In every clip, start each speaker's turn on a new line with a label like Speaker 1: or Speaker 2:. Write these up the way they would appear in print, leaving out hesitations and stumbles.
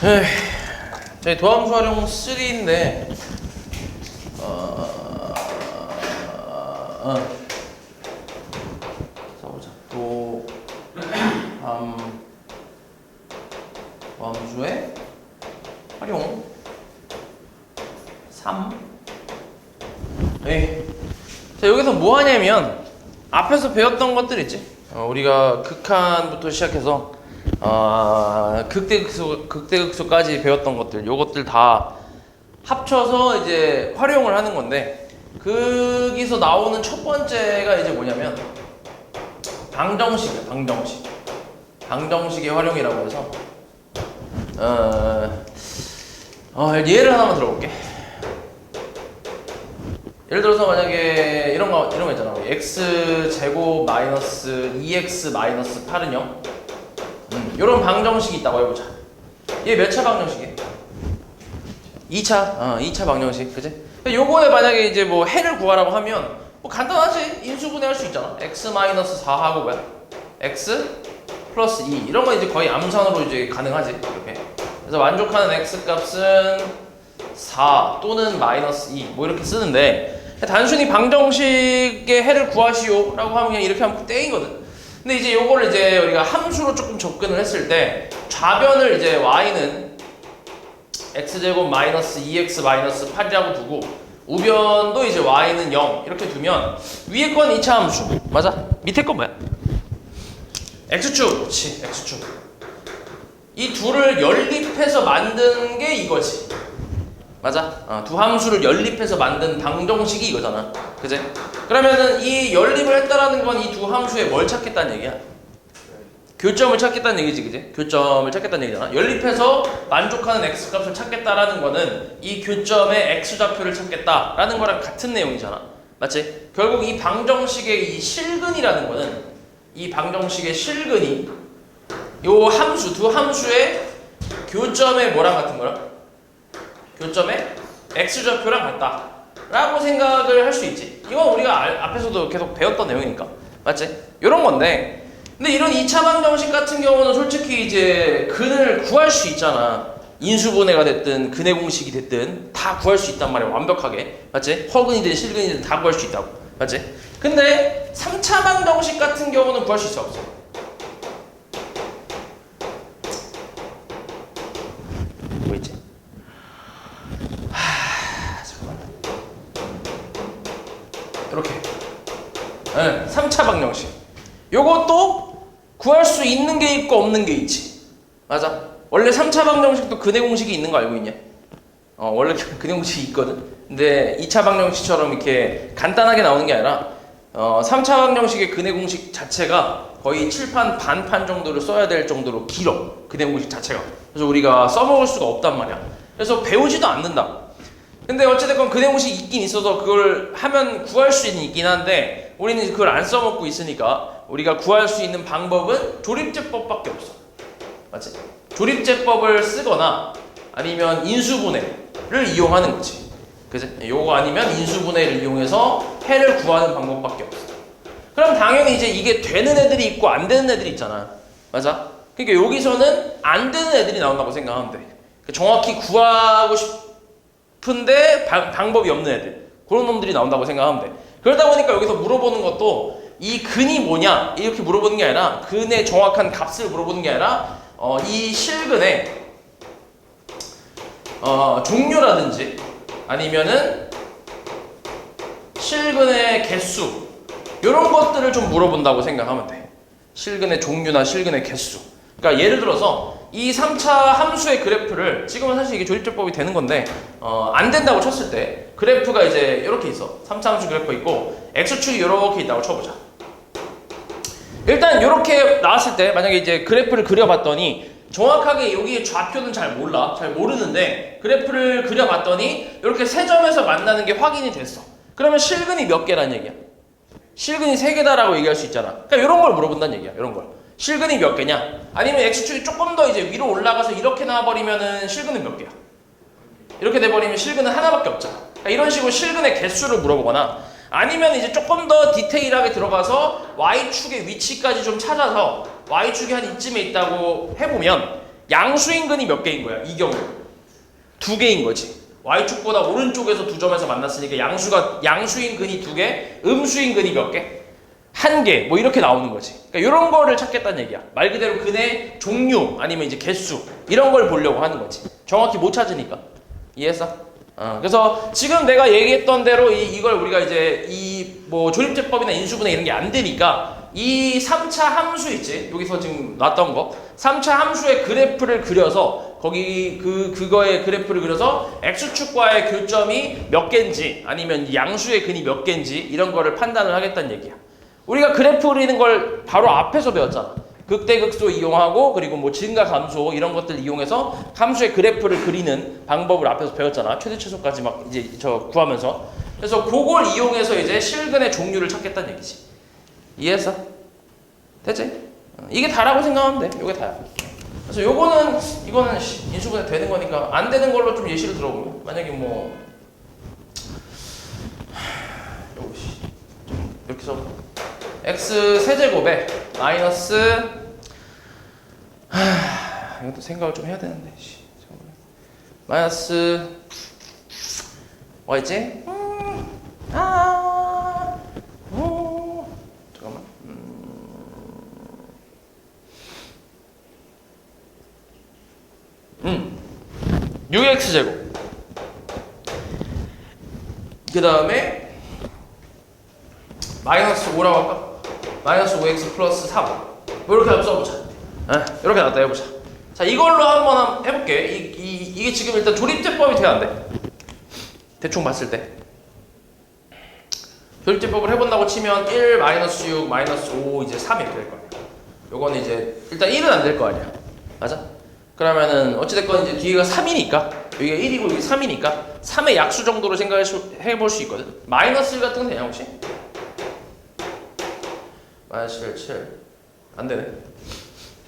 Speaker 1: 저희 도함수 활용 3인데 써보자. 도함수의 활용 3. 자, 여기서 뭐 하냐면 앞에서 배웠던 것들 있지. 우리가 극한부터 시작해서 극대극소까지 배웠던 것들, 요것들 다 합쳐서 이제 활용을 하는 건데, 거기서 나오는 첫 번째가 이제 뭐냐면 방정식이야. 방정식의 활용이라고 해서 예를 하나만 들어볼게. 예를 들어서 만약에 이런 거 있잖아. x제곱 마이너스 2x 마이너스 8은 0. 이런 방정식이 있다고 해보자. 얘 몇 차 방정식이야? 2차. 2차 방정식. 그치? 요거에 만약에 이제 뭐 해를 구하라고 하면 뭐 간단하지. 인수분해 할 수 있잖아. x 마이너스 4하고 뭐야? x 플러스 2. 이런 건 이제 거의 암산으로 이제 가능하지. 이렇게. 그래서 만족하는 x 값은 4 또는 마이너스 2. 뭐 이렇게 쓰는데, 단순히 방정식의 해를 구하시오 라고 하면 그냥 이렇게 하면 땡이거든. 근데 이제 요거를 이제 우리가 함수로 조금 접근을 했을 때, 좌변을 이제 y는 x제곱 마이너스 2x 마이너스 8이라고 두고, 우변도 이제 y는 0 이렇게 두면, 위에 건 2차 함수 맞아? 밑에 건 뭐야? x축. 그렇지, x축. 이 둘을 연립해서 만든 게 이거지. 맞아? 두 함수를 연립해서 만든 방정식이 이거잖아. 그지? 그러면은 이 연립을 했다라는 건 이 두 함수에 뭘 찾겠다는 얘기야? 교점을 찾겠다는 얘기지, 그지? 교점을 찾겠다는 얘기잖아. 연립해서 만족하는 x값을 찾겠다라는 거는 이 교점의 x좌표를 찾겠다라는 거랑 같은 내용이잖아. 맞지? 결국 이 방정식의 이 실근이라는 거는, 이 방정식의 실근이 요 함수, 두 함수의 교점의 뭐랑 같은 거야? 교점의 x좌표랑 같다 라고 생각을 할 수 있지. 이건 우리가 앞에서도 계속 배웠던 내용이니까. 맞지? 이런 건데, 근데 이런 2차 방정식 같은 경우는 솔직히 이제 근을 구할 수 있잖아. 인수분해가 됐든 근의 공식이 됐든 다 구할 수 있단 말이야. 완벽하게. 맞지? 허근이든 실근이든 다 구할 수 있다고. 맞지? 근데 3차 방정식 같은 경우는 구할 수 있어, 없어? 뭐 있지? 이렇게 3차 방정식, 요것도 구할 수 있는 게 있고 없는 게 있지. 맞아? 원래 3차 방정식도 근의 공식이 있는 거 알고 있냐? 원래 근의 공식이 있거든. 근데 2차 방정식처럼 이렇게 간단하게 나오는 게 아니라 3차 방정식의 근의 공식 자체가 거의 칠판 반판 정도를 써야 될 정도로 길어. 근의 공식 자체가. 그래서 우리가 써먹을 수가 없단 말이야. 그래서 배우지도 않는다. 근데 어찌됐건 근의 공식이 있긴 있어서 그걸 하면 구할 수 있긴 한데, 우리는 그걸 안 써먹고 있으니까 우리가 구할 수 있는 방법은 조립제법밖에 없어. 맞지? 조립제법을 쓰거나 아니면 인수분해를 이용하는 거지. 그치? 요거 아니면 인수분해를 이용해서 해를 구하는 방법밖에 없어. 그럼 당연히 이제 이게 되는 애들이 있고 안 되는 애들이 있잖아. 맞아? 그러니까 여기서는 안 되는 애들이 나온다고 생각하면 돼. 정확히 구하고 싶은데 방법이 없는 애들, 그런 놈들이 나온다고 생각하면 돼. 그러다 보니까 여기서 물어보는 것도 이 근이 뭐냐 이렇게 물어보는 게 아니라, 근의 정확한 값을 물어보는 게 아니라 이 실근의 종류라든지 아니면은 실근의 개수, 이런 것들을 좀 물어본다고 생각하면 돼. 실근의 종류나 실근의 개수. 그러니까 예를 들어서 이 3차 함수의 그래프를, 지금은 사실 이게 조립제법이 되는 건데 안 된다고 쳤을 때 그래프가 이제 이렇게 있어. 3차 함수 그래프 있고 x축이 이렇게 있다고 쳐보자. 일단 이렇게 나왔을 때 만약에 이제 그래프를 그려봤더니 정확하게 여기 좌표는 잘 몰라. 잘 모르는데 그래프를 그려봤더니 이렇게 세 점에서 만나는 게 확인이 됐어. 그러면 실근이 몇 개라는 얘기야? 실근이 3개다라고 얘기할 수 있잖아. 그러니까 이런 걸 물어본다는 얘기야. 이런 걸. 실근이 몇 개냐? 아니면 x축이 조금 더 이제 위로 올라가서 이렇게 나와버리면은 실근은 몇 개야? 이렇게 돼버리면 실근은 하나밖에 없잖아. 그러니까 이런 식으로 실근의 개수를 물어보거나, 아니면 이제 조금 더 디테일하게 들어가서 y축의 위치까지 좀 찾아서 y축이 한 이쯤에 있다고 해보면, 양수인 근이 몇 개인 거야? 이 경우 2개인 거지. y축보다 오른쪽에서 두 점에서 만났으니까 양수인 근이 2개, 음수인 근이 몇 개? 1개. 뭐 이렇게 나오는 거지. 그러니까 이런 거를 찾겠다는 얘기야. 말 그대로 근의 종류 아니면 이제 개수 이런 걸 보려고 하는 거지. 정확히 못 찾으니까. 이해했어? 그래서 지금 내가 얘기했던 대로 이걸 우리가 이제 이 뭐 조립제법이나 인수분해 이런 게 안 되니까 이 3차 함수 있지? 여기서 지금 놨던 거 3차 함수의 그래프를 그려서 거기 그거의 그래프를 그려서 x축과의 교점이 몇 개인지 아니면 양수의 근이 몇 개인지 이런 거를 판단을 하겠다는 얘기야. 우리가 그래프 그리는 걸 바로 앞에서 배웠잖아. 극대극소 이용하고 그리고 뭐 증가 감소 이런 것들 이용해서 함수의 그래프를 그리는 방법을 앞에서 배웠잖아. 최대 최소까지 막 이제 저 구하면서. 그래서 그걸 이용해서 이제 실근의 종류를 찾겠다는 얘기지. 이해했어? 됐지? 이게 다라고 생각하면 돼. 이게 다야. 그래서 이거는 인수분해 되는 거니까 안 되는 걸로 좀 예시를 들어보면 만약에 뭐 요거 좀 이렇게 써봐. x 세제곱에 마이너스 이것도 생각을 좀 해야 되는데 마이너스 뭐였지? 잠깐만 6x제곱 그 다음에 마이너스 5라고 할까? 마이너스 5x 플러스 3 뭐 이렇게 한번 써보자. 이렇게 놨다 해보자. 자 이걸로 한번 해볼게. 이게 지금 일단 조립제법이 돼야 안 돼. 대충 봤을 때 조립제법을 해본다고 치면 1, 마이너스 6, 마이너스 5, 이제 3 이렇게 될 거 아니야. 요거는 이제 일단 1은 안 될 거 아니야. 맞아? 그러면은 어찌됐건 이제 뒤가 3이니까 여기가 1이고 여기 3이니까 3의 약수 정도로 생각해볼 수 있거든. 마이너스 1 같은 건 되냐 혹시? 마이너스 7 안 되네.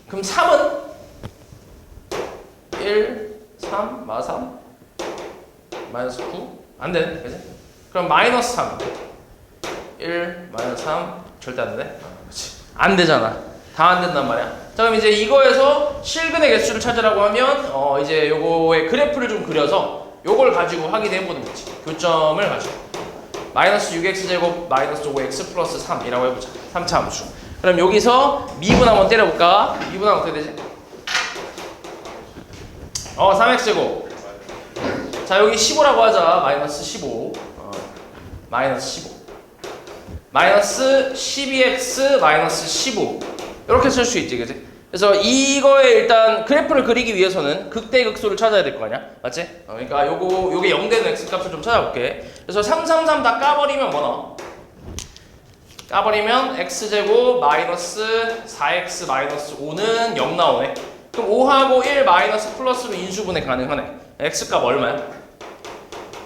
Speaker 1: 그럼 3은 1, 3, 마 3 마이너스 9 안 되네. 그지? 그럼 마이너스 3 1, 마이너스 3 절대 안 되네. 그치? 안 되잖아. 다 안 된단 말이야. 자 그럼 이제 이거에서 실근의 개수를 찾으라고 하면 이제 요거의 그래프를 좀 그려서 요걸 가지고 확인해 보는 거지. 교점을 가지고 마이너스 6x제곱 마이너스 5x 플러스 3이라고 해보자. 3차 함수. 그럼 여기서 미분 한번 때려볼까? 미분하면 어떻게 되지? 3x제곱. 자 여기 15라고 하자. 마이너스 15 마이너스 15 마이너스 12x 마이너스 15 이렇게 쓸 수 있지, 그치? 그래서 이거에 일단 그래프를 그리기 위해서는 극대극소를 찾아야 될 거 아니야? 맞지? 그러니까 요게 0 되는 x값을 좀 찾아볼게. 그래서 3, 3, 3 다 까버리면 뭐 나와? 까버리면 x제곱 마이너스 4x 마이너스 5는 0 나오네. 그럼 5하고 1 마이너스 플러스로 인수분해 가능하네. x값 얼마야?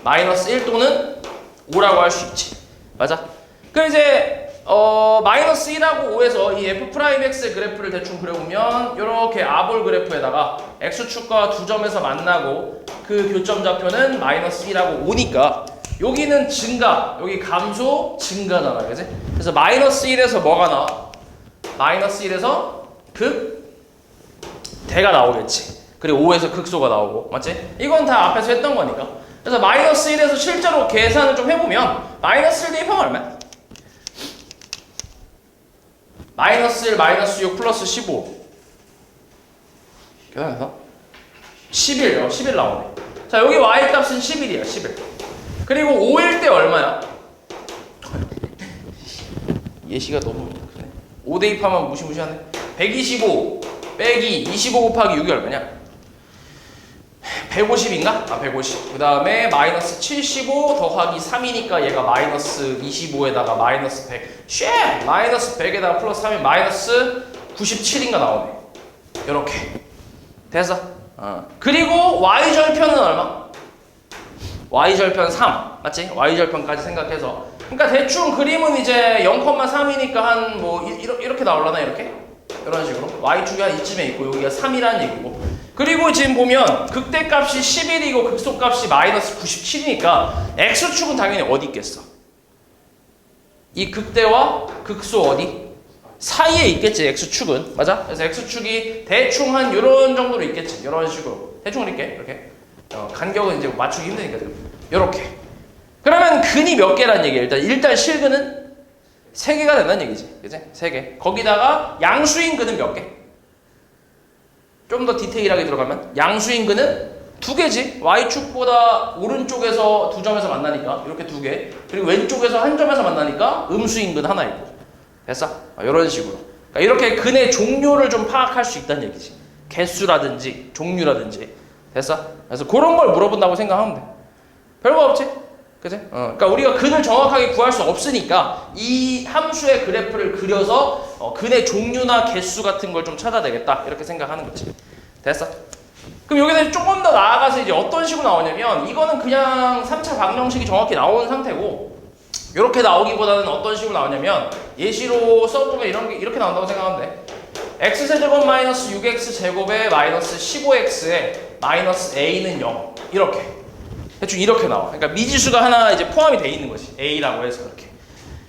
Speaker 1: 마이너스 1 또는 5라고 할 수 있지. 맞아? 그럼 이제 마이너스 1하고 5에서 이 f'x의 그래프를 대충 그려보면 이렇게 아볼 그래프에다가 x축과 두 점에서 만나고 그 교점 좌표는 마이너스 1하고 5니까 여기는 증가, 여기 감소, 증가잖아. 그지? 그래서 마이너스 1에서 뭐가 나와? 마이너스 1에서 대가 나오겠지. 그리고 5에서 극소가 나오고. 맞지? 이건 다 앞에서 했던 거니까. 그래서 마이너스 1에서 실제로 계산을 좀 해보면 마이너스 1 대입하면 얼마야? 마이너스 1, 마이너스 6, 플러스 15 계산해서 11 나오네. 자 여기 y값은 11이야. 11 그리고 5일 때 얼마야? 예시가 너무 크네. 5 대입하면 무시무시하네. 125 빼기 25 곱하기 6이 얼마냐? 150인가? 150. 그 다음에 마이너스 75 더하기 3이니까 얘가 마이너스 25에다가 마이너스 100. 쉣! 마이너스 100에다가 플러스 3이 마이너스 97인가 나오네. 요렇게. 됐어? 그리고 y절편은 얼마? y절편 3. 맞지? y절편까지 생각해서. 그러니까 대충 그림은 이제 0,3이니까 한 뭐 이렇게 나올라나 이렇게? 이런 식으로. y축이 한 이쯤에 있고 여기가 3이라는 얘기고. 그리고 지금 보면 극대값이 11이고 극소값이 마이너스 97이니까 x축은 당연히 어디 있겠어? 이 극대와 극소 어디? 사이에 있겠지 x축은. 맞아? 그래서 x축이 대충 한 요런 정도로 있겠지. 요런 식으로 대충 이렇게 간격은 이제 맞추기 힘드니까 요렇게. 그러면 근이 몇 개란 얘기야? 일단 실근은 3개가 된다는 얘기지. 그치? 3개. 거기다가 양수인 근은 몇 개? 좀 더 디테일하게 들어가면 양수인 근은 2개지. y축보다 오른쪽에서 2점에서 만나니까 이렇게 2개. 그리고 왼쪽에서 1점에서 만나니까 음수인 근 하나 있고. 됐어? 이런 식으로. 그러니까 이렇게 근의 종류를 좀 파악할 수 있다는 얘기지. 개수라든지 종류라든지. 됐어? 그래서 그런 걸 물어본다고 생각하면 돼. 별거 없지? 그치? 그러니까 우리가 근을 정확하게 구할 수 없으니까 이 함수의 그래프를 그려서 근의 종류나 개수 같은 걸 좀 찾아내겠다. 이렇게 생각하는 거지. 됐어? 그럼 여기서 조금 더 나아가서 이제 어떤 식으로 나오냐면 이거는 그냥 3차 방정식이 정확히 나오는 상태고 이렇게 나오기보다는 어떤 식으로 나오냐면 예시로 써보면 이렇게 나온다고 생각하면 돼. x제곱 마이너스 6x제곱에 마이너스 15x에 마이너스 a는 0 이렇게 대충 이렇게 나와. 그러니까 미지수가 하나 이제 포함이 돼 있는 거지. a라고 해서 이렇게.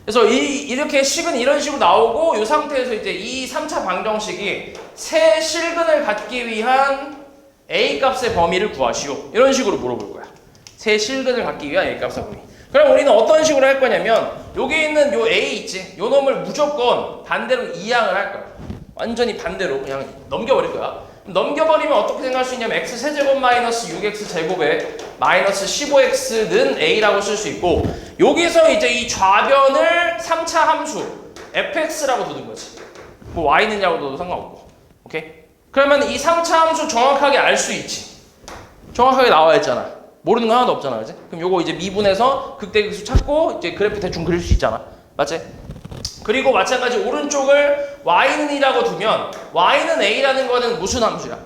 Speaker 1: 그래서 이렇게 식은 이런 식으로 나오고 이 상태에서 이제 이 3차 방정식이 새 실근을 갖기 위한 a 값의 범위를 구하시오. 이런 식으로 물어볼 거야. 새 실근을 갖기 위한 a 값의 범위. 그럼 우리는 어떤 식으로 할 거냐면 여기 있는 요 a 있지. 요 놈을 무조건 반대로 이항을 할 거야. 완전히 반대로 그냥 넘겨버릴 거야. 넘겨버리면 어떻게 생각할 수 있냐면 x 세제곱 마이너스 6x 제곱에 마이너스 15x는 a라고 쓸 수 있고 여기서 이제 이 좌변을 3차 함수 fx라고 두는 거지. 뭐 y는냐고 둬도 상관없고. 오케이? 그러면 이 3차 함수 정확하게 알 수 있지. 정확하게 나와 있잖아. 모르는 거 하나도 없잖아. 그지? 그럼 요거 이제 미분해서 극대극수 찾고 이제 그래프 대충 그릴 수 있잖아. 맞지? 그리고 마찬가지 오른쪽을 y는 2라고 두면 y는 a라는 거는 무슨 함수야?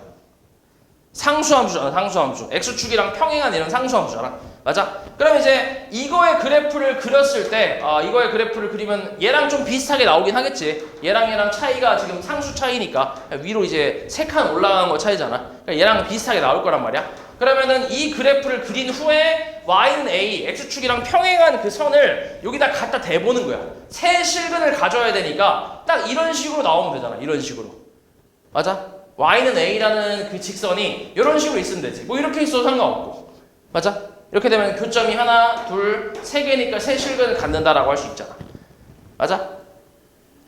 Speaker 1: 상수함수잖아. 상수함수. x축이랑 평행한 이런 상수함수잖아. 맞아? 그럼 이제 이거의 그래프를 그렸을 때 이거의 그래프를 그리면 얘랑 좀 비슷하게 나오긴 하겠지. 얘랑 차이가 지금 상수 차이니까 위로 이제 3칸 올라가는 거 차이잖아. 그러니까 얘랑 비슷하게 나올 거란 말이야. 그러면은 이 그래프를 그린 후에 y는 a, x축이랑 평행한 그 선을 여기다 갖다 대보는 거야. 새 실근을 가져야 되니까 딱 이런 식으로 나오면 되잖아. 이런 식으로. 맞아? y는 a라는 그 직선이 이런 식으로 있으면 되지. 뭐 이렇게 있어도 상관없고. 맞아? 이렇게 되면 교점이 하나, 둘, 3개니까 새 실근을 갖는다라고 할 수 있잖아. 맞아?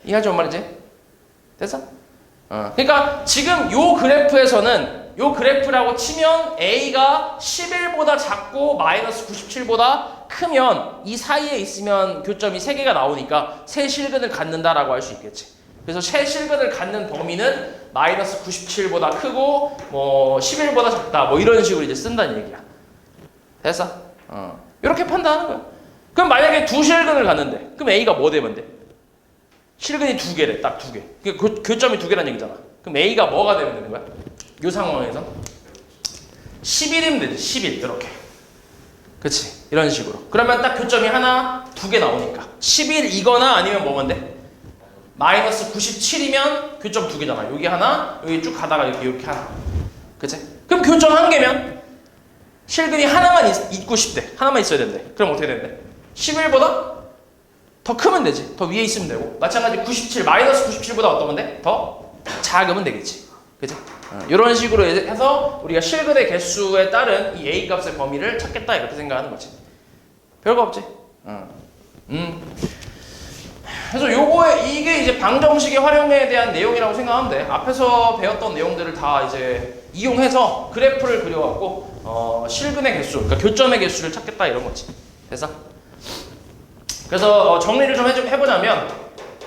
Speaker 1: 이해하지 뭔 말인지? 됐어? 그러니까 지금 요 그래프에서는 요 그래프라고 치면 a가 11보다 작고 마이너스 97보다 크면 이 사이에 있으면 교점이 3개가 나오니까 새 실근을 갖는다라고 할 수 있겠지. 그래서 새 실근을 갖는 범위는 마이너스 97보다 크고 뭐 11보다 작다 뭐 이런 식으로 이제 쓴다는 얘기야. 됐어? 이렇게 판단하는 거야. 그럼 만약에 2실근을 갖는데 그럼 a가 뭐 되면 돼? 실근이 2개래. 딱 2개. 그러니까 교점이 2개란 얘기잖아. 그럼 a가 뭐가 되면 되는 거야? 이 상황에서 11이면 되지. 11 이렇게. 그치? 이런 식으로. 그러면 딱 교점이 하나, 2개 나오니까 11이거나 아니면 뭐면 돼? 마이너스 97이면 교점 2개잖아. 여기 하나, 여기 쭉 가다가 이렇게 하나. 그치? 그럼 교점 1개면 실근이 하나만 있고 싶대. 하나만 있어야 된대. 그럼 어떻게 된대? 11보다 더 크면 되지. 더 위에 있으면 되고. 마찬가지 97, 마이너스 97보다 어떠면 돼? 더 작으면 되겠지. 그치? 이런 식으로 해서 우리가 실근의 개수에 따른 이 a 값의 범위를 찾겠다 이렇게 생각하는 거지. 별거 없지. 그래서 이게 이제 방정식의 활용에 대한 내용이라고 생각하면 돼. 앞에서 배웠던 내용들을 다 이제 이용해서 그래프를 그려갖고 실근의 개수, 그러니까 교점의 개수를 찾겠다 이런 거지. 됐어? 그래서 정리를 좀 해보자면.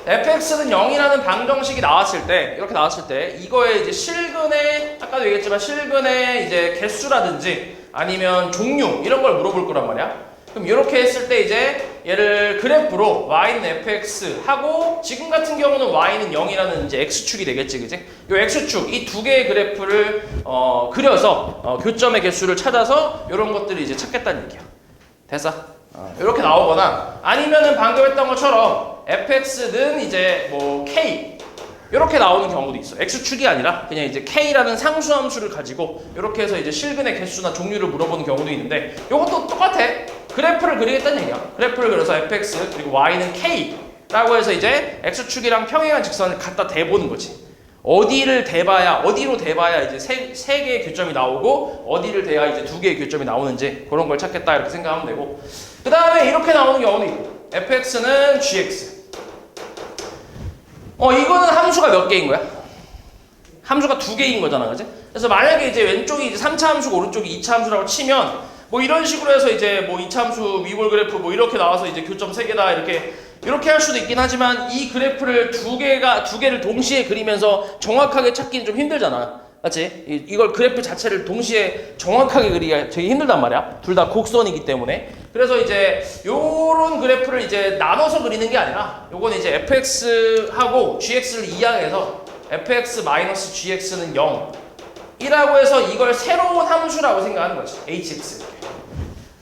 Speaker 1: fx는 0이라는 방정식이 나왔을 때 이렇게 나왔을 때 이거의 이제 실근의 아까도 얘기했지만 실근의 이제 개수라든지 아니면 종류 이런 걸 물어볼 거란 말이야. 그럼 이렇게 했을 때 이제 얘를 그래프로 y는 fx 하고 지금 같은 경우는 y는 0이라는 이제 x축이 되겠지, 그지? 이 x축 이 두 개의 그래프를 그려서 교점의 개수를 찾아서 이런 것들을 이제 찾겠다는 얘기야. 됐어? 이렇게 나오거나 아니면은 방금 했던 것처럼 fx는 이제 뭐 k 이렇게 나오는 경우도 있어. x축이 아니라 그냥 이제 k라는 상수함수를 가지고 이렇게 해서 이제 실근의 개수나 종류를 물어보는 경우도 있는데 이것도 똑같아. 그래프를 그리겠다는 얘기야. 그래프를 그려서 fx 그리고 y는 k 라고 해서 이제 x축이랑 평행한 직선을 갖다 대보는 거지. 어디로 대봐야 이제 세 개의 교점이 나오고 어디를 대야 이제 두 개의 교점이 나오는지 그런 걸 찾겠다 이렇게 생각하면 되고, 그 다음에 이렇게 나오는 경우는 있고 fx는 gx. 이거는 함수가 몇 개인 거야? 함수가 두 개인 거잖아, 그지? 그래서 만약에 이제 왼쪽이 이제 3차 함수고 오른쪽이 2차 함수라고 치면 뭐 이런 식으로 해서 이제 뭐 2차 함수 위볼 그래프 뭐 이렇게 나와서 이제 교점 3개다 이렇게 할 수도 있긴 하지만 이 그래프를 두 개를 동시에 그리면서 정확하게 찾기는 좀 힘들잖아. 맞지? 이걸 그래프 자체를 동시에 정확하게 그리기가 되게 힘들단 말이야. 둘 다 곡선이기 때문에. 그래서 이제 요런 그래프를 이제 나눠서 그리는 게 아니라 요건 이제 fx하고 gx를 이항해서 fx-gx는 0 이라고 해서 이걸 새로운 함수라고 생각하는 거지. hx.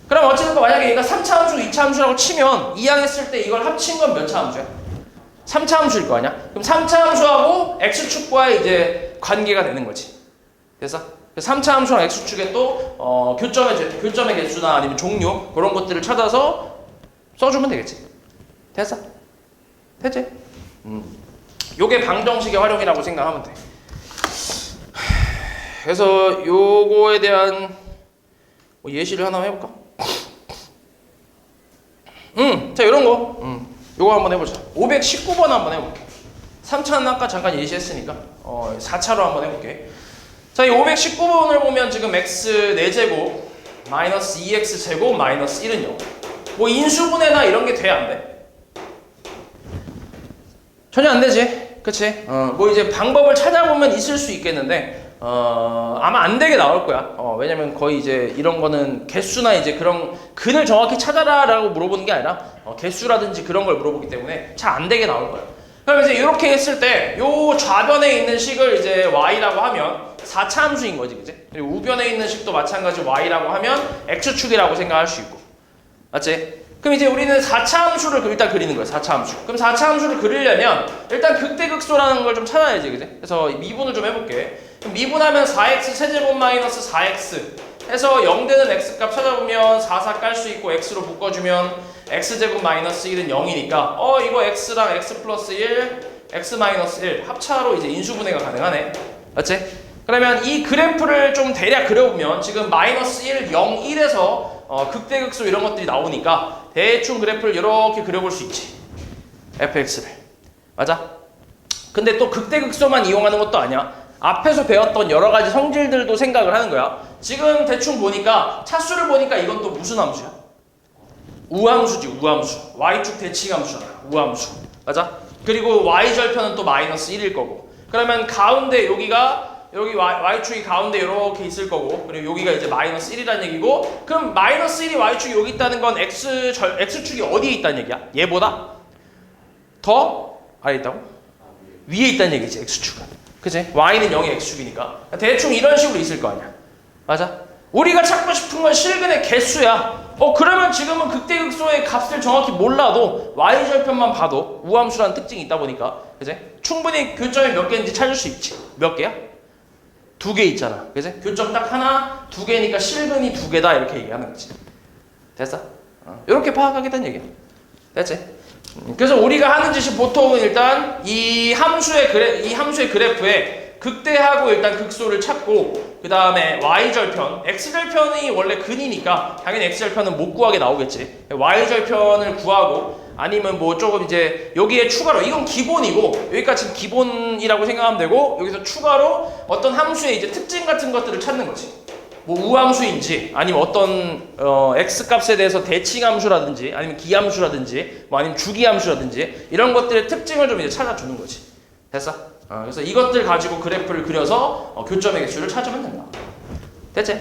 Speaker 1: 그럼 어쨌든 만약에 얘가 3차 함수고 2차 함수라고 치면 이항했을 때 이걸 합친 건 몇 차 함수야? 3차 함수일 거 아니야? 그럼 3차 함수하고 x축과의 이제 관계가 되는 거지. 그래서 3차 함수랑 x축에 또 교점의 개수나 아니면 종류 그런 것들을 찾아서 써주면 되겠지. 됐어? 됐지? 요게 방정식의 활용이라고 생각하면 돼. 그래서 요거에 대한 예시를 하나 해볼까? 자, 요런 거. 요거 한번 해보자. 519번 한번 해볼게. 3차는 아까 잠깐 예시했으니까 4차로 한번 해볼게. 자, 이 519번을 보면 지금 x 4제곱 마이너스 2x 제곱 마이너스 1은 0. 뭐 인수분해나 이런 게 돼, 안 돼? 전혀 안 되지. 그치? 뭐 이제 방법을 찾아보면 있을 수 있겠는데 아마 안 되게 나올 거야. 왜냐면 거의 이제 이런 거는 개수나 이제 그런 근을 정확히 찾아라 라고 물어보는 게 아니라 개수라든지 그런 걸 물어보기 때문에 잘 안 되게 나올 거야. 그럼 이제 이렇게 했을 때 요 좌변에 있는 식을 이제 y라고 하면 4차 함수인 거지, 그치? 그리고 우변에 있는 식도 마찬가지 y라고 하면 x축이라고 생각할 수 있고. 맞지? 그럼 이제 우리는 4차 함수를 일단 그리는 거야. 4차 함수. 그럼 4차 함수를 그리려면 일단 극대극소라는 걸 좀 찾아야지, 그치? 그래서 미분을 좀 해볼게. 그럼 미분하면 4x 세제곱 마이너스 4x 해서 0 되는 x값 찾아보면 4, 4 깔 수 있고 x로 묶어주면 x제곱 마이너스 1은 0이니까 이거 x랑 x 플러스 1, x 마이너스 1 합차로 이제 인수분해가 가능하네. 맞지? 그러면 이 그래프를 좀 대략 그려보면 지금 마이너스 1, 0, 1에서 극대극소 이런 것들이 나오니까 대충 그래프를 이렇게 그려볼 수 있지. fx를. 맞아? 근데 또 극대극소만 이용하는 것도 아니야. 앞에서 배웠던 여러 가지 성질들도 생각을 하는 거야. 지금 대충 보니까 차수를 보니까 이건 또 무슨 함수야? 우함수지, 우함수. y축 대칭함수잖아. 우함수. 맞아? 그리고 y절편은 또 마이너스 1일 거고. 그러면 가운데 여기 y축이 가운데 이렇게 있을 거고, 그리고 여기가 이제 마이너스 1이라는 얘기고, 그럼 마이너스 1이 y축이 여기 있다는 건 x축이 어디에 있다는 얘기야? 얘보다 더 아래 있다고? 위에 있다는 얘기지, x축은. 그치? y는 0의 x축이니까 대충 이런 식으로 있을 거 아니야. 맞아? 우리가 찾고 싶은 건 실근의 개수야. 그러면 지금은 극대극소의 값을 정확히 몰라도 y절편만 봐도 우함수라는 특징이 있다 보니까, 그치? 충분히 교점이 몇 개인지 찾을 수 있지. 몇 개야? 2개 있잖아. 그치? 교점 딱 하나, 2개니까 실근이 2개다 이렇게 얘기하는 거지. 됐어? 이렇게 파악하겠다는 얘기야. 됐지? 그래서 우리가 하는 짓이 보통은 일단 이 함수의 그래프에 극대하고 일단 극소를 찾고, 그 다음에 y절편, x절편이 원래 근이니까 당연히 x절편은 못 구하게 나오겠지. y절편을 구하고, 아니면 뭐 조금 이제 여기에 추가로, 이건 기본이고 여기까지 기본이라고 생각하면 되고, 여기서 추가로 어떤 함수의 이제 특징 같은 것들을 찾는 거지. 뭐 우함수인지, 아니면 어떤 x값에 대해서 대칭함수라든지, 아니면 기함수라든지, 뭐 아니면 주기함수라든지 이런 것들의 특징을 좀 이제 찾아주는 거지. 됐어? 그래서 이것들 가지고 그래프를 그려서 교점의 개수를 찾으면 된다. 됐지?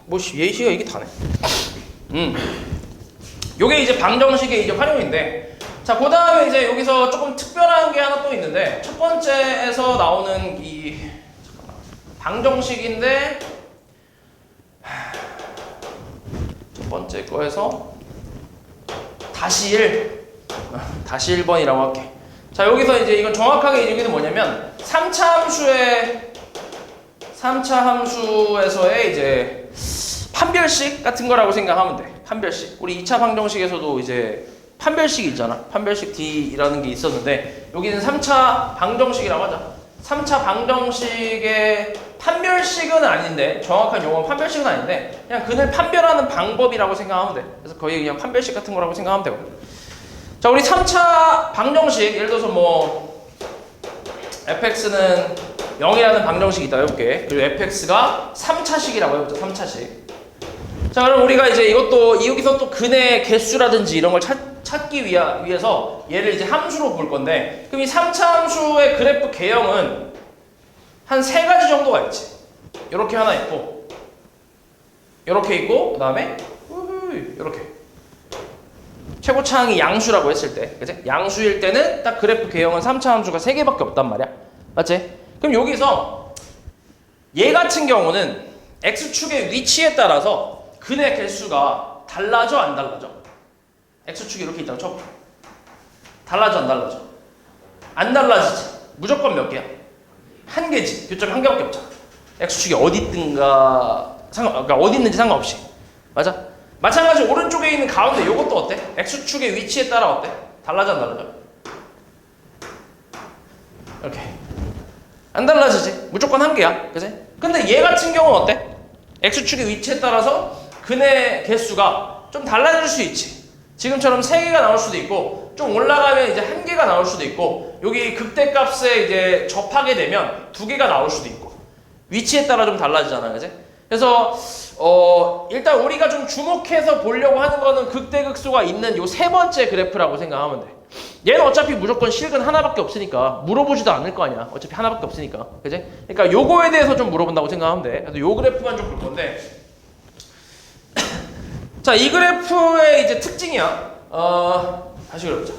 Speaker 1: 뭐 예시가 이게 다네. 요게 이제 방정식의 이제 활용인데, 자, 그 다음에 이제 여기서 조금 특별한 게 하나 또 있는데, 첫 번째에서 나오는 방정식인데, 첫 번째 거에서 다시 1번이라고 할게. 자, 여기서 이제 이건 정확하게 여기는 뭐냐면 3차 함수에서의 이제 한 판별식 같은 거라고 생각하면 돼. 판별식. 우리 2차 방정식에서도 이제 판별식이 있잖아. 판별식 D라는 게 있었는데 여기는 3차 방정식이라고 하자. 3차 방정식의 판별식은 아닌데 정확한 용어는 판별식은 아닌데 그냥 그늘 판별하는 방법이라고 생각하면 돼. 그래서 거의 그냥 판별식 같은 거라고 생각하면 되거든. 자, 우리 3차 방정식 예를 들어서 뭐 fx는 0이라는 방정식이 있다고 해볼게. 그리고 fx가 3차식이라고 해보자. 3차식. 자, 그럼 우리가 이제 이것도 여기서 또 근의 개수라든지 이런 걸 찾기 위해서 얘를 이제 함수로 볼 건데, 그럼 이 3차 함수의 그래프 개형은 한 3가지 정도가 있지. 이렇게 하나 있고, 이렇게 있고, 그 다음에 이렇게. 최고차항이 양수라고 했을 때, 그치? 양수일 때는 딱 그래프 개형은 3차 함수가 3개밖에 없단 말이야. 맞지? 그럼 여기서 얘 같은 경우는 x축의 위치에 따라서 근의 개수가 달라져 안 달라져? x축이 이렇게 있다고 쳐봐. 달라져 안 달라져? 안 달라지지. 무조건 몇 개야? 한 개지. 교점이 한 개밖에 없잖아. x축이 어디 있든가 그러니까 어디 있는지 상관없이. 맞아? 마찬가지 오른쪽에 있는 가운데 이것도 어때? x축의 위치에 따라 어때? 달라져 안 달라져? 이렇게 안 달라지지. 무조건 한 개야. 그치? 근데 얘 같은 경우는 어때? x축의 위치에 따라서 근의 개수가 좀 달라질 수 있지. 지금처럼 3개가 나올 수도 있고 좀 올라가면 이제 1개가 나올 수도 있고 여기 극대값에 이제 접하게 되면 2개가 나올 수도 있고 위치에 따라 좀 달라지잖아. 그치? 그래서 일단 우리가 좀 주목해서 보려고 하는 거는 극대극소가 있는 요 3번째 그래프라고 생각하면 돼. 얘는 어차피 무조건 실근 하나밖에 없으니까 물어보지도 않을 거 아니야. 어차피 하나밖에 없으니까. 그치? 그러니까 요거에 대해서 좀 물어본다고 생각하면 돼. 그래서 요 그래프만 좀 볼 건데 자, 이 그래프의 이제 특징이야. 다시 그려보자.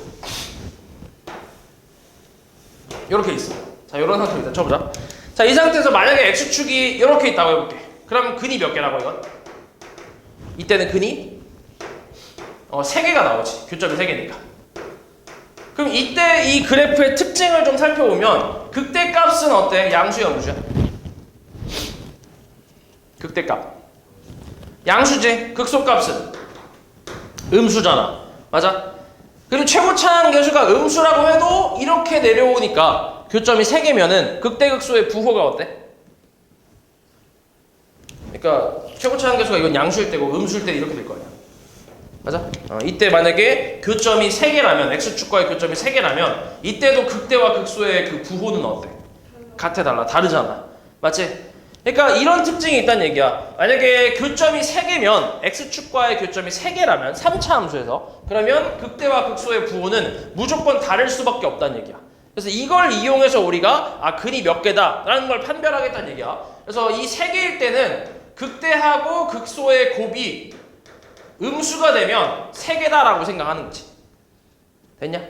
Speaker 1: 요렇게 있어. 자, 요런 상태로 일단 쳐보자. 자, 이 상태에서 만약에 x축이 이렇게 있다고 해볼게. 그럼 근이 몇 개라고 이건? 이때는 근이 3개가 나오지. 교점이 3개니까. 그럼 이때 이 그래프의 특징을 좀 살펴보면 극대값은 어때? 양수야, 음수야? 극대값. 양수지. 극소값은 음수잖아. 맞아? 그리고 최고차항 계수가 음수라고 해도 이렇게 내려오니까 교점이 3개면은 극대극소의 부호가 어때? 그러니까 최고차항 계수가 이건 양수일 때고 음수일 때 이렇게 될 거 아니야. 맞아? 이때 만약에 교점이 3개라면 x축과의 교점이 3개라면 이때도 극대와 극소의 그 부호는 어때? 같아 달라? 다르잖아. 맞지? 그러니까 이런 특징이 있다는 얘기야. 만약에 교점이 3개면 x축과의 교점이 3개라면 3차 함수에서 그러면 극대와 극소의 부호는 무조건 다를 수밖에 없다는 얘기야. 그래서 이걸 이용해서 우리가 근이 몇 개다 라는 걸 판별하겠다는 얘기야. 그래서 이 3개일 때는 극대하고 극소의 곱이 음수가 되면 3개다라고 생각하는 거지. 됐냐?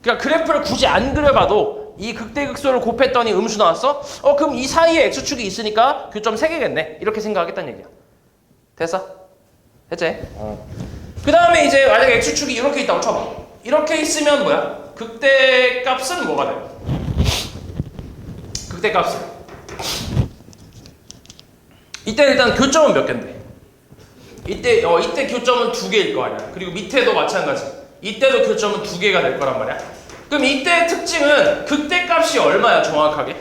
Speaker 1: 그러니까 그래프를 굳이 안 그려봐도 이 극대극소를 곱했더니 음수 나왔어? 그럼 이 사이에 x축이 있으니까 교점 3개겠네. 이렇게 생각하겠다는 얘기야. 됐어? 됐지? 그 다음에 이제 만약에 x축이 이렇게 있다고 쳐봐. 이렇게 있으면 뭐야? 극대값은 뭐가 돼요? 극대값은 이때 일단 교점은 몇 개인데? 이때 교점은 2개일 거 아니야. 그리고 밑에도 마찬가지. 이때도 교점은 2개가 될 거란 말이야. 그럼 이때의 특징은 극대값이 얼마야 정확하게?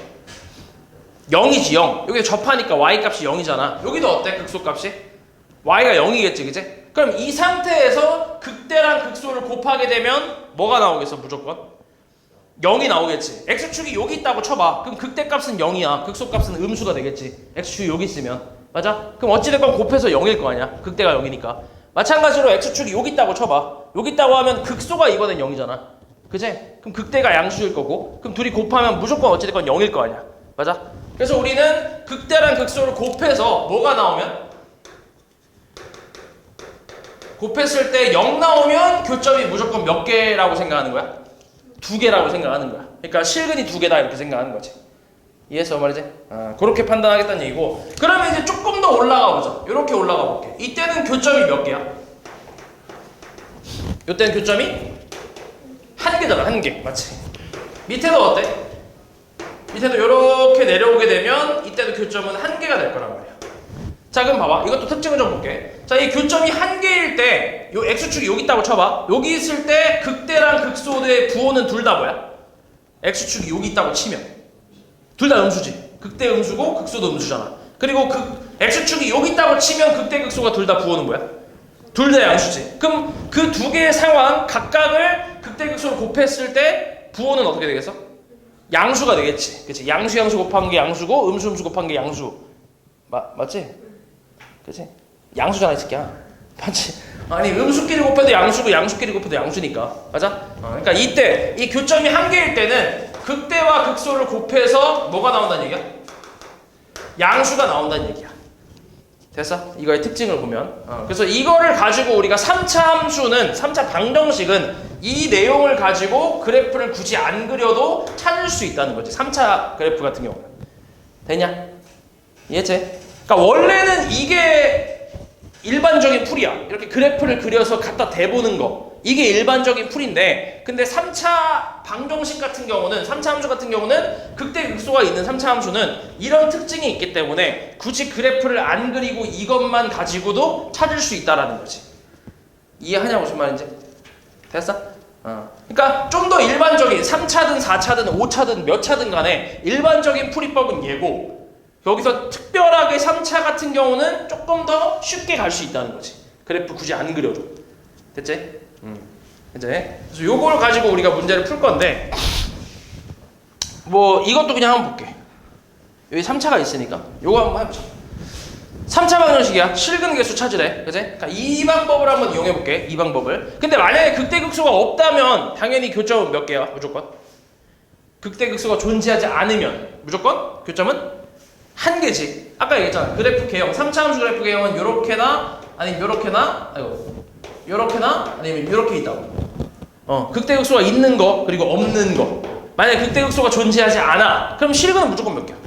Speaker 1: 0이지 0. 여기 접하니까 y값이 0이잖아. 여기도 어때? 극소값이? y가 0이겠지 그치? 그럼 이 상태에서 극대랑 극소를 곱하게 되면 뭐가 나오겠어 무조건? 0이 나오겠지. x축이 여기 있다고 쳐봐. 그럼 극대값은 0이야. 극소값은 음수가 되겠지. x축이 여기 있으면. 맞아? 그럼 어찌됐건 곱해서 0일 거 아니야. 극대가 0이니까. 마찬가지로 x축이 여기 있다고 쳐봐. 여기 있다고 하면 극소가 이거는 0이잖아. 그치? 그럼 극대가 양수일 거고 그럼 둘이 곱하면 무조건 어찌됐건 0일 거 아니야. 맞아? 그래서 우리는 극대랑 극소를 곱해서 뭐가 나오면? 곱했을 때 0 나오면 교점이 무조건 몇 개라고 생각하는 거야? 2개라고 생각하는 거야. 그러니까 실근이 2개다 이렇게 생각하는 거지. 이해했어 말이지? 그렇게 판단하겠다는 얘기고 그러면 이제 조금 더 올라가 보자. 이렇게 올라가 볼게. 이때는 교점이 몇 개야? 이때는 교점이 1개잖아. 1개. 맞지? 밑에도 어때? 밑에도 이렇게 내려오게 되면 이때도 교점은 1개가 될 거란 말이야. 자, 그럼 봐봐. 이것도 특징을 좀 볼게. 자, 이 교점이 한 개일 때, 요 x축이 여기 있다고 쳐봐. 여기 있을 때 극대랑 극소의 부호는 둘 다 뭐야? x축이 여기 있다고 치면. 둘 다 음수지. 극대 음수고 극소도 음수잖아. 그리고 x축이 여기 있다고 치면 극대 극소가 둘 다 부호는 뭐야? 둘 다 양수지. 그럼 그 두 개의 상황 각각을 극대 극소로 곱했을 때 부호는 어떻게 되겠어? 양수가 되겠지. 그치? 양수 양수 곱한 게 양수고 음수 음수 곱한 게 양수. 맞지? 그치? 양수잖아 이 새끼야. 맞지? 아니 음수끼리 곱해도 양수고 양수끼리 곱해도 양수니까. 맞아? 그러니까 이때 이 교점이 한 개일 때는 극대와 극소를 곱해서 뭐가 나온다는 얘기야? 양수가 나온다는 얘기야. 됐어? 이거의 특징을 보면. 그래서 이거를 가지고 우리가 3차 함수는 3차 방정식은 이 내용을 가지고 그래프를 굳이 안 그려도 찾을 수 있다는 거지. 3차 그래프 같은 경우는. 되냐? 이해했지? 그러니까 원래는 이게 일반적인 풀이야. 이렇게 그래프를 그려서 갖다 대보는 거. 이게 일반적인 풀인데 근데 3차 방정식 같은 경우는 3차 함수 같은 경우는 극대 극소가 있는 3차 함수는 이런 특징이 있기 때문에 굳이 그래프를 안 그리고 이것만 가지고도 찾을 수 있다라는 거지. 이해하냐 무슨 말인지? 됐어? 그러니까 좀 더 일반적인 3차든 4차든 5차든 몇 차든 간에 일반적인 풀이법은 얘고 여기서 특별하게 3차 같은 경우는 조금 더 쉽게 갈 수 있다는 거지. 그래프 굳이 안 그려도. 됐지? 이제 그래서 요걸 가지고 우리가 문제를 풀 건데 뭐 이것도 그냥 한번 볼게. 여기 3차가 있으니까 요거 한번 해보자. 3차 방정식이야. 실근 개수 찾으래. 그치? 그러니까 이 방법을 한번 이용해 볼게. 이 방법을. 근데 만약에 극대 극소가 없다면 당연히 교점은 몇 개야? 무조건. 극대 극소가 존재하지 않으면 무조건 교점은 한 개지. 아까 얘기했잖아. 그래프 개형. 3차 함수 그래프 개형은 요렇게나 아니면 요렇게나 요렇게나 아니면 요렇게 있다고. 극대 극소가 있는 거 그리고 없는 거. 만약에 극대 극소가 존재하지 않아. 그럼 실근은 무조건 몇 개야?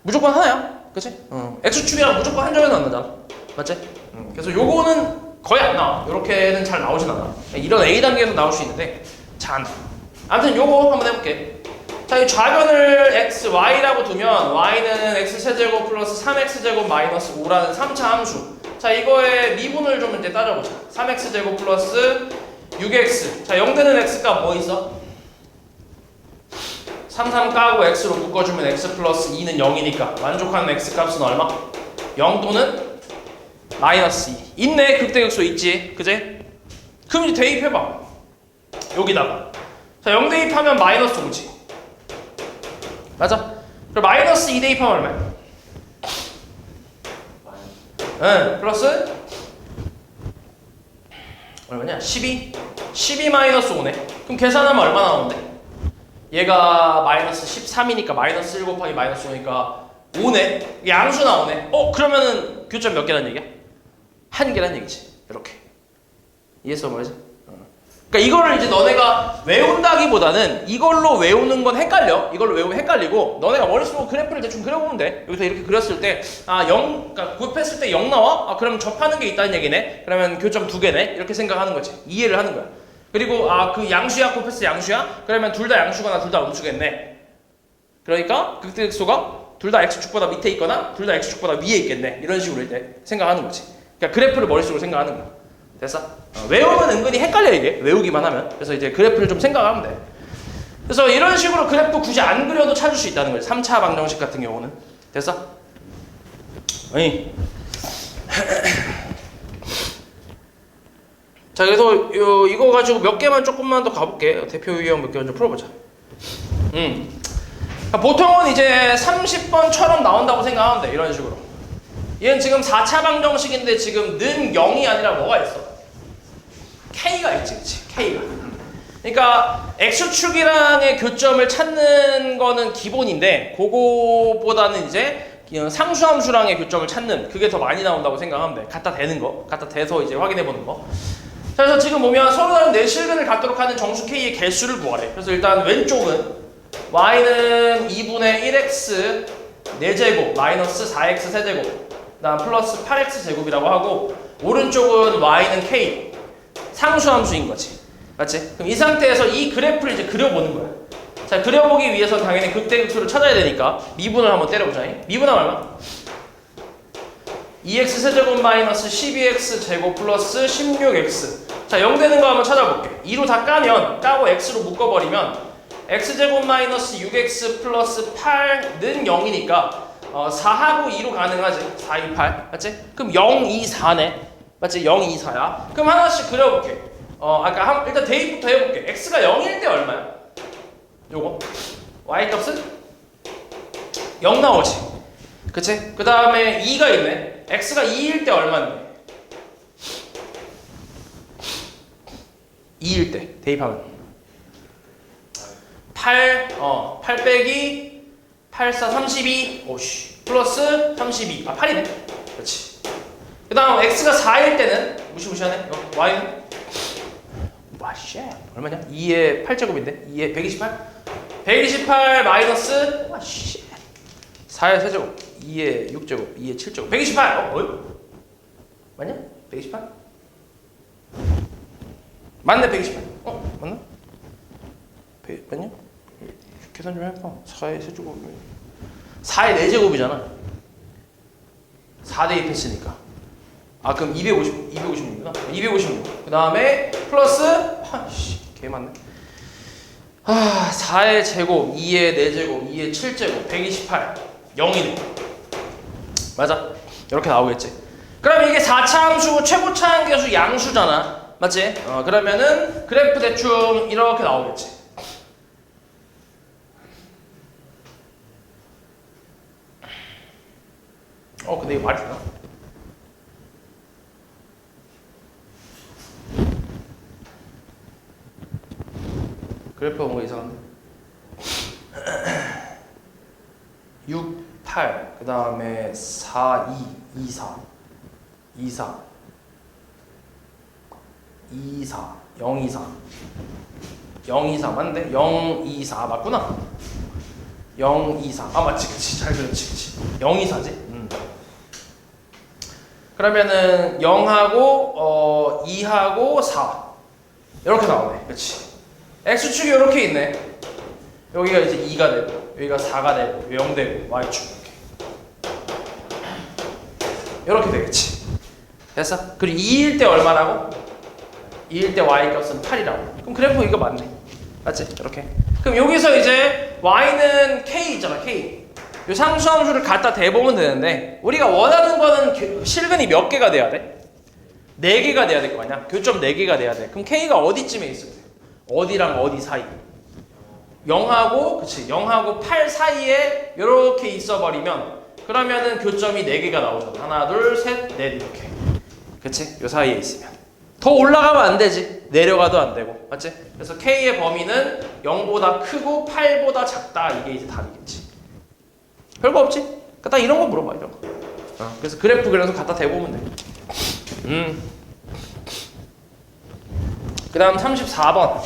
Speaker 1: 무조건 하나야. 그치? x축이랑 무조건 한 점에는 안 나잖아. 맞지? 그래서 요거는 거의 안 나와. 요렇게는 잘 나오진 않아. 이런 A 단계에서 나올 수 있는데 잘 안 나와. 아무튼 요거 한번 해볼게. 자, 이 좌변을 x, y라고 두면 y는 x세제곱 플러스 3x제곱 마이너스 5라는 3차 함수. 자, 이거의 미분을 좀 이제 따져보자. 3x제곱 플러스 6x. 자, 0 되는 x값 뭐 있어? 3 까고 x로 묶어주면 x 플러스 2는 0이니까 만족하는 x값은 얼마? 0 또는 마이너스 2. 있네. 극대극소 있지. 그지? 그럼 이제 대입해봐. 여기다가. 자, 0 대입하면 마이너스 5지. 맞아? 그럼 마이너스 2 대입하면 얼마야? 플러스 얼마냐? 12? 12 마이너스 5네. 그럼 계산하면 얼마 나오는데? 얘가 마이너스 13이니까 마이너스 1 곱하기 마이너스 5니까 5네? 양수 나오네. 그러면은 교점 몇 개란 얘기야? 한 개란 얘기지. 이렇게. 이해했어 말이지? 그러니까 이거를 이제 너네가 외운다기보다는 이걸로 외우는 건 헷갈려. 이걸로 외우면 헷갈리고 너네가 머릿속으로 그래프를 대충 그려보면 돼. 여기서 이렇게 그렸을 때 0, 그러니까 곱했을 때 0 나와? 그럼 접하는 게 있다는 얘기네. 그러면 교점 2개네. 이렇게 생각하는 거지. 이해를 하는 거야. 그리고 그 양수야 곱했을 양수야? 그러면 둘 다 양수거나 둘 다 음수겠네. 그러니까 극대극소가 둘 다 x축보다 밑에 있거나 둘 다 x축보다 위에 있겠네. 이런 식으로 이제 생각하는 거지. 그러니까 그래프를 머릿속으로 생각하는 거야. 됐어? 외우면 은근히 헷갈려 이게. 외우기만 하면. 그래서 이제 그래프를 좀 생각하면 돼. 그래서 이런 식으로 그래프 굳이 안 그려도 찾을 수 있다는 거지. 3차 방정식 같은 경우는. 됐어? 어이. 자, 그래서 이거 가지고 몇 개만 조금만 더 가볼게. 대표 유형 몇 개만 좀 풀어보자. 보통은 이제 30번처럼 나온다고 생각하면 돼. 이런 식으로. 얘는 지금 4차 방정식인데 지금 는 0이 아니라 뭐가 있어? K가 있지, 그치? K가. 그러니까 X축이랑의 교점을 찾는 거는 기본인데 그거보다는 이제 상수함수랑의 교점을 찾는 그게 더 많이 나온다고 생각하면 돼. 갖다 대는 거. 갖다 대서 이제 확인해보는 거. 그래서 지금 보면 서로 다른 내실근을 갖도록 하는 정수 K의 개수를 구하래. 그래서 일단 왼쪽은 Y는 2분의 1X 4제곱 마이너스 4X 세제곱 그 다음 플러스 8X 제곱이라고 하고 오른쪽은 Y는 K 상수함수인 거지. 맞지? 그럼 이 상태에서 이 그래프를 이제 그려보는 거야. 자, 그려보기 위해서 당연히 극대극소를 찾아야 되니까 미분을 한번 때려보자. 미분하면 얼마? 2x 세제곱 마이너스 12x 제곱 플러스 16x. 자, 0 되는 거 한번 찾아볼게. 2로 다 까고 x로 묶어버리면 x제곱 마이너스 6x 플러스 8는 0이니까 4하고 2로 가능하지. 4, 2, 8 맞지? 그럼 0, 2, 4네 맞지? 0, 2, 4야. 그럼 하나씩 그려볼게. 아까 일단 대입부터 해볼게. x가 0일 때 얼마야? 요거 y 값은 0 나오지. 그치? 그 다음에 2가 있네. x가 2일 때 얼마인데? 2일 때 대입하면 8 빼기 8, 4, 32 오씨 플러스 32 8이네. 그렇지. 그 다음 x가 4일 때는 무시무시하네. y는 와씨 얼마냐? 2의 8제곱인데 2의 128 128 마이너스 와씨 4의 세제곱 2의 6제곱 2의 7제곱 128 맞냐? 128? 맞네 128 맞나? 맞냐? 계산 좀 해봐. 4의 세제곱이면 4의 4제곱이잖아 4 대입했으니까 그럼 256이구나 256 그 다음에 플러스 개 맞네 4의 제곱 2의 4제곱 2의 7제곱 128 0이네 맞아 이렇게 나오겠지. 그럼 이게 4차 함수 최고차 함계수 양수잖아 맞지? 그러면은 그래프 대충 이렇게 나오겠지. 근데 이거 말이 되나? 그래프가 뭔가 이상한데 6, 8, 그 다음에 4, 2, 2, 4 2, 4 2, 4 0, 2, 4 0, 2, 4 맞는데? 0, 2, 4 맞구나 0, 2, 4 맞지 그치 잘 그렸지 그치 0, 2, 4지? 그러면은 0하고 2하고 4 이렇게 나오네 그치 x축이 이렇게 있네. 여기가 이제 2가 되고 여기가 4가 되고 0 되고 y축 이렇게 되겠지. 됐어? 그리고 2일 때 얼마라고? 2일 때 y 값은 8이라고. 그럼 그래프 이거 맞네. 맞지? 이렇게. 그럼 여기서 이제 y는 k 있잖아 k. 이 상수함수를 갖다 대보면 되는데 우리가 원하는 거는 실근이 몇 개가 돼야 돼? 4개가 돼야 될 거 아니야? 교점 4개가 돼야 돼. 그럼 k가 어디쯤에 있어야 돼? 어디랑 어디 사이? 0하고 그치 0하고 8 사이에 이렇게 있어버리면 그러면은 교점이 4개가 나오잖아. 하나 둘 셋 넷 이렇게 그치? 요 사이에 있으면 더 올라가면 안 되지. 내려가도 안 되고 맞지? 그래서 K의 범위는 0보다 크고 8보다 작다. 이게 이제 답이겠지. 별거 없지? 딱 이런 거 물어봐 이런 거. 그래서 그래프 그려서 갖다 대보면 돼. 그 다음 34번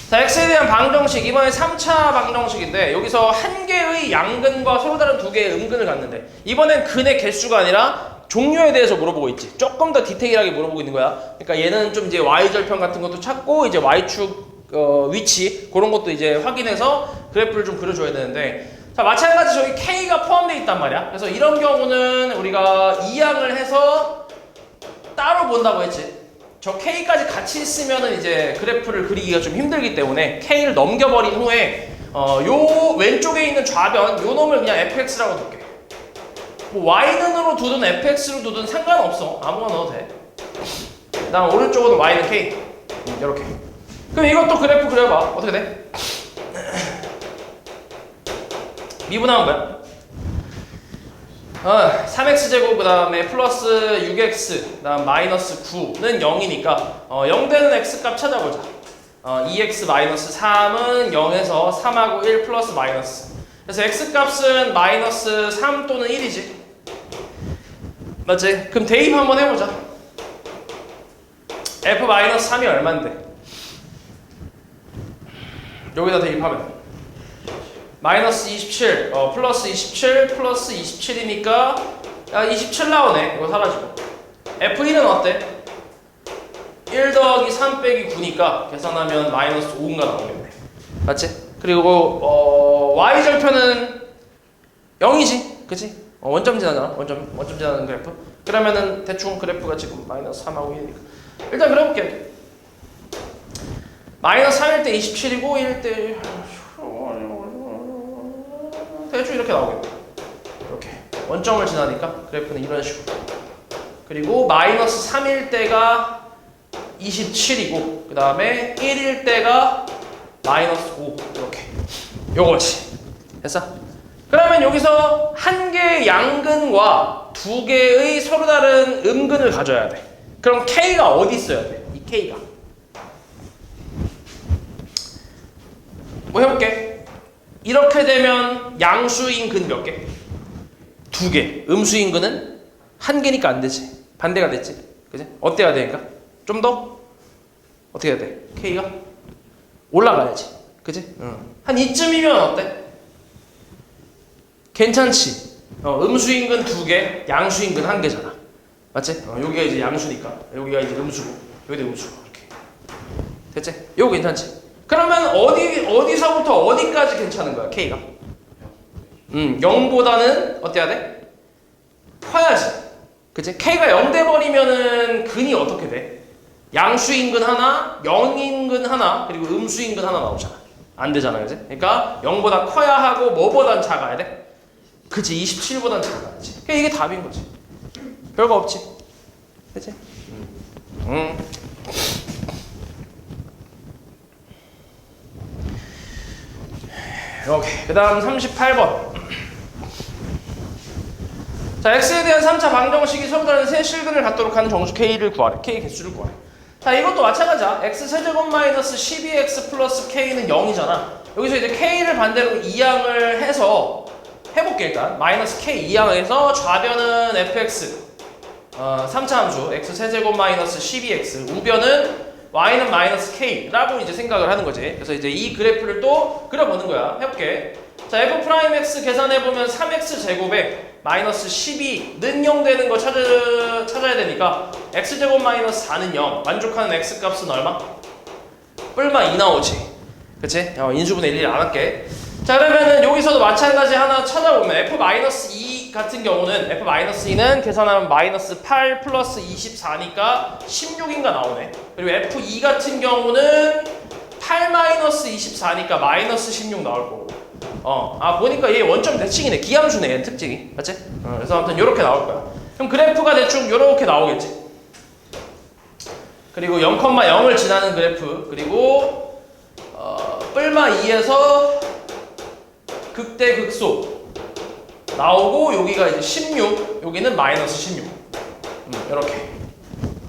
Speaker 1: 자 x에 대한 방정식 이번에 3차 방정식인데 여기서 한 개의 양근과 서로 다른 두 개의 음근을 갖는데 이번엔 근의 개수가 아니라 종류에 대해서 물어보고 있지. 조금 더 디테일하게 물어보고 있는 거야. 그러니까 얘는 좀 이제 y절편 같은 것도 찾고 이제 y축 위치 그런 것도 이제 확인해서 그래프를 좀 그려줘야 되는데 자 마찬가지 저기 k가 포함되어 있단 말이야. 그래서 이런 경우는 우리가 이항을 해서 따로 본다고 했지. 저 K까지 같이 있으면은 이제 그래프를 그리기가 좀 힘들기 때문에 K를 넘겨버린 후에 요 왼쪽에 있는 좌변 요 놈을 그냥 fx라고 둘게. 뭐 y는으로 두든 fx로 두든 상관없어. 아무거나 넣어도 돼. 그 다음 오른쪽은 y는 k 이렇게. 그럼 이것도 그래프 그려봐. 어떻게 돼? 미분하면 뭐야? 3x제곱 그 다음에 플러스 6x 그 다음 마이너스 9는 0이니까 0 되는 x값 찾아보자. 2x 마이너스 3은 0에서 3하고 1 플러스 마이너스 그래서 x값은 마이너스 3 또는 1이지 맞지? 그럼 대입 한번 해보자. f 마이너스 3이 얼만데? 여기다 대입하면 마이너스 27, 플러스 27, 플러스 27이니까 27 나오네. 이거 사라지고 F1은 어때? 1 더하기 3 빼기 9니까 계산하면 마이너스 5가 나오겠네. 맞지? 그리고 Y절편은 0이지 그치? 원점 지나잖아. 원점 지나는 그래프. 그러면은 대충 그래프가 지금 마이너스 3하고 1이니까. 일단 그려볼게. 마이너스 3일 때 27이고 1일 때 대충 이렇게 나오겠네. 이렇게 원점을 지나니까 그래프는 이런 식으로. 그리고 마이너스 3일 때가 27이고 그 다음에 1일 때가 마이너스 5 이렇게. 요거지. 됐어? 그러면 여기서 한 개의 양근과 두 개의 서로 다른 음근을 가져야 돼. 그럼 K가 어디 있어야 돼? 이 K가. 뭐 해볼게. 이렇게 되면 양수인 근 몇 개? 두 개. 음수인 근은 한 개니까 안 되지. 반대가 됐지. 그지? 어때야 되니까? 좀 더? 어떻게 해야 돼? K가? 올라가야지. 그지? 한 이쯤이면 어때? 괜찮지? 음수인 근 두 개, 양수인 근 한 개잖아. 맞지? 여기가 이제 양수니까. 여기가 이제 음수고, 여기도 음수고. 이렇게. 됐지? 요거 괜찮지? 그러면 어디서부터 어디까지 괜찮은 거야, K가? 0보다는 어때야 돼? 커야지. 그치? K가 0 돼버리면은 근이 어떻게 돼? 양수인 근 하나, 0인 근 하나, 그리고 음수인 근 하나 나오잖아. 안 되잖아, 그치? 그러니까 0보다 커야 하고 뭐보단 작아야 돼? 그치? 27보단 작아야지. 그러니까 이게 답인 거지. 별거 없지. 그치? 오케이. 그 다음 38번. 자, x에 대한 3차 방정식이 서로 다른 세 실근을 갖도록 하는 정수 k를 구하래. k 개수를 구하래. 자, 이것도 마찬가지야. x 세제곱 마이너스 12x 플러스 k는 0이잖아. 여기서 이제 k를 반대로 이항을 해서 해볼게. 일단 마이너스 k 이항해서 좌변은 fx 3차 함수 x 세제곱 마이너스 12x 우변은 y는 마이너스 k라고 이제 생각을 하는 거지. 그래서 이제 이 그래프를 또 그려보는 거야. 해볼게. 자, f'(x) 계산해보면 3x 제곱에 마이너스 12는 0 되는 거 찾아야 되니까 x제곱 마이너스 4는 0. 만족하는 x값은 얼마? 뿔마 2 나오지. 그치? 인수분해 일일이 안 할게. 자, 그러면은 여기서도 마찬가지 하나 찾아보면 f-2 같은 경우는 f-2는 계산하면 마이너스 8 플러스 24니까 16인가 나오네. 그리고 f2 같은 경우는 8 마이너스 24니까 마이너스 16 나올 거고. 보니까 얘 원점 대칭이네. 기함수네, 얘 특징이. 맞지? 그래서 아무튼 요렇게 나올 거야. 그럼 그래프가 대충 요렇게 나오겠지. 그리고 0,0을 지나는 그래프. 그리고 뿔마 2에서 극대 극소 나오고 여기가 이제 16, 여기는 마이너스 16. 이렇게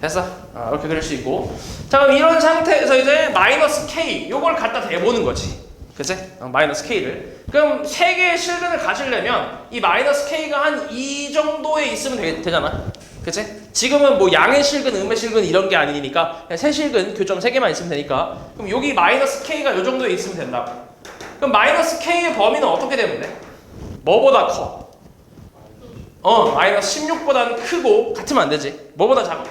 Speaker 1: 됐어? 이렇게 그릴 수 있고. 자, 그럼 이런 상태에서 이제 마이너스 k 요걸 갖다 대보는 거지. 그치? 마이너스 k를. 그럼 세 개의 실근을 가지려면 이 마이너스 k가 한 이 정도에 있으면 되잖아. 그치? 지금은 뭐 양의 실근, 음의 실근 이런 게 아니니까 그냥 세 실근, 교점 세 개만 있으면 되니까. 그럼 여기 마이너스 k가 요 정도에 있으면 된다고. 그럼 마이너스 k의 범위는 어떻게 되면 돼? 뭐보다 커? 마이너스 16보다는 크고 같으면 안 되지. 뭐보다 작아?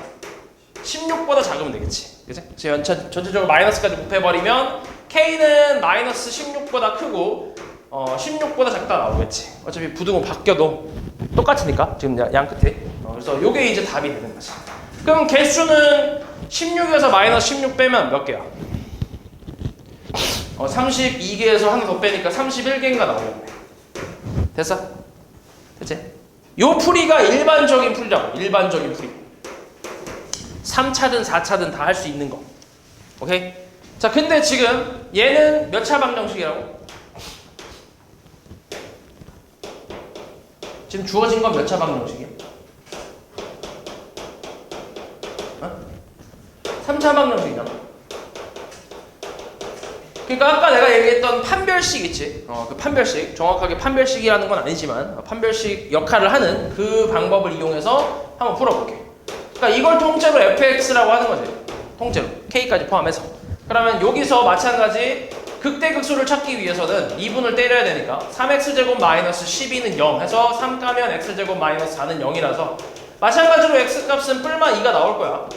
Speaker 1: 16보다 작으면 되겠지. 그치? 전체적으로 마이너스까지 곱해버리면 k는 마이너스 16보다 크고 16보다 작다 나오겠지. 어차피 부등호 바뀌어도 똑같으니까 지금 양 끝에. 그래서 요게 이제 답이 되는 거지. 그럼 개수는 16에서 마이너스 16 빼면 몇 개야? 32개에서 하나 더 빼니까 31개인가 나오겠네. 됐어? 됐지? 요 풀이가 일반적인 풀이라고. 일반적인 풀이. 3차든 4차든 다 할 수 있는 거. 오케이? 자, 근데 지금 얘는 몇 차 방정식이라고? 지금 주어진 건 몇 차 방정식이야? 3차 방정식이잖아. 그러니까 아까 내가 얘기했던 판별식 있지? 그 판별식. 정확하게 판별식이라는 건 아니지만 판별식 역할을 하는 그 방법을 이용해서 한번 풀어볼게. 그러니까 이걸 통째로 fx라고 하는 거지. 통째로. k까지 포함해서. 그러면 여기서 마찬가지 극대극소를 찾기 위해서는 2분을 때려야 되니까 3x제곱 마이너스 12는 0 해서 3 까면 x제곱 마이너스 4는 0이라서 마찬가지로 x값은 뿔마 2가 나올 거야.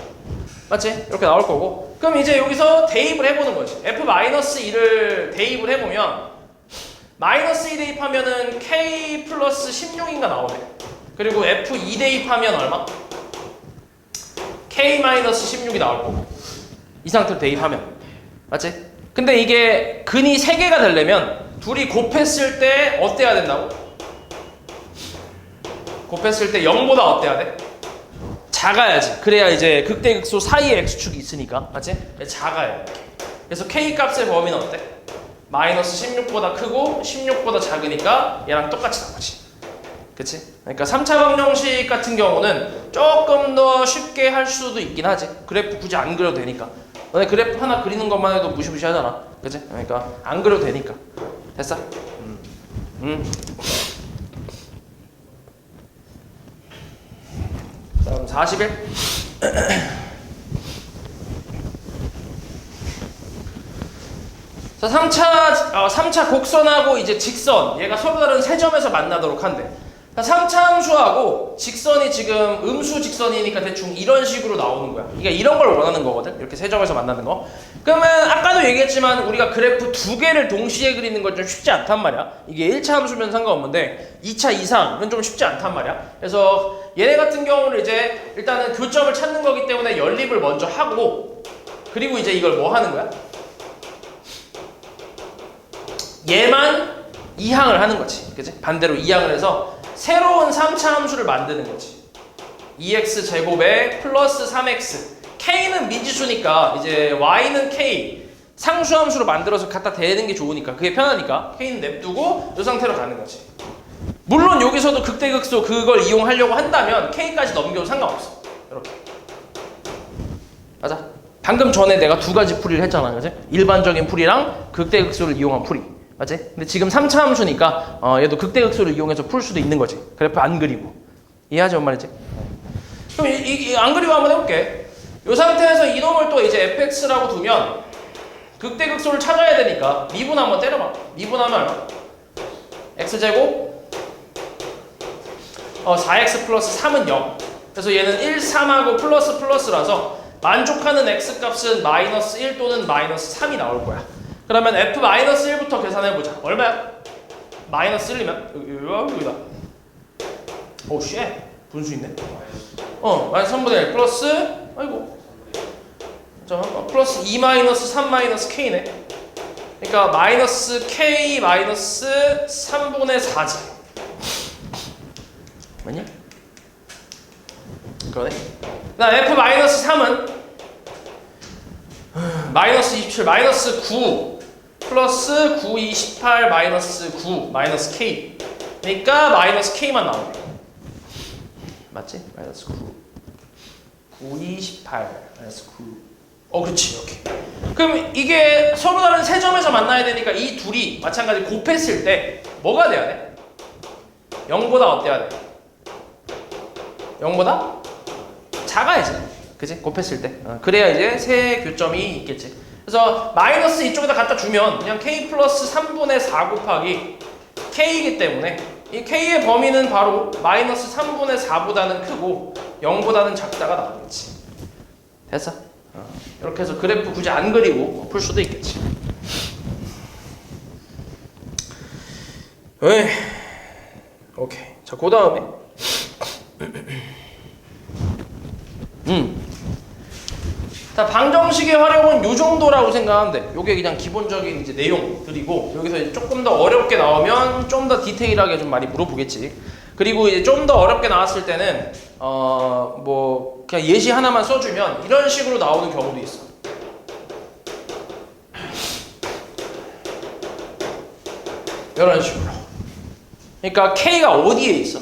Speaker 1: 맞지? 이렇게 나올 거고. 그럼 이제 여기서 대입을 해보는 거지. f-1을 대입을 해보면 마이너스 2 대입하면은 K 플러스 16인가 나오네. 그리고 F 2 대입하면 얼마? K 마이너스 16이 나올 거고. 이 상태로 대입하면. 맞지? 근데 이게 근이 3개가 되려면 둘이 곱했을 때 어때야 된다고? 곱했을 때 0보다 어때야 돼? 작아야지. 그래야 이제 극대극소 사이에 x축이 있으니까. 맞지? 작아요. 그래서 k 값의 범위는 어때? 마이너스 16보다 크고 16보다 작으니까 얘랑 똑같이 나오지. 그치? 그러니까 3차 방정식 같은 경우는 조금 더 쉽게 할 수도 있긴 하지. 그래프 굳이 안 그려도 되니까. 너네 그래프 하나 그리는 것만 해도 무시무시하잖아. 그치? 그러니까 안 그려도 되니까. 됐어? 다음 41. 자, 3차 곡선하고 이제 직선, 얘가 서로 다른 세 점에서 만나도록 한대. 자, 3차 함수하고 직선이 지금 음수 직선이니까 대충 이런 식으로 나오는 거야. 그러니까 이런 걸 원하는 거거든. 이렇게 세 점에서 만나는 거. 그러면 아까도 얘기했지만 우리가 그래프 2개를 동시에 그리는 건 좀 쉽지 않단 말이야. 이게 1차 함수면 상관없는데 2차 이상은 좀 쉽지 않단 말이야. 그래서 얘네 같은 경우는 이제 일단은 교점을 찾는 거기 때문에 연립을 먼저 하고, 그리고 이제 이걸 뭐 하는 거야? 얘만 이항을 하는 거지. 그치? 반대로 이항을 해서 새로운 3차 함수를 만드는 거지. 2x제곱에 플러스 3x. k는 미지수니까 이제 y는 k 상수함수로 만들어서 갖다 대는 게 좋으니까, 그게 편하니까 k는 냅두고 이 상태로 가는 거지. 물론 여기서도 극대극소 그걸 이용하려고 한다면 k까지 넘겨도 상관없어. 이렇게. 맞아? 방금 전에 내가 두 가지 풀이를 했잖아. 그치? 일반적인 풀이랑 극대극소를 이용한 풀이. 맞지? 근데 지금 3차 함수니까 얘도 극대극소를 이용해서 풀 수도 있는 거지. 그래프 안 그리고. 이해하지 뭔 말이지? 그럼 안 그리고 한번 해볼게. 이 상태에서 이놈을 또 이제 fx라고 두면 극대극소를 찾아야 되니까 미분 한번 때려봐. 미분하면 얼마? x제곱 4x 플러스 3은 0. 그래서 얘는 1, 3하고 플러스라서 만족하는 x값은 마이너스 1 또는 마이너스 3이 나올 거야. 그러면 f-1부터 계산해보자. 얼마야? 마이너스 1이면 여기다. 오 쉣. 분수 있네. 마이너스 3분의 1 플러스 아이고 잠깐만 플러스 2 마이너스 3 마이너스 k네. 그러니까 마이너스 k 마이너스 3분의 4지. 맞니? 그러네. 그다음 f-3은 마이너스 27 마이너스 9 플러스 9, 28 마이너스 9 마이너스 k. 그러니까 마이너스 k만 나오네. 맞지? 마이너스 9 9, 28 마이너스 9. 그렇지. 이렇게. 그럼 이게 서로 다른 세 점에서 만나야 되니까 이 둘이 마찬가지 곱했을 때 뭐가 돼야 돼? 0보다 어때야 돼? 0보다 작아야지. 그치? 곱했을 때. 그래야 이제 세 교점이 있겠지. 그래서 마이너스 이쪽에다 갖다 주면 그냥 k 플러스 3분의 4 곱하기 k이기 때문에 이 k의 범위는 바로 마이너스 3분의 4보다는 크고 0보다는 작다가 나오겠지. 됐어? 이렇게 해서 그래프 굳이 안 그리고 풀 수도 있겠지. 오케이. 자, 그 다음에 자, 방정식의 활용은 요 정도라고 생각하면 돼. 요게 그냥 기본적인 이제 내용들이고, 여기서 이제 조금 더 어렵게 나오면 좀 더 디테일하게 좀 많이 물어보겠지. 그리고 이제 좀 더 어렵게 나왔을 때는 뭐 그냥 예시 하나만 써주면 이런 식으로 나오는 경우도 있어. 이런 식으로. 그러니까 K가 어디에 있어?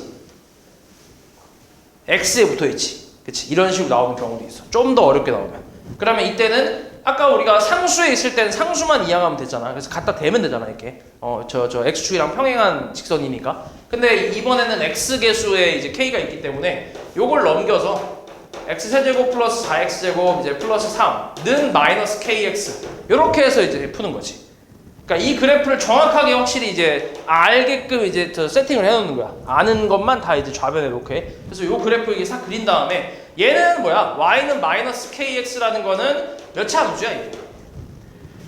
Speaker 1: X에 붙어 있지. 그치? 이런 식으로 나오는 경우도 있어. 좀 더 어렵게 나오면. 그러면 이때는 아까 우리가 상수에 있을 때는 상수만 이항하면 되잖아. 그래서 갖다 대면 되잖아, 이렇게. 저 X축이랑 평행한 직선이니까. 근데 이번에는 X계수에 이제 K가 있기 때문에 요걸 넘겨서 X세제곱 플러스 4X제곱 이제 플러스 3는 마이너스 KX. 요렇게 해서 이제 푸는 거지. 그러니까 이 그래프를 정확하게 확실히 이제 알게끔 이제 세팅을 해놓는 거야. 아는 것만 다 이제 좌변에 놓게. 그래서 요 그래프 이게 싹 그린 다음에 얘는 뭐야? y는 마이너스 kx라는 거는 몇 차 함수야 이게?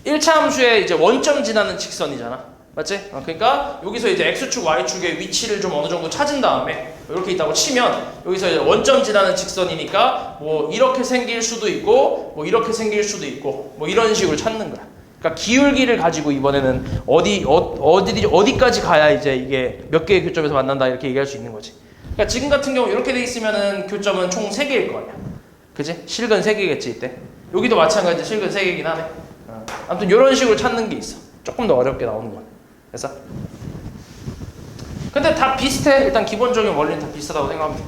Speaker 1: 1차 함수에 이제 원점 지나는 직선이잖아. 맞지? 그러니까 여기서 이제 x축, y축의 위치를 좀 어느 정도 찾은 다음에 이렇게 있다고 치면 여기서 이제 원점 지나는 직선이니까 뭐 이렇게 생길 수도 있고 뭐 이렇게 생길 수도 있고 뭐 이런 식으로 찾는 거야. 그러니까 기울기를 가지고 이번에는 어디까지 가야 이제 이게 몇 개의 교점에서 만난다 이렇게 얘기할 수 있는 거지. 그러니까 지금 같은 경우 이렇게 돼 있으면은 교점은 총 3개일 거 아니야. 그지? 실근 3개겠지 이때. 여기도 마찬가지 실근 3개긴 하네. 아무튼 이런 식으로 찾는 게 있어. 조금 더 어렵게 나오는 거야. 그래서 근데 다 비슷해. 일단 기본적인 원리는 다 비슷하다고 생각하면 돼.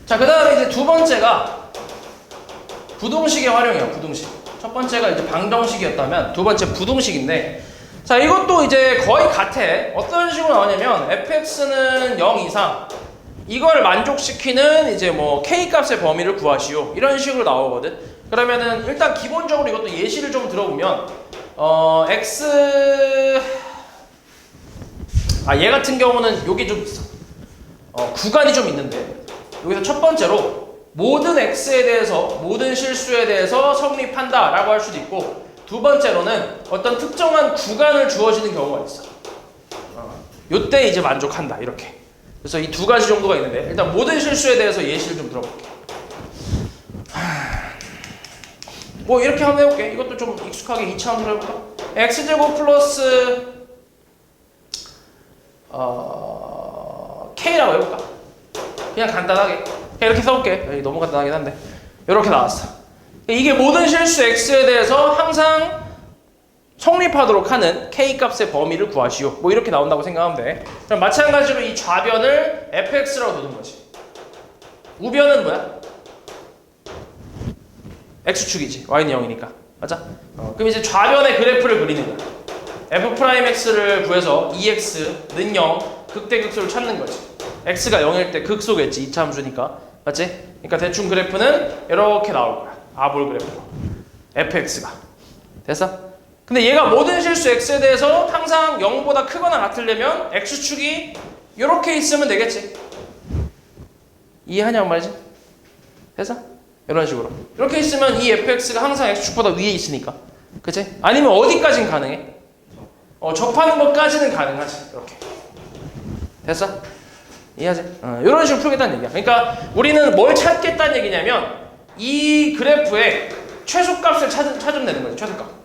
Speaker 1: 자, 그 다음에 이제 두 번째가 부동식의 활용이야. 부동식. 첫 번째가 이제 방정식이었다면 두 번째 부동식인데, 자, 이것도 이제 거의 같아. 어떤 식으로 나오냐면 fx는 0 이상 이걸 만족시키는 이제 뭐 k 값의 범위를 구하시오 이런 식으로 나오거든. 그러면은 일단 기본적으로 이것도 예시를 좀 들어보면 얘 같은 경우는 여기 좀 있어. 구간이 좀 있는데 여기서 첫 번째로 모든 x에 대해서 모든 실수에 대해서 성립한다 라고 할 수도 있고, 두 번째로는 어떤 특정한 구간을 주어지는 경우가 있어. 요때 이제 만족한다 이렇게. 그래서 이 두 가지 정도가 있는데 일단 모든 실수에 대해서 예시를 좀 들어볼게. 뭐 이렇게 한번 해볼게. 이것도 좀 익숙하게 2차원으로 해볼까? x제곱 플러스 k라고 해볼까? 그냥 간단하게 그냥 이렇게 써볼게. 너무 간단하긴 한데 이렇게 나왔어. 이게 모든 실수 x에 대해서 항상 성립하도록 하는 k 값의 범위를 구하시오. 뭐 이렇게 나온다고 생각하면 돼. 그럼 마찬가지로 이 좌변을 fx라고 두는 거지. 우변은 뭐야? x축이지. y는 0이니까. 맞아? 그럼 이제 좌변의 그래프를 그리는 거야. f'x를 구해서 2x는 0, 극대극소를 찾는 거지. x가 0일 때 극소겠지. 2차 함수니까. 맞지? 그러니까 대충 그래프는 이렇게 나올 거야. 아볼 그래프로. fx가. 됐어? 근데 얘가 모든 실수 x에 대해서 항상 0보다 크거나 같으려면 x축이 이렇게 있으면 되겠지. 이해하냐고 말이지? 됐어? 이런 식으로. 이렇게 있으면 이 fx가 항상 x축보다 위에 있으니까. 그치? 아니면 어디까지는 가능해? 접하는 것까지는 가능하지. 이렇게. 됐어? 이해하지? 이런 식으로 풀겠다는 얘기야. 그러니까 우리는 뭘 찾겠다는 얘기냐면 이 그래프의 최소값을 찾으면 되는 거지. 최소값.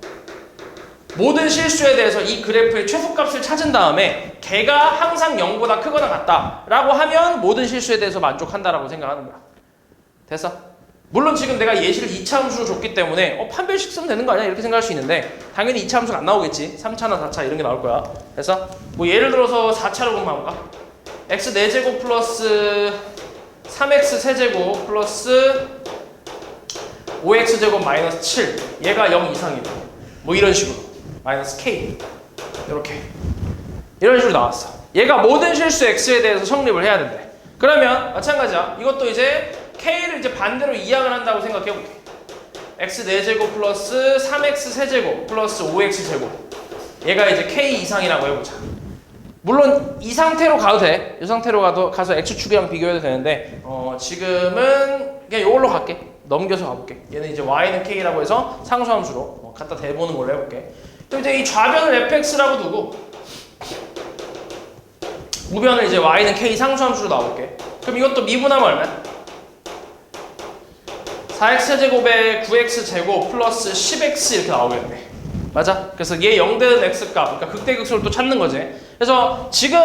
Speaker 1: 모든 실수에 대해서 이 그래프의 최소값을 찾은 다음에 걔가 항상 0보다 크거나 같다 라고 하면 모든 실수에 대해서 만족한다라고 생각하는 거야. 됐어? 물론 지금 내가 예시를 2차 함수로 줬기 때문에 판별식 쓰면 되는 거 아니야? 이렇게 생각할 수 있는데 당연히 2차 함수가 안 나오겠지. 3차나 4차 이런 게 나올 거야. 그래서 뭐 예를 들어서 4차로 그럼 해볼까? x 4제곱 플러스 3x 세제곱 플러스 5x제곱 마이너스 7 얘가 0 이상이고 뭐 이런 식으로 마이너스 k 이렇게 이런 식으로 나왔어. 얘가 모든 실수 x에 대해서 성립을 해야 된대. 그러면 마찬가지야. 이것도 이제 k를 이제 반대로 이항을 한다고 생각해볼게. x 4제곱 플러스 3x 세제곱 플러스 5x 제곱 얘가 이제 k 이상이라고 해보자. 물론 이 상태로 가도 돼. 이 상태로 가서 x축이랑 비교해도 되는데 지금은 그냥 이걸로 갈게. 넘겨서 가볼게. 얘는 이제 y는 k라고 해서 상수함수로 갖다 대보는 걸로 해볼게. 또 이제 이 좌변을 fx라고 두고 우변을 이제 y는 k 상수함수로 나올게. 그럼 이것도 미분하면 얼마야? 4x 세제곱에 9x 제곱 플러스 10x 이렇게 나오겠네. 맞아? 그래서 얘 0 되는 x값, 그러니까 극대극소를 또 찾는 거지. 그래서 지금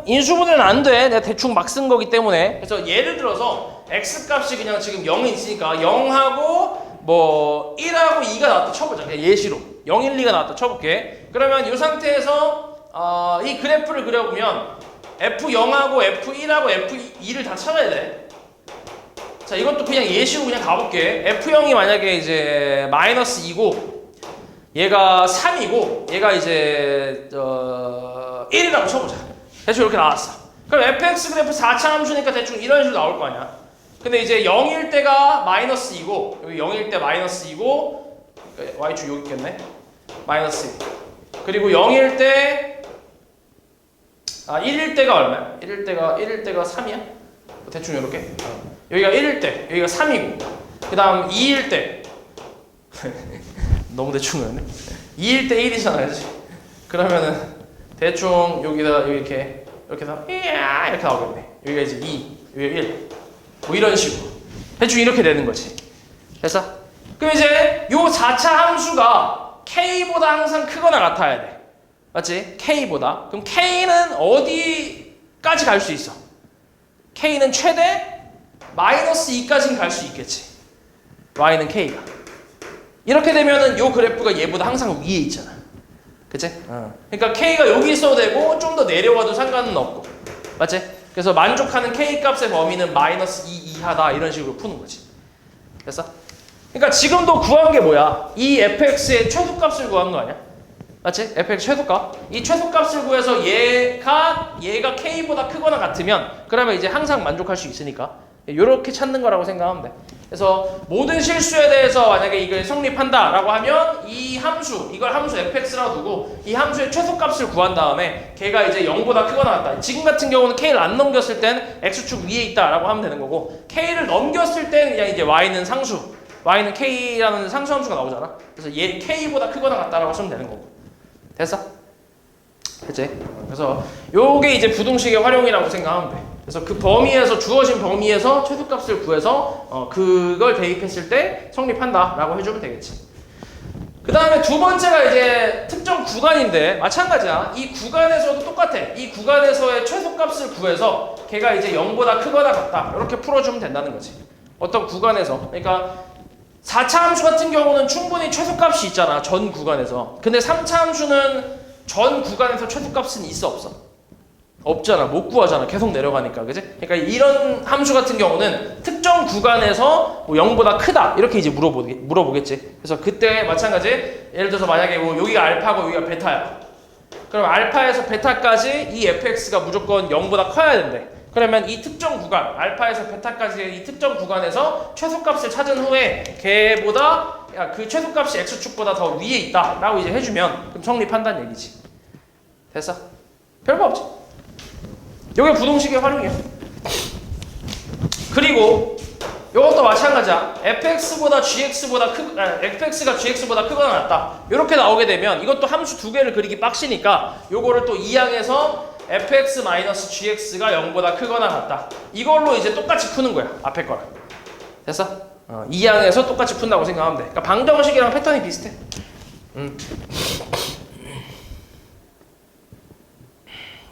Speaker 1: 인수분해는 안 돼. 내가 대충 막 쓴 거기 때문에. 그래서 예를 들어서 x값이 그냥 지금 0이 있으니까 0하고 뭐 1하고 2가 나왔다 쳐보자. 그냥 예시로 0, 1, 2가 나왔다 쳐볼게. 그러면 이 상태에서 이 그래프를 그려보면 F0하고 F1하고 F2를 다 찾아야 돼. 자, 이것도 그냥 예시로 그냥 가볼게. F0이 만약에 이제 마이너스 2고 얘가 3이고 얘가 이제 1이라고 쳐보자. 대충 이렇게 나왔어. 그럼 fx 그래프 4차 함수니까 대충 이런 식으로 나올 거 아니야. 근데 이제 0일 때가 마이너스 2고 여기 0일 때 마이너스 2고 y축 여기 있겠네. 마이너스 2. 그리고 0일 때 1일 때가 얼마야? 1일 때가 3이야? 대충 이렇게. 여기가 1일 때 여기가 3이고 그 다음 2일 때 너무 대충이었네. 2일 때 1이잖아, 그지? 그러면은 대충 여기다 이렇게 해서 이렇게 나오겠네. 여기가 이제 2, 여기가 1. 뭐 이런 식으로. 대충 이렇게 되는 거지. 됐어? 그럼 이제 요 4차 함수가 K보다 항상 크거나 같아야 돼. 맞지? K보다. 그럼 K는 어디까지 갈 수 있어? K는 최대 마이너스 2까지는 갈 수 있겠지. Y는 K가. 이렇게 되면은 요 그래프가 얘보다 항상 위에 있잖아. 그치? 그러니까 K가 여기 있어도 되고 좀 더 내려와도 상관은 없고. 맞지? 그래서 만족하는 K 값의 범위는 마이너스 2 이하다. 이런 식으로 푸는 거지. 됐어? 그러니까 지금도 구한 게 뭐야? 이 fx의 최소값을 구한 거 아니야? 맞지? fx 최소값. 이 최소값을 구해서 얘가 k보다 크거나 같으면 그러면 이제 항상 만족할 수 있으니까 이렇게 찾는 거라고 생각하면 돼. 그래서 모든 실수에 대해서 만약에 이걸 성립한다라고 하면 이 함수, 이걸 함수 fx라고 두고 이 함수의 최소값을 구한 다음에 걔가 이제 0보다 크거나 같다. 지금 같은 경우는 k를 안 넘겼을 땐 x축 위에 있다라고 하면 되는 거고 k를 넘겼을 땐 그냥 이제 y는 상수, y는 k라는 상수 함수가 나오잖아. 그래서 얘 k보다 크거나 같다라고 쓰면 되는 거고. 됐어? 그치? 그래서 요게 이제 부동식의 활용이라고 생각하면 돼. 그래서 그 범위에서 주어진 범위에서 최소값을 구해서 그걸 대입했을 때 성립한다라고 해주면 되겠지. 그 다음에 두 번째가 이제 특정 구간인데 마찬가지야. 이 구간에서도 똑같아. 이 구간에서의 최소값을 구해서 걔가 이제 0보다 크거나 같다. 이렇게 풀어주면 된다는 거지. 어떤 구간에서. 그러니까 4차 함수 같은 경우는 충분히 최소값이 있잖아. 전 구간에서. 근데 3차 함수는 전 구간에서 최소값은 있어 없어? 없잖아. 못 구하잖아. 계속 내려가니까. 그지? 그러니까 이런 함수 같은 경우는 특정 구간에서 뭐 0보다 크다. 이렇게 이제 물어보겠지. 그래서 그때 마찬가지. 예를 들어서 만약에 뭐 여기가 알파고 여기가 베타야. 그럼 알파에서 베타까지 이 fx가 무조건 0보다 커야 된대. 그러면 이 특정 구간, 알파에서 베타까지의 이 특정 구간에서 최소값을 찾은 후에 걔보다 그 최소값이 x축보다 더 위에 있다 라고 이제 해주면 그럼 성립한다는 얘기지. 됐어? 별거 없지. 이게 부동식의 활용이야. 그리고 이것도 마찬가지야. fx가 gx보다 크거나 같다. 이렇게 나오게 되면 이것도 함수 두 개를 그리기 빡시니까 요거를 또 이항해서 fx-gx가 0보다 크거나 같다. 이걸로 이제 똑같이 푸는 거야. 앞에 거랑. 됐어? 이항해서 똑같이 푼다고 생각하면 돼. 그러니까 방정식이랑 패턴이 비슷해.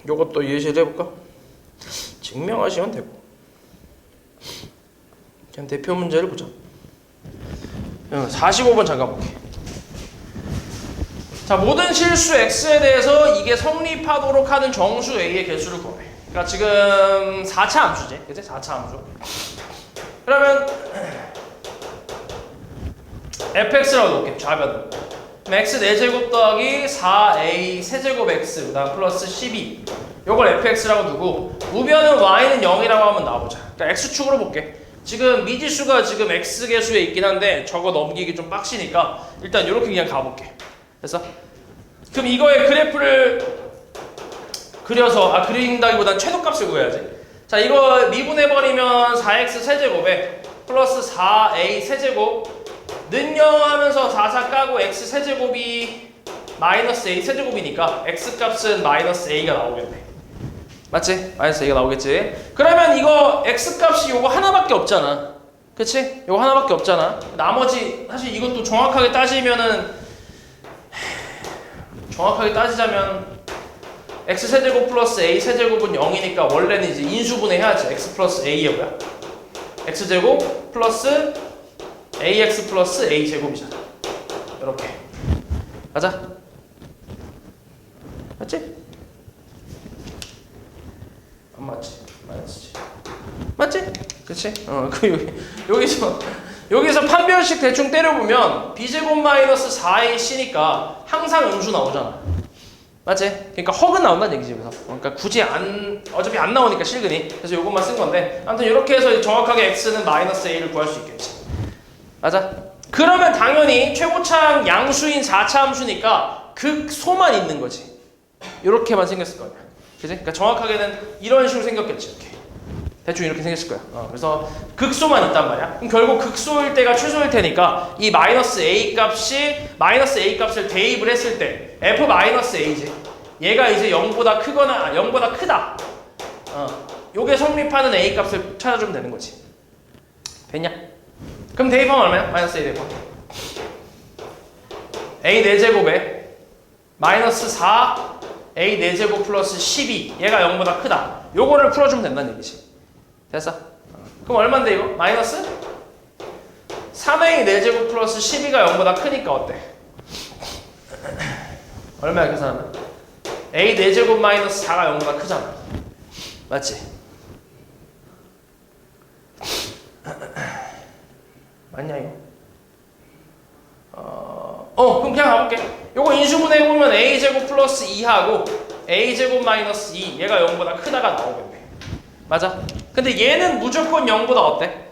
Speaker 1: 요것도 예시를 해볼까? 증명하시면 되고. 그냥 대표 문제를 보자. 45번 잠깐 볼게. 자, 모든 실수 x에 대해서 이게 성립하도록 하는 정수 a의 개수를 구해. 그러니까 지금 4차 함수지, 그치? 4차 함수. 그러면 fx라고 놓을게. 좌변으로. 그럼 x 4제곱 더하기 4a 세제곱 x 그다음 플러스 12. 요걸 fx라고 두고 우변은 y는 0이라고 하면 나오자. 그러니까 x축으로 볼게. 지금 미지수가 지금 x개수에 있긴 한데 저거 넘기기 좀 빡시니까 일단 이렇게 그냥 가볼게. 됐어? 그럼 이거의 그래프를 그려서 그린다기보단 최소값을 구해야지. 자, 이거 미분해버리면 4x 세제곱에 플러스 4a 세제곱 는영하면서 4사 까고 x 세제곱이 마이너스 a 세제곱이니까 x 값은 마이너스 a가 나오겠네. 맞지? 마이너스 a가 나오겠지? 그러면 이거 x 값이 요거 하나밖에 없잖아. 그치? 요거 하나밖에 없잖아. 나머지 사실 이것도 정확하게 따지자면 x 세제곱 플러스 a 세제곱은 0이니까 원래는 이제 인수분해 해야지. x 플러스 a가 뭐야? x 제곱 플러스 ax 플러스 a 제곱이잖아. 이렇게 가자. 맞지? 안 맞지? 마이너스지. 맞지? 그치? 여기서 판별식 대충 때려보면 b제곱 마이너스 4ac니까 항상 음수 나오잖아. 맞지? 그러니까 헉은 나온다는 얘기지. 그래서 그러니까 굳이 어차피 안 나오니까 실근이. 그래서 요것만 쓴 건데 아무튼 이렇게 해서 정확하게 x는 마이너스 a를 구할 수 있겠지. 맞아? 그러면 당연히 최고차항 양수인 4차 함수니까 극소만 있는 거지. 이렇게만 생겼을 거 아니야. 그치? 그러니까 정확하게는 이런 식으로 생겼겠지. 이렇게. 대충 이렇게 생겼을 거야. 그래서 극소만 있단 말이야. 그럼 결국 극소일 때가 최소일 테니까 이 마이너스 a 값이 마이너스 a 값을 대입을 했을 때 f 마이너스 a지. 얘가 이제 0보다 크거나 0보다 크다. 요게 성립하는 a 값을 찾아주면 되는 거지. 됐냐? 그럼 대입하면 얼마야? 마이너스 a 대입. a 4제곱에 마이너스 4 a 4제곱 플러스 12 얘가 0보다 크다. 요거를 풀어주면 된다는 얘기지. 됐어? 그럼 얼만데 이거? 마이너스 3a 4제곱 플러스 12가 0보다 크니까 어때? 얼마야 계산하면? a 4제곱 마이너스 4가 0보다 크잖아. 맞지? 맞냐 이거? 그럼 그냥 가볼게. 요거 인수분해 해보면 a제곱 플러스 2하고 a제곱 마이너스 2 얘가 0보다 크다가 나오겠네. 맞아? 근데 얘는 무조건 0보다 어때?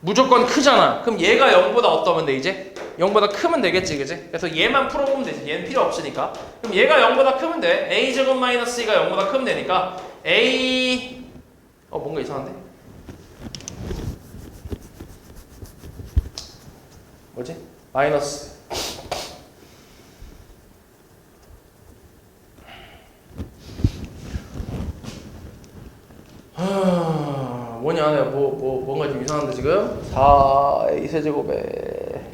Speaker 1: 무조건 크잖아. 그럼 얘가 0보다 어떠면 돼 이제? 0보다 크면 되겠지 그지? 그래서 얘만 풀어보면 되지. 얘는 필요 없으니까. 그럼 얘가 0보다 크면 돼. a제곱 마이너스 2가 0보다 크면 되니까 a 뭔가 이상한데? 뭐지? 마이너스 뭐냐 내가 뭔가 좀 이상한데 지금 4a 세제곱에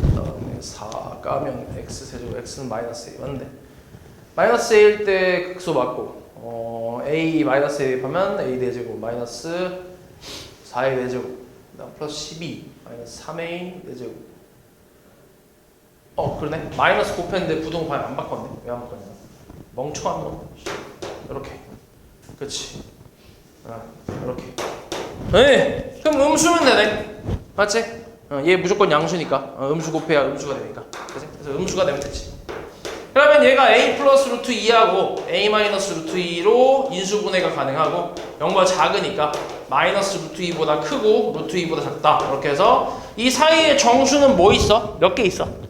Speaker 1: 그다음에 4 까면 x 세제곱 x는 마이너스 a 맞는데 마이너스 a일 때 극소 맞고 a 마이너스 a 대입하면 a 4제곱 마이너스 4a 4제곱 그다음 플러스 12 마이너스 3a 4제곱 그러네 마이너스 곱했는데 부동반 안 바꿨네. 왜 안 바꿨냐 멍청한 놈. 이렇게 그렇지. 이렇게. 네. 그럼 음수면 되네. 맞지? 얘 무조건 양수니까. 음수 곱해야 음수가 되니까. 그치? 그래서 음수가 되면 되지. 그러면 얘가 a 플러스 루트 2하고 a 마이너스 루트 2로 인수분해가 가능하고 0보다 작으니까 마이너스 루트 2보다 크고 루트 2보다 작다. 이렇게 해서 이 사이에 정수는 뭐 있어? 몇 개 있어?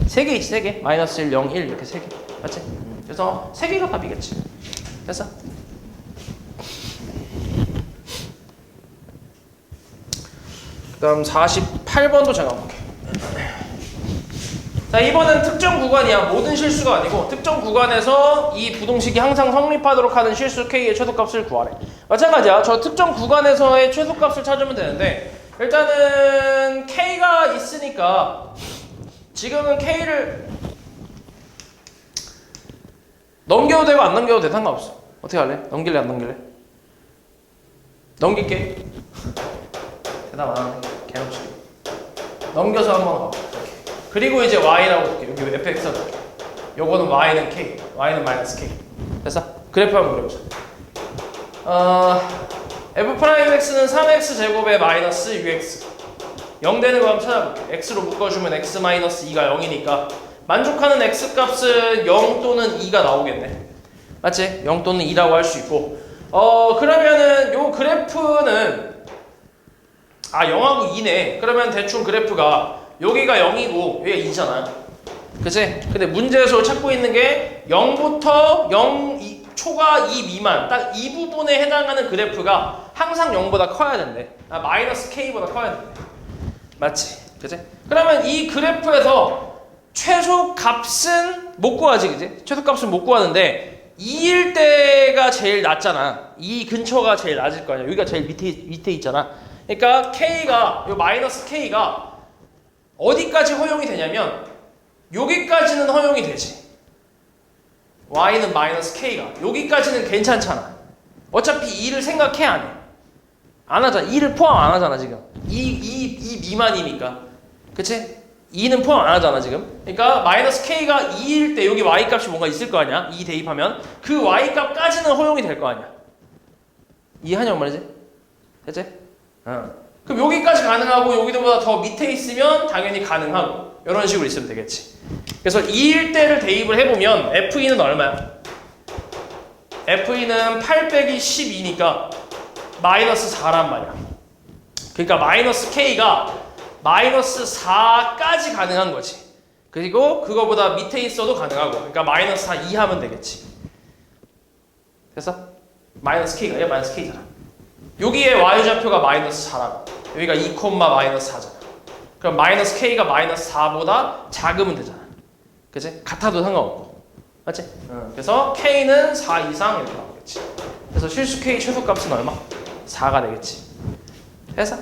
Speaker 1: 3개 있지, 3개. 마이너스 1, 0, 1 이렇게 3개. 맞지? 그래서 3개가 답이겠지. 됐어? 그 다음 48번도 제가 볼게. 자, 이번엔 특정 구간이야. 모든 실수가 아니고 특정 구간에서 이 부동식이 항상 성립하도록 하는 실수 K의 최소값을 구하래. 마찬가지야. 저 특정 구간에서의 최소값을 찾으면 되는데 일단은 K가 있으니까 지금은 K를 넘겨도 되고 안 넘겨도 돼. 상관없어. 어떻게 할래? 넘길래 안 넘길래? 넘길게. 대답 안 하네. 개놓치기. 넘겨서 한번 가봐. 그리고 이제 y라고 볼게. 여기 fx라고 볼게. 요거는 y는 k, y는 마이너스 k. 됐어? 그래프 한번 그려보자. f'x는 3x 제곱에 마이너스 6x. 0 되는 거 한번 찾아볼게. x로 묶어주면 x 마이너스 2가 0이니까 만족하는 x 값은 0 또는 2가 나오겠네. 맞지? 0 또는 2라고 할 수 있고. 그러면은 요 그래프는 0하고 2네. 그러면 대충 그래프가 여기가 0이고 여기가 2잖아. 그치? 근데 문제에서 찾고 있는 게 0부터 초과 2 미만 딱 이 부분에 해당하는 그래프가 항상 0보다 커야 된대. 마이너스 k보다 커야 된대. 맞지? 그치? 그러면 이 그래프에서 최소값은 못 구하지, 그치? 최소값은 못 구하는데 2일 때가 제일 낮잖아. 2 근처가 제일 낮을 거 아니야. 여기가 제일 밑에 있잖아. 그러니까 k가 요 마이너스 k가 어디까지 허용이 되냐면 여기까지는 허용이 되지. y는 마이너스 k가 여기까지는 괜찮잖아. 어차피 2를 생각해 안 해. 안 하잖아. 2를 포함 안 하잖아 지금. 2 미만이니까. 그치? 2는 포함 안 하잖아 지금. 그러니까 마이너스 k가 2일 때 여기 y 값이 뭔가 있을 거 아니야. 2 대입하면 그 y 값까지는 허용이 될 거 아니야. 이해하냐고 말이지? 됐지? 그럼 여기까지 가능하고 여기보다 더 밑에 있으면 당연히 가능하고 이런 식으로 있으면 되겠지. 그래서 2일 때를 대입을 해보면 FE는 얼마야? FE는 8 빼기 12니까 마이너스 4란 말이야. 그러니까 마이너스 K가 마이너스 4까지 가능한 거지. 그리고 그거보다 밑에 있어도 가능하고 그러니까 마이너스 4 이하면 되겠지. 됐어? 마이너스 K가 아니라 마이너스 K잖아. 여기에 y좌표가 마이너스 4라고. 여기가 2, 마이너스 4잖아. 그럼 마이너스 k가 마이너스 4보다 작으면 되잖아. 그치? 같아도 상관없고. 맞지? 그래서 k는 4 이상 이렇게 나오겠지. 그래서 실수 k 최소값은 얼마? 4가 되겠지. 됐어?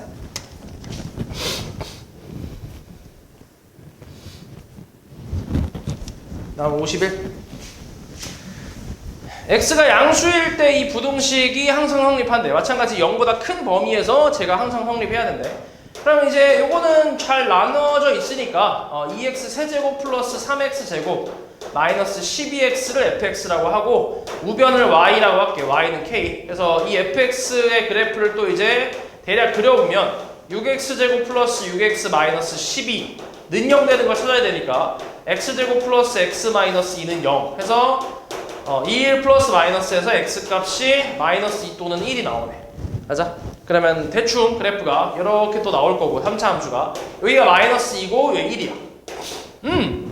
Speaker 1: 다음 51. x가 양수일 때 이 부등식이 항상 성립한대. 마찬가지 0보다 큰 범위에서 제가 항상 성립해야 된대. 그럼 이제 요거는 잘 나눠져 있으니까 2x 세제곱 플러스 3x 제곱 마이너스 12x를 fx라고 하고 우변을 y라고 할게. y는 k. 그래서 이 fx의 그래프를 또 이제 대략 그려보면 6x 제곱 플러스 6x 마이너스 12 는영되는 걸 찾아야 되니까 x제곱 플러스 x 마이너스 2는 0 해서 2, 1 플러스 마이너스에서 x값이 마이너스 2 또는 1이 나오네. 맞아? 그러면 대충 그래프가 이렇게 또 나올 거고 3차 함수가 여기가 마이너스 2고 여기 1이야.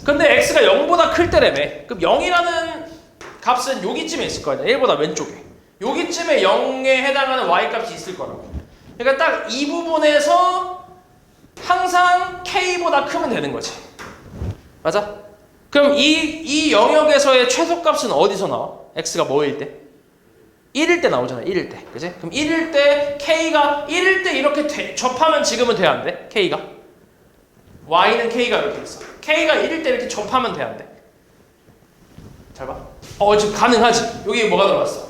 Speaker 1: 근데 x가 0보다 클 때라며. 그럼 0이라는 값은 여기쯤에 있을 거 아니야. 1보다 왼쪽에. 여기쯤에 0에 해당하는 y값이 있을 거라고. 그러니까 딱 이 부분에서 항상 k보다 크면 되는 거지. 맞아? 그럼 이 영역에서의 최소값은 어디서 나와? x가 뭐일 때? 1일 때 나오잖아. 1일 때. 그치? 그럼 1일 때 k가 1일 때 이렇게 접하면 지금은 돼 안 돼? k가? y는 k가 이렇게 있어. k가 1일 때 이렇게 접하면 돼 안 돼? 잘 봐. 지금 가능하지. 여기 뭐가 들어갔어?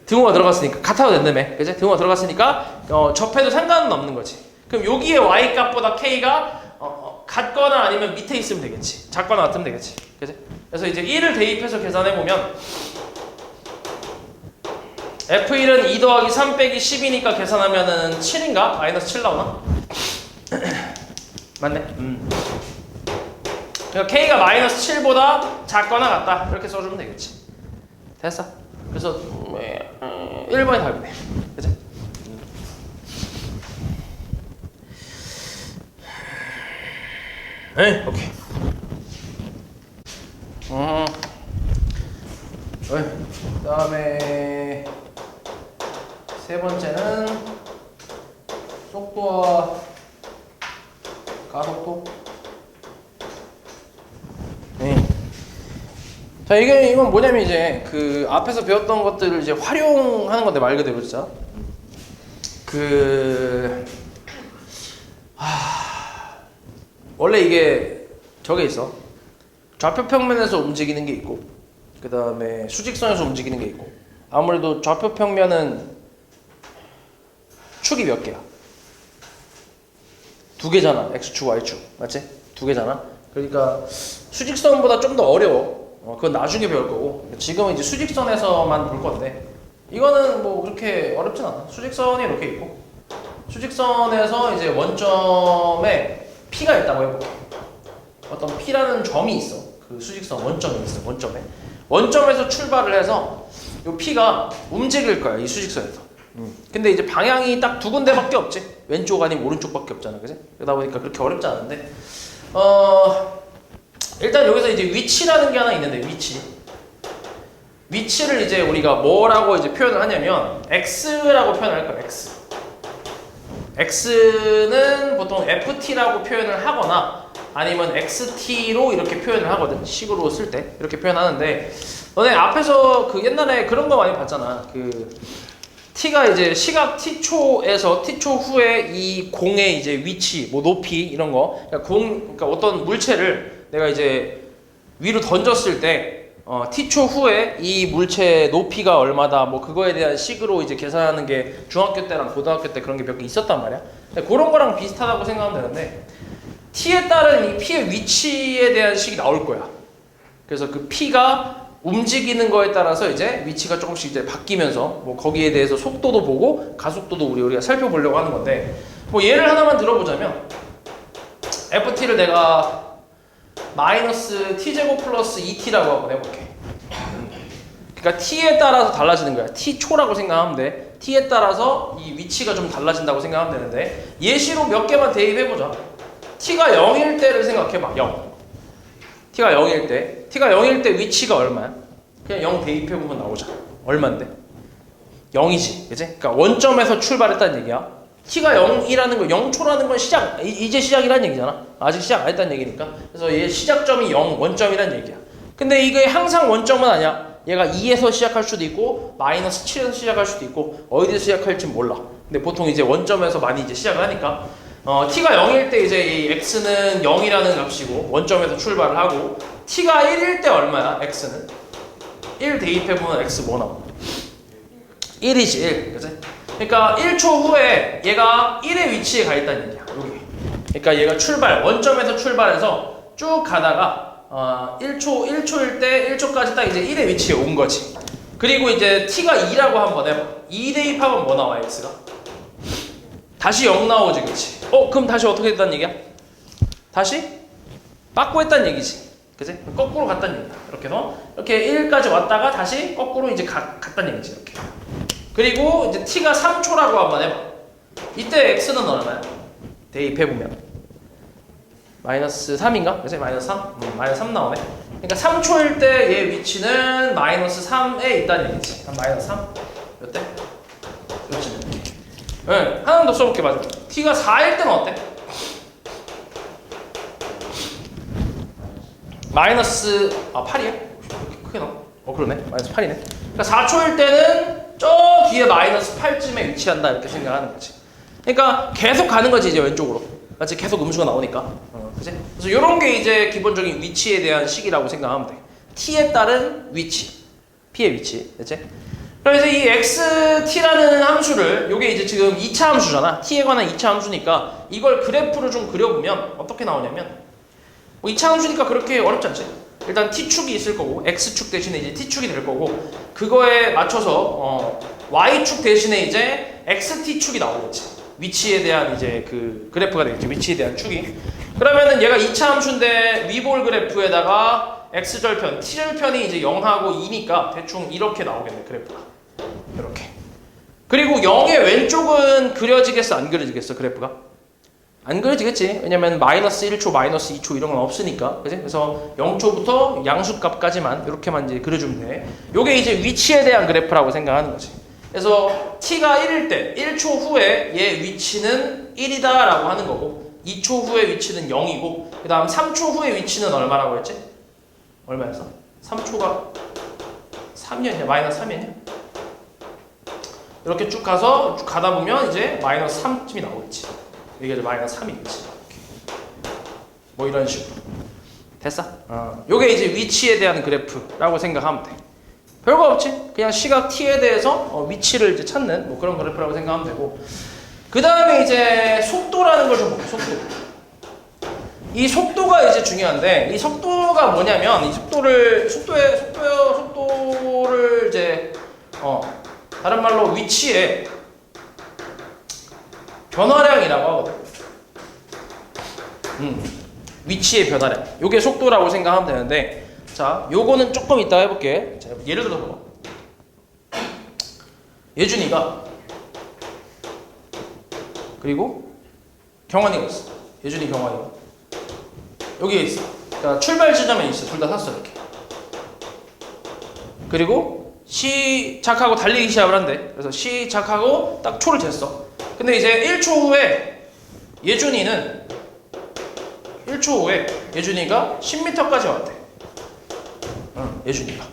Speaker 1: 등호가 들어갔으니까 같아도 된다며. 그치? 등호가 들어갔으니까 접해도 상관은 없는 거지. 그럼 여기에 y 값보다 k가 같거나 아니면 밑에 있으면 되겠지. 작거나 같으면 되겠지. 그치? 그래서 이제 1을 대입해서 계산해보면 F1은 2 더하기 3 빼기 10이니까 계산하면은 7인가? 마이너스 7 나오나? 맞네. 그러니까 K가 마이너스 7보다 작거나 같다. 이렇게 써주면 되겠지. 됐어? 그래서 1번이 답이네. 그치? 네, 오케이. 그 다음에 세 번째는 속도와 가속도. 네. 자, 이건 뭐냐면 이제 그 앞에서 배웠던 것들을 이제 활용하는 건데 말 그대로 진짜. 원래 이게 저게 있어. 좌표 평면에서 움직이는 게 있고, 그 다음에 수직선에서 움직이는 게 있고. 아무래도 좌표 평면은 축이 몇 개야? 두 개잖아. X축, Y축. 맞지? 두 개잖아. 그러니까 수직선보다 좀 더 어려워. 그건 나중에 배울 거고. 지금은 이제 수직선에서만 볼 건데, 이거는 뭐 그렇게 어렵진 않아. 수직선이 이렇게 있고, 수직선에서 이제 원점에 P가 있다고 해볼게. 어떤 P라는 점이 있어. 그 수직선 원점이 있어. 원점에서 출발을 해서 이 P가 움직일 거야. 이 수직선에서. 근데 이제 방향이 딱 두 군데밖에 없지. 왼쪽 아니면 오른쪽밖에 없잖아. 그지? 그러다 보니까 그렇게 어렵지 않은데 일단 여기서 이제 위치라는 게 하나 있는데, 위치를 이제 우리가 뭐라고 이제 표현을 하냐면 X라고 표현할 거야. X는 보통 FT라고 표현을 하거나 아니면 XT로 이렇게 표현을 하거든. 식으로 쓸 때 이렇게 표현하는데, 너네 앞에서 그 옛날에 그런 거 많이 봤잖아. 그 T가 이제 시각 T초에서 T초 후에 이 공의 이제 위치, 뭐 높이 이런 거, 그러니까 어떤 물체를 내가 이제 위로 던졌을 때 T초 후에 이 물체의 높이가 얼마다, 뭐 그거에 대한 식으로 이제 계산하는 게 중학교 때랑 고등학교 때 그런 게 몇 개 있었단 말이야. 그런 거랑 비슷하다고 생각하면 되는데, T에 따른 이 P의 위치에 대한 식이 나올 거야. 그래서 그 P가 움직이는 거에 따라서 이제 위치가 조금씩 이제 바뀌면서 뭐 거기에 대해서 속도도 보고 가속도도 우리가 살펴보려고 하는 건데, 뭐 예를 하나만 들어보자면 FT를 내가 마이너스 t제곱 플러스 2t라고 한번 해볼게. 그러니까 t에 따라서 달라지는 거야. t초라고 생각하면 돼. t에 따라서 이 위치가 좀 달라진다고 생각하면 되는데, 예시로 몇 개만 대입해보자. t가 0일 때를 생각해봐. 0. t가 0일 때 위치가 얼마야? 그냥 0 대입해보면 나오잖아. 얼만데? 0이지. 그치? 그러니까 원점에서 출발했다는 얘기야. t가 0이라는 거, 0초라는 건 시작, 이제 시작이라는 얘기잖아. 아직 시작 안 했다는 얘기니까. 그래서 얘 시작점이 0, 원점이라는 얘기야. 근데 이게 항상 원점은 아니야. 얘가 2에서 시작할 수도 있고 마이너스 7에서 시작할 수도 있고 어디서 시작할지 몰라. 근데 보통 이제 원점에서 많이 이제 시작을 하니까 t가 0일 때 이제 이 x는 0이라는 값이고 원점에서 출발을 하고 t가 1일 때 얼마야? x는 1 대입해보면 x 뭐 나와? 1이지 1. 그치? 그러니까 1초 후에 얘가 1의 위치에 가 있다는 얘기야. 여기. 그러니까 얘가 출발, 원점에서 출발해서 쭉 가다가 1초일 때 1초까지 딱 이제 1의 위치에 온 거지. 그리고 이제 t가 2라고 한번 해봐. 2 대입하면 뭐 나와 x가? 다시 0 나오지, 그치? 그럼 다시 어떻게 됐다는 얘기야? 다시 빠꾸 했다는 얘기지. 그치? 거꾸로 갔다는 얘기야. 이렇게 해서 이렇게 1까지 왔다가 다시 거꾸로 이제 갔다는 얘기지. 이렇게. 그리고 이제 t가 3초라고 한번 해봐. 이때 x는 얼마야? 대입해보면 마이너스 3인가? 그치? 마이너스 3? 마이너스 3 나오네. 그러니까 3초일 때 얘 위치는 마이너스 3에 있다는 얘기지. 마이너스 3? 몇 대? 그렇지. 네, 하나 더 써볼게. 맞아. t가 4일 때는 어때? 마이너스 8이야? 이렇게 크게 나와? 그러네. 마이너스 8이네. 그러니까 4초일 때는 저 뒤에 마이너스 8쯤에 위치한다 이렇게 생각하는 거지. 그러니까 계속 가는 거지 이제 왼쪽으로. 맞지? 계속 음수가 나오니까. 그치? 그래서 이런 게 이제 기본적인 위치에 대한 식이라고 생각하면 돼. t에 따른 위치, p의 위치, 됐지? 그럼 이제 이 xt라는 함수를, 요게 이제 지금 2차 함수잖아. t에 관한 2차 함수니까 이걸 그래프를 좀 그려보면 어떻게 나오냐면, 뭐 2차 함수니까 그렇게 어렵지 않지? 일단 t축이 있을 거고 x축 대신에 이제 t축이 될 거고 그거에 맞춰서 y축 대신에 이제 xt축이 나오겠지. 위치에 대한 이제 그 그래프가 되겠죠. 위치에 대한 축이. 그러면은 얘가 2차 함수인데 위볼 그래프에다가 x절편, t절편이 이제 0하고 2니까 대충 이렇게 나오겠네, 그래프가. 이렇게. 그리고 0의 왼쪽은 그려지겠어, 안 그려지겠어, 그래프가? 안 그려지겠지. 왜냐면 마이너스 1초, 마이너스 2초 이런 건 없으니까. 그치? 그래서 0초부터 양수값까지만 이렇게만 이제 그려주면 돼. 요게 이제 위치에 대한 그래프라고 생각하는 거지. 그래서 t가 1일 때 1초 후에 얘 위치는 1이다 라고 하는 거고 2초 후에 위치는 0이고 그 다음 3초 후에 위치는 얼마라고 했지? 얼마였어? 3초가 3이었냐? 마이너스 3이었냐? 이렇게 쭉 가서 쭉 가다 보면 이제 마이너스 3쯤이 나오겠지. 이게 이제 마이너스 3이겠지. 뭐 이런 식으로. 됐어? 요게 이제 위치에 대한 그래프라고 생각하면 돼. 별거 없지? 그냥 시각 t에 대해서 위치를 이제 찾는 뭐 그런 그래프라고 생각하면 되고 그 다음에 이제 속도라는 걸 좀 볼게요. 속도. 이 속도가 이제 중요한데 이 속도가 뭐냐면 이 속도를 이제 다른 말로 위치에 변화량이라고 하거든. 위치의 변화량. 요게 속도라고 생각하면 되는데 자, 요거는 조금 이따 해볼게. 자, 예를 들어서 봐봐. 예준이가 그리고 경환이가 있어. 예준이, 경환이가 여기에 있어. 그러니까 출발 지점에 있어. 둘 다 샀어 이렇게. 그리고 시작하고 달리기 시작을 한대. 그래서 시작하고 딱 초를 쟀어. 근데 이제 1초 후에 예준이가 10m까지 왔대. 예준이가.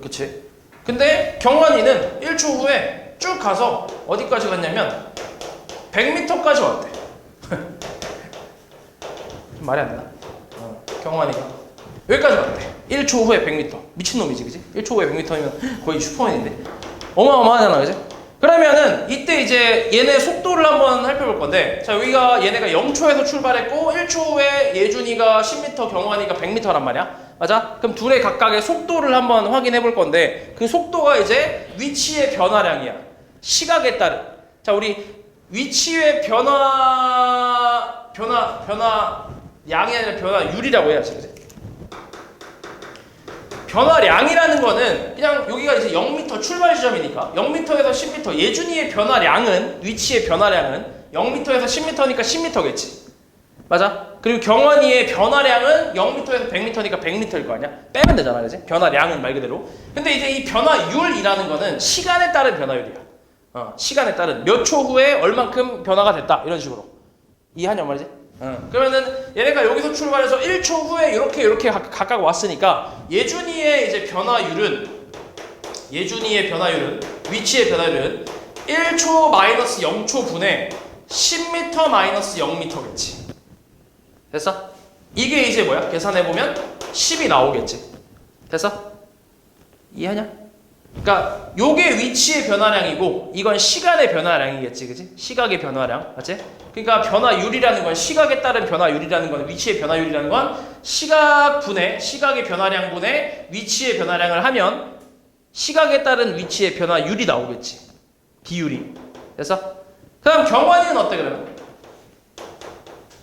Speaker 1: 그치? 근데 경환이는 1초 후에 쭉 가서 어디까지 갔냐면 100m까지 왔대. 말이 안 되나? 경환이가 여기까지 왔대. 1초 후에 100m. 미친놈이지, 그치? 1초 후에 100m면 거의 슈퍼맨인데. 어마어마하잖아, 그치? 그러면은 이때 이제 얘네 속도를 한번 살펴볼 건데 자 여기가 얘네가 0초에서 출발했고 1초 후에 예준이가 10m, 경환이가 100m란 말이야. 맞아? 그럼 둘의 각각의 속도를 한번 확인해 볼 건데 그 속도가 이제 위치의 변화량이야. 시각에 따른. 자 우리 위치의 양이 아니라 변화율이라고 해야지. 그치? 변화량이라는 거는 그냥 여기가 이제 0m 출발 지점이니까 0m에서 10m 예준이의 변화량은 위치의 변화량은 0m에서 10m니까 10m겠지. 맞아? 그리고 경환이의 변화량은 0m에서 100m니까 100m일 거 아니야? 빼면 되잖아, 그지? 변화량은 말 그대로. 근데 이제 이 변화율이라는 거는 시간에 따른 변화율이야. 시간에 따른 몇 초 후에 얼만큼 변화가 됐다 이런 식으로. 이해하냐 말이지? 그러면은 얘네가 여기서 출발해서 1초 후에 이렇게 각각 왔으니까 예준이의 이제 변화율은 위치의 변화율은 1초 마이너스 0초 분의 10m 마이너스 0m겠지. 됐어? 이게 이제 뭐야? 계산해보면 10이 나오겠지. 됐어? 이해하냐? 그러니까 요게 위치의 변화량이고 이건 시간의 변화량이겠지. 그치? 시각의 변화량. 맞지? 그러니까 변화율이라는 건 시각에 따른 변화율이라는 건 위치의 변화율이라는 건 시각의 변화량 분의 위치의 변화량을 하면 시각에 따른 위치의 변화율이 나오겠지. 비율이. 됐어? 그럼 경환이는 어때 그러면?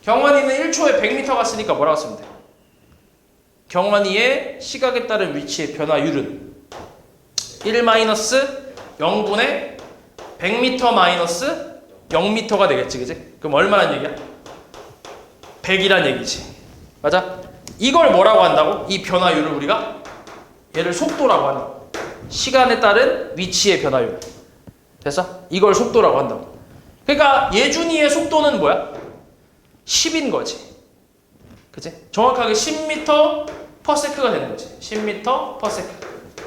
Speaker 1: 경환이는 1초에 100m 갔으니까 뭐라고 쓰면 돼? 경환이의 시각에 따른 위치의 변화율은 1-0분의 100m 0m가 되겠지, 그지? 그럼 얼마란 얘기야? 100이란 얘기지. 맞아? 이걸 뭐라고 한다고? 이 변화율을 우리가 얘를 속도라고 한다고. 시간에 따른 위치의 변화율. 됐어? 이걸 속도라고 한다고. 그러니까 예준이의 속도는 뭐야? 10인 거지. 그치? 정확하게 10m/s가 되는 거지. 10m/s.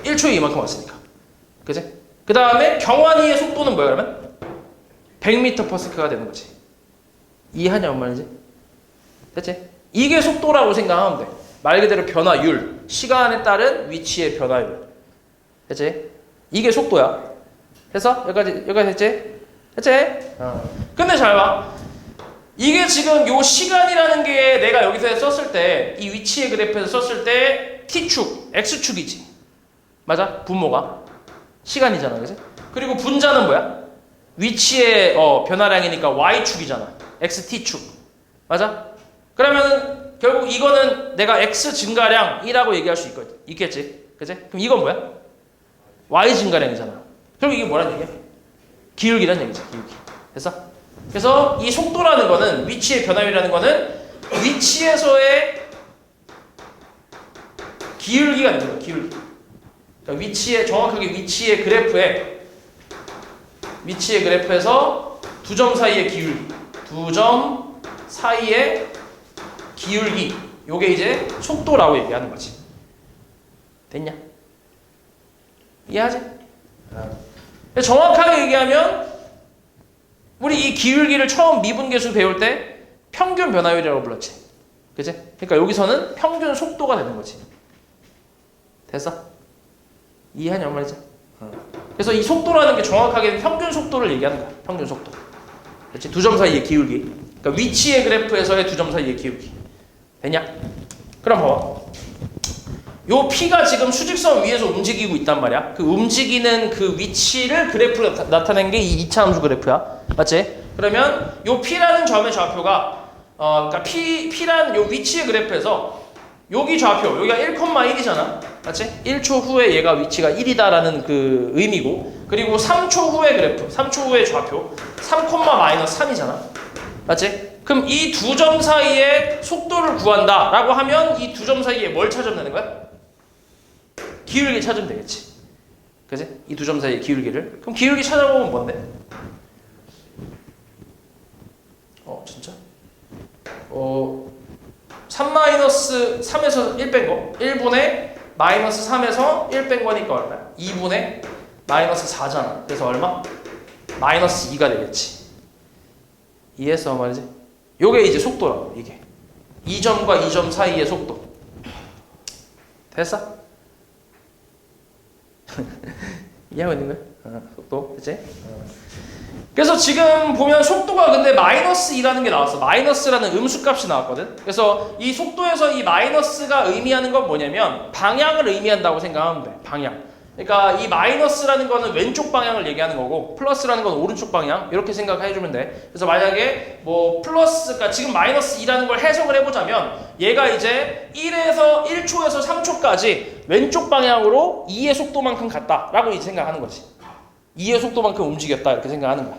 Speaker 1: 1초에 이만큼 왔으니까. 그치? 그 다음에 경환이의 속도는 뭐야 그러면? 100m/s가 되는 거지. 이해하냐 뭔 말인지? 됐지? 이게 속도라고 생각하면 돼. 말 그대로 변화율. 시간에 따른 위치의 변화율. 됐지? 이게 속도야. 됐어? 여기까지 됐지? 됐지? 근데 잘 봐. 이게 지금 요 시간이라는 게 내가 여기서 썼을 때 이 위치의 그래프에서 썼을 때 T축, X축이지. 맞아? 분모가. 시간이잖아. 그지? 그리고 분자는 뭐야? 위치의 변화량이니까 Y축이잖아. XT축. 맞아? 그러면 결국 이거는 내가 X 증가량이라고 얘기할 수 있겠지. 그지? 그럼 이건 뭐야? Y 증가량이잖아. 결국 이게 뭐란 얘기야? 기울기란 얘기지. 기울기. 됐어? 그래서 이 속도라는 거는 위치의 변화율이라는 거는 위치에서의 기울기가 있는 거야. 기울기. 그러니까 정확하게 위치의 그래프에서 두 점 사이의 기울기. 두 점 사이의 기울기. 요게 이제 속도라고 얘기하는 거지. 됐냐? 이해하지? 정확하게 얘기하면 우리 이 기울기를 처음 미분계수 배울 때 평균 변화율이라고 불렀지. 그치? 그러니까 여기서는 평균 속도가 되는 거지. 됐어? 이해하냐 말이지? 그래서 이 속도라는 게 정확하게 평균 속도를 얘기하는 거야. 평균 속도. 그치? 두 점 사이의 기울기. 그러니까 위치의 그래프에서의 두 점 사이의 기울기. 됐냐? 그럼 봐봐. 요 P가 지금 수직선 위에서 움직이고 있단 말이야. 그 움직이는 그 위치를 그래프로 나타낸 게 이 2차 함수 그래프야. 맞지? 그러면 요 P라는 점의 좌표가 그러니까 P라는 요 위치의 그래프에서 여기 좌표, 여기가 1,1이잖아. 맞지? 1초 후에 얘가 위치가 1이다라는 그 의미고, 그리고 3초 후의 그래프, 3초 후의 좌표 3,-3이잖아. 맞지? 그럼 이 두 점 사이의 속도를 구한다 라고 하면 이 두 점 사이에 뭘 찾으면 되는 거야? 기울기 찾으면 되겠지. 그지? 이 두 점 사이의 기울기를. 그럼 기울기 찾아보면 뭔데? 진짜? 3-3에서 1 뺀 거. 1분의 마이너스 3에서 1 뺀 거니까 얼마야? 2분의 마이너스 4잖아. 그래서 얼마? 마이너스 2가 되겠지. 이해했어 말이지? 요게 이제 속도라고, 이게. 이 점과 이 점 사이의 속도. 됐어? 이해하고 있는 거야? 속도. 그치? 그래서 지금 보면 속도가 근데 마이너스 2라는 게 나왔어. 마이너스라는 음수값이 나왔거든. 그래서 이 속도에서 이 마이너스가 의미하는 건 뭐냐면 방향을 의미한다고 생각하면 돼. 방향. 그러니까 이 마이너스라는 거는 왼쪽 방향을 얘기하는 거고 플러스라는 건 오른쪽 방향. 이렇게 생각해주면 돼. 그래서 만약에 뭐 플러스가 지금 마이너스 2라는 걸 해석을 해보자면 얘가 이제 1초에서 3초까지 왼쪽 방향으로 2의 속도만큼 갔다 라고 이제 생각하는 거지. 2의 속도만큼 움직였다 이렇게 생각하는 거야.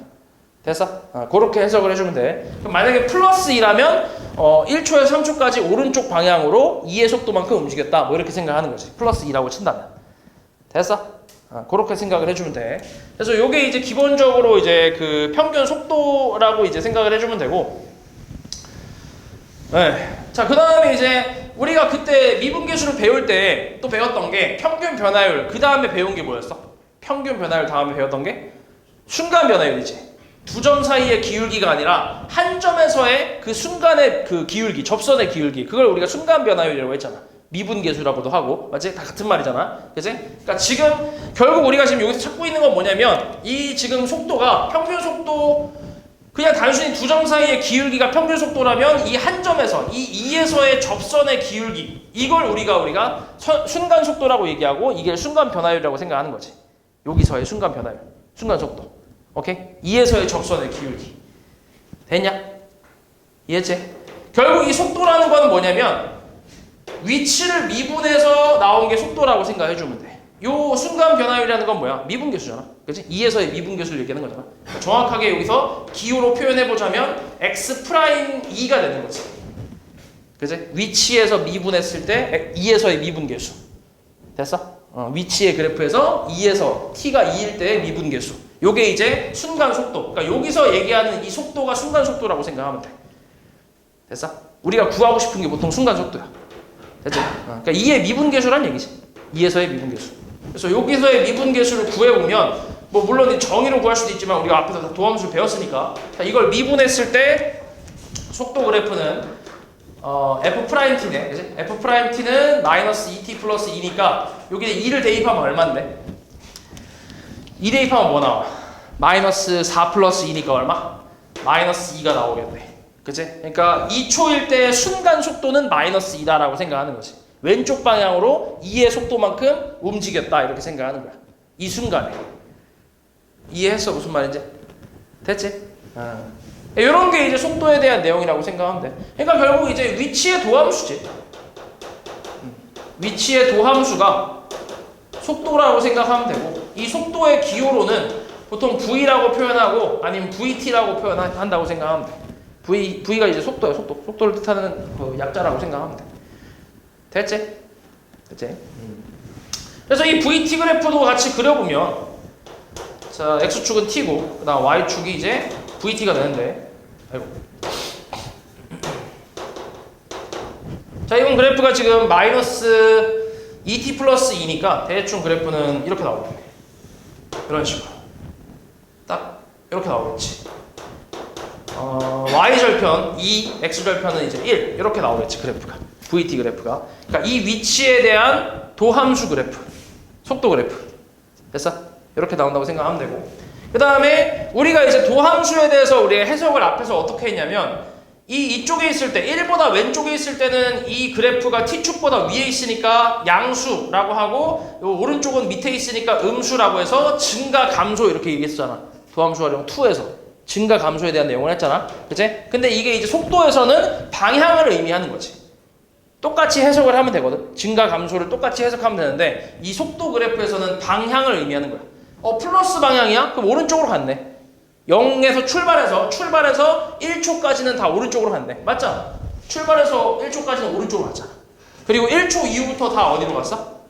Speaker 1: 됐어? 그렇게 해석을 해주면 돼. 그럼 만약에 플러스 2라면 1초에서 3초까지 오른쪽 방향으로 2의 속도만큼 움직였다. 뭐 이렇게 생각하는 거지. 플러스 2라고 친다면. 됐어? 그렇게 생각을 해주면 돼. 그래서 요게 이제 기본적으로 이제 그 평균 속도라고 이제 생각을 해주면 되고. 네. 자, 그 다음에 이제 우리가 그때 미분계수를 배울 때 또 배웠던 게 평균 변화율. 그 다음에 배운 게 뭐였어? 평균 변화율 다음에 배웠던 게 순간 변화율이지. 두 점 사이의 기울기가 아니라 한 점에서의 그 순간의 그 기울기, 접선의 기울기. 그걸 우리가 순간 변화율이라고 했잖아. 미분계수라고도 하고, 맞지? 다 같은 말이잖아. 그치? 그러니까 지금 결국 우리가 지금 여기서 찾고 있는 건 뭐냐면 이 지금 속도가 평균 속도 그냥 단순히 두 점 사이의 기울기가 평균 속도라면 이 한 점에서 이 2에서의 접선의 기울기 이걸 우리가 순간 속도라고 얘기하고 이게 순간 변화율이라고 생각하는 거지. 여기서의 순간 변화율, 순간 속도. 오케이? 2에서의 접선의 기울기. 됐냐? 이해했지? 결국 이 속도라는 거는 뭐냐면 위치를 미분해서 나온 게 속도라고 생각해주면 돼. 요 순간 변화율이라는 건 뭐야? 미분계수잖아. 그치? 2에서의 미분계수를 얘기하는 거잖아. 그러니까 정확하게 여기서 기호로 표현해보자면 X'2가 되는 거지. 그치? 위치에서 미분했을 때 2에서의 미분계수. 됐어? 위치의 그래프에서 2에서 t가 2일 때의 미분계수. 요게 이제 순간 속도. 그러니까 여기서 얘기하는 이 속도가 순간 속도라고 생각하면 돼. 됐어? 우리가 구하고 싶은 게 보통 순간 속도야. 됐지? 그러니까 2의 미분계수란 얘기지. 2에서의 미분계수. 그래서 여기서의 미분계수를 구해보면 뭐 물론 정의로 구할 수도 있지만 우리가 앞에서 다 도함수를 배웠으니까 자, 이걸 미분했을 때 속도 그래프는 F'T네. 그치? F'T는 마이너스 2t 플러스 2니까 여기에 2를 대입하면 얼마인데? 2 대입하면 뭐 나와? 마이너스 4 플러스 2니까 얼마? 마이너스 2가 나오겠네. 그치? 그러니까 2초일 때 순간 속도는 마이너스 2다라고 생각하는 거지. 왼쪽 방향으로 2의 속도만큼 움직였다 이렇게 생각하는 거야. 이 순간에. 이해했어? 무슨 말인지? 됐지? 이런 게 이제 속도에 대한 내용이라고 생각하면 돼. 그러니까 결국 이제 위치의 도함수지. 위치의 도함수가 속도라고 생각하면 되고 이 속도의 기호로는 보통 V라고 표현하고 아니면 VT라고 표현한다고 생각하면 돼. V가 이제 속도야, 속도. 속도를 뜻하는 그 약자라고 생각하면 돼. 됐지? 됐지? 그래서 이 VT 그래프도 같이 그려보면 자, X축은 T고 그 다음 Y축이 이제 VT가 되는데 아이고. 자, 이번 그래프가 지금 마이너스 2t 플러스 2니까 대충 그래프는 이렇게 나오겠네. 이런 식으로 딱 이렇게 나오겠지. Y절편 2, X절편은 이제 1 이렇게 나오겠지 그래프가. VT 그래프가. 그러니까 이 위치에 대한 도함수 그래프, 속도 그래프. 됐어? 이렇게 나온다고 생각하면 되고. 그 다음에 우리가 이제 도함수에 대해서 우리가 해석을 앞에서 어떻게 했냐면 이쪽에 있을 때 1보다 왼쪽에 있을 때는 이 그래프가 t축보다 위에 있으니까 양수라고 하고 요 오른쪽은 밑에 있으니까 음수라고 해서 증가 감소 이렇게 얘기했잖아. 도함수 활용 2에서 증가 감소에 대한 내용을 했잖아. 그치? 근데 이게 이제 속도에서는 방향을 의미하는 거지. 똑같이 해석을 하면 되거든. 증가 감소를 똑같이 해석하면 되는데 이 속도 그래프에서는 방향을 의미하는 거야. 플러스 방향이야? 그럼 오른쪽으로 갔네. 0에서 출발해서 1초까지는 다 오른쪽으로 갔네. 맞잖아. 출발해서 1초까지는 오른쪽으로 갔잖아. 그리고 1초 이후부터 다 어디로 갔어?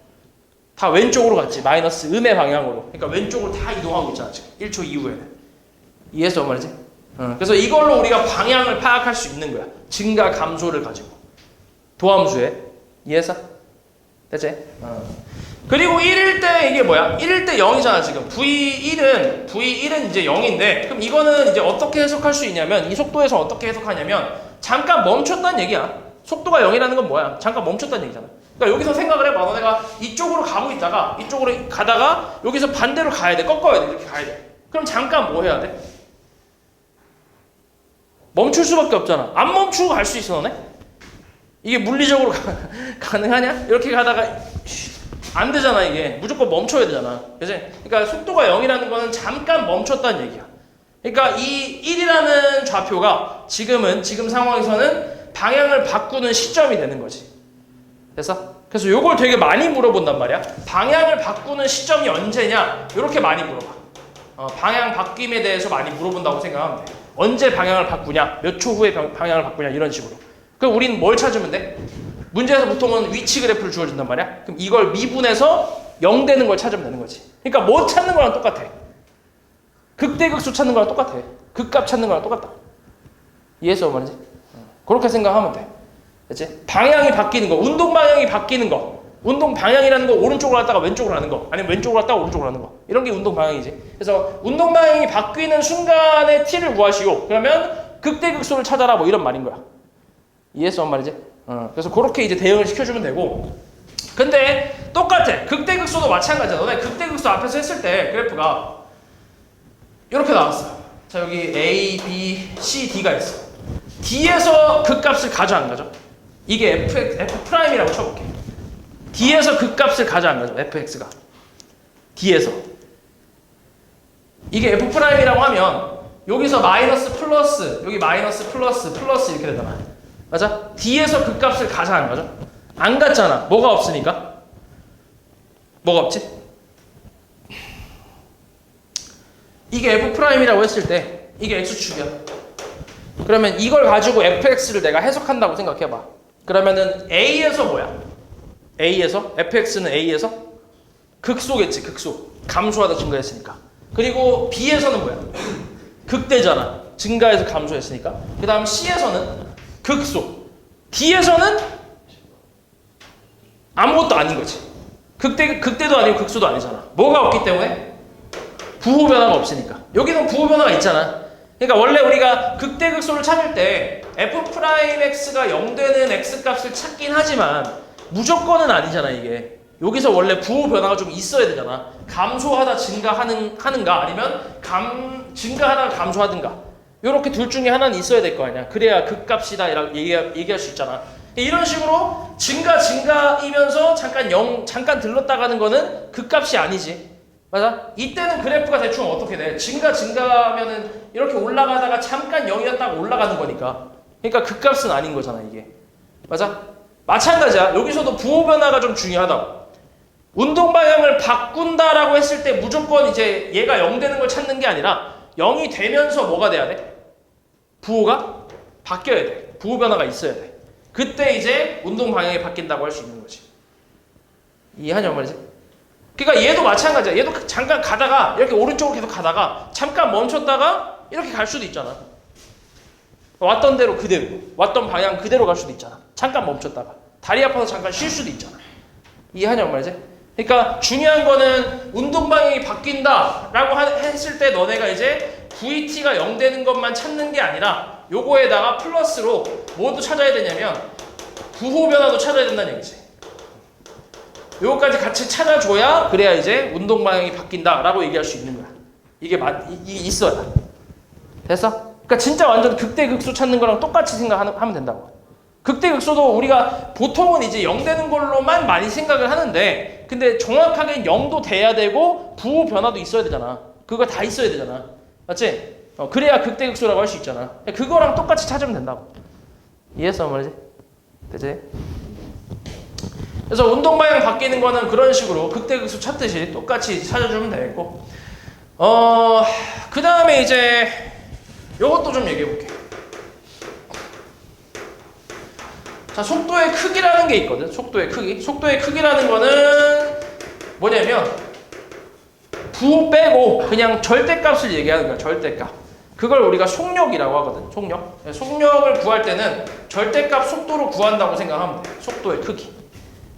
Speaker 1: 다 왼쪽으로 갔지. 마이너스 음의 방향으로. 그러니까 왼쪽으로 다 이동하고 있잖아. 지금 1초 이후에는. 이해했어? 말이지? 그래서 이걸로 우리가 방향을 파악할 수 있는 거야. 증가 감소를 가지고. 도함수에. 이해했어? 됐지? 그리고 1일 때 이게 뭐야? 1일 때 0이잖아 지금. V1은 이제 0인데 그럼 이거는 이제 어떻게 해석할 수 있냐면 이 속도에서 어떻게 해석하냐면 잠깐 멈췄다는 얘기야. 속도가 0이라는 건 뭐야? 잠깐 멈췄다는 얘기잖아. 그러니까 여기서 생각을 해봐. 너네가 이쪽으로 가고 있다가 이쪽으로 가다가 여기서 반대로 가야 돼. 꺾어야 돼. 이렇게 가야 돼. 그럼 잠깐 뭐 해야 돼? 멈출 수밖에 없잖아. 안 멈추고 갈 수 있어 너네? 이게 물리적으로 가능하냐? 이렇게 가다가 안 되잖아 이게. 무조건 멈춰야 되잖아. 그치? 그러니까 속도가 0이라는 거는 잠깐 멈췄다는 얘기야. 그러니까 이 1이라는 좌표가 지금 상황에서는 방향을 바꾸는 시점이 되는 거지. 됐어? 그래서 요걸 되게 많이 물어본단 말이야. 방향을 바꾸는 시점이 언제냐? 이렇게 많이 물어봐. 방향 바뀜에 대해서 많이 물어본다고 생각하면 돼. 언제 방향을 바꾸냐, 몇 초 후에 방향을 바꾸냐 이런 식으로. 그럼 우리는 뭘 찾으면 돼? 문제에서 보통은 위치 그래프를 주어준단 말이야. 그럼 이걸 미분해서 0 되는 걸 찾으면 되는 거지. 그러니까 뭐 찾는 거랑 똑같아. 극대극소 찾는 거랑 똑같아. 극값 찾는 거랑 똑같다. 이해했어 말이지? 그렇게 생각하면 돼. 그치? 방향이 바뀌는 거, 운동 방향이 바뀌는 거. 운동 방향이라는 거 오른쪽으로 갔다가 왼쪽으로 하는 거, 아니면 왼쪽으로 갔다가 오른쪽으로 하는 거. 이런 게 운동 방향이지. 그래서 운동 방향이 바뀌는 순간에 t를 구하시오. 그러면 극대극소를 찾아라 뭐 이런 말인 거야. 이해했어 말이지? 그래서 그렇게 이제 대응을 시켜주면 되고. 근데 똑같아. 극대극소도 마찬가지야. 너네 극대극소 앞에서 했을 때 그래프가 이렇게 나왔어. 자 여기 A, B, C, D가 있어. D에서 극값을 가져 안 가져? 이게 F'이라고 쳐볼게. D에서 극값을 가져 안 가져? Fx가 D에서. 이게 F'이라고 하면 여기서 마이너스 플러스, 여기 마이너스 플러스 플러스 이렇게 되잖아. 맞아? D에서 극값을 가져 안 가져? 안 갔잖아. 뭐가 없으니까? 뭐가 없지? 이게 F'이라고 했을 때 이게 X축이야. 그러면 이걸 가지고 fx를 내가 해석한다고 생각해봐. 그러면은 A에서 뭐야? A에서? fx는 A에서? 극소겠지, 극소. 감소하다 증가했으니까. 그리고 B에서는 뭐야? 극대잖아. 증가해서 감소했으니까. 그 다음 C에서는 극소. D에서는 아무것도 아닌 거지. 극대도 아니고 극소도 아니잖아. 뭐가 없기 때문에? 부호 변화가 없으니까. 여기는 부호 변화가 있잖아. 그러니까 원래 우리가 극대극소를 찾을 때 F'X가 0 되는 X값을 찾긴 하지만 무조건은 아니잖아 이게. 여기서 원래 부호 변화가 좀 있어야 되잖아. 감소하다 증가하는가 아니면 증가하다가 감소하든가. 이렇게 둘 중에 하나는 있어야 될 거 아니야. 그래야 극값이다 라고 얘기할 수 있잖아. 이런 식으로 증가이면서 잠깐 들렀다 가는 거는 극값이 아니지. 맞아? 이때는 그래프가 대충 어떻게 돼? 증가하면은 이렇게 올라가다가 잠깐 0이었다가 올라가는 거니까. 그러니까 극값은 아닌 거잖아, 이게. 맞아? 마찬가지야. 여기서도 부호 변화가 좀 중요하다고. 운동 방향을 바꾼다라고 했을 때 무조건 이제 얘가 0 되는 걸 찾는 게 아니라 0이 되면서 뭐가 돼야 돼? 부호가 바뀌어야 돼. 부호 변화가 있어야 돼. 그때 이제 운동 방향이 바뀐다고 할 수 있는 거지. 이해하냐 말이지? 그러니까 얘도 마찬가지야. 얘도 잠깐 가다가 이렇게 오른쪽으로 계속 가다가 잠깐 멈췄다가 이렇게 갈 수도 있잖아. 왔던 대로 그대로, 왔던 방향 그대로 갈 수도 있잖아. 잠깐 멈췄다가 다리 아파서 잠깐 쉴 수도 있잖아. 이해하냐고 말이지? 그러니까 중요한 거는 운동 방향이 바뀐다라고 했을 때 너네가 이제 VT가 0 되는 것만 찾는 게 아니라 요거에다가 플러스로 뭐도 찾아야 되냐면 부호 변화도 찾아야 된다는 얘기지. 요거까지 같이 찾아줘야 그래야 이제 운동 방향이 바뀐다라고 얘기할 수 있는 거야. 이게 있어야. 됐어? 그러니까 진짜 완전 극대극소 찾는 거랑 똑같이 생각하면 된다고. 극대극소도 우리가 보통은 이제 0 되는 걸로만 많이 생각을 하는데 근데 정확하게 0도 돼야 되고 부호 변화도 있어야 되잖아. 그거 다 있어야 되잖아. 맞지? 그래야 극대극소라고 할 수 있잖아. 그거랑 똑같이 찾으면 된다고. 이해했어 말이지? 되지? 그래서 운동 방향 바뀌는 거는 그런 식으로 극대극소 찾듯이 똑같이 찾아주면 되겠고 그 다음에 이제 요것도 좀 얘기해 볼게. 자, 속도의 크기라는 게 있거든. 속도의 크기. 속도의 크기라는 거는 뭐냐면 부호 빼고 그냥 절대값을 얘기하는 거야. 절대값. 그걸 우리가 속력이라고 하거든. 속력. 속력을 구할 때는 절대값 속도로 구한다고 생각하면 돼. 속도의 크기.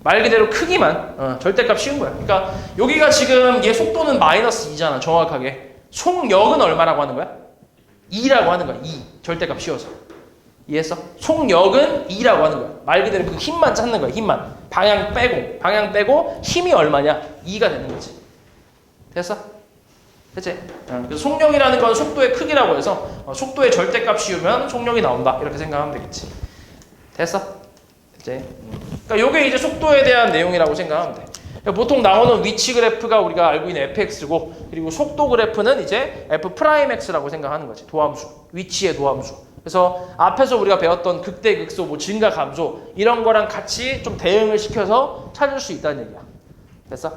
Speaker 1: 말 그대로 크기만. 절대값 쉬운 거야. 그러니까 여기가 지금 얘 속도는 마이너스 2잖아. 정확하게. 속력은 얼마라고 하는 거야? 2라고 하는 거야. 2. 절대값 씌워서. 이해했어? 속력은 2라고 하는 거야. 말 그대로 그 힘만 찾는 거야. 힘만. 방향 빼고 힘이 얼마냐? 2가 되는 거지. 됐어? 됐지? 그래서 속력이라는 건 속도의 크기라고 해서 속도의 절대값 씌우면 속력이 나온다. 이렇게 생각하면 되겠지. 됐어? 됐지? 그러니까 요게 이제 속도에 대한 내용이라고 생각하면 돼. 보통 나오는 위치 그래프가 우리가 알고 있는 fx고 그리고 속도 그래프는 이제 f'x라고 생각하는 거지. 도함수. 위치의 도함수. 그래서 앞에서 우리가 배웠던 극대극소, 뭐 증가 감소 이런 거랑 같이 좀 대응을 시켜서 찾을 수 있다는 얘기야. 됐어?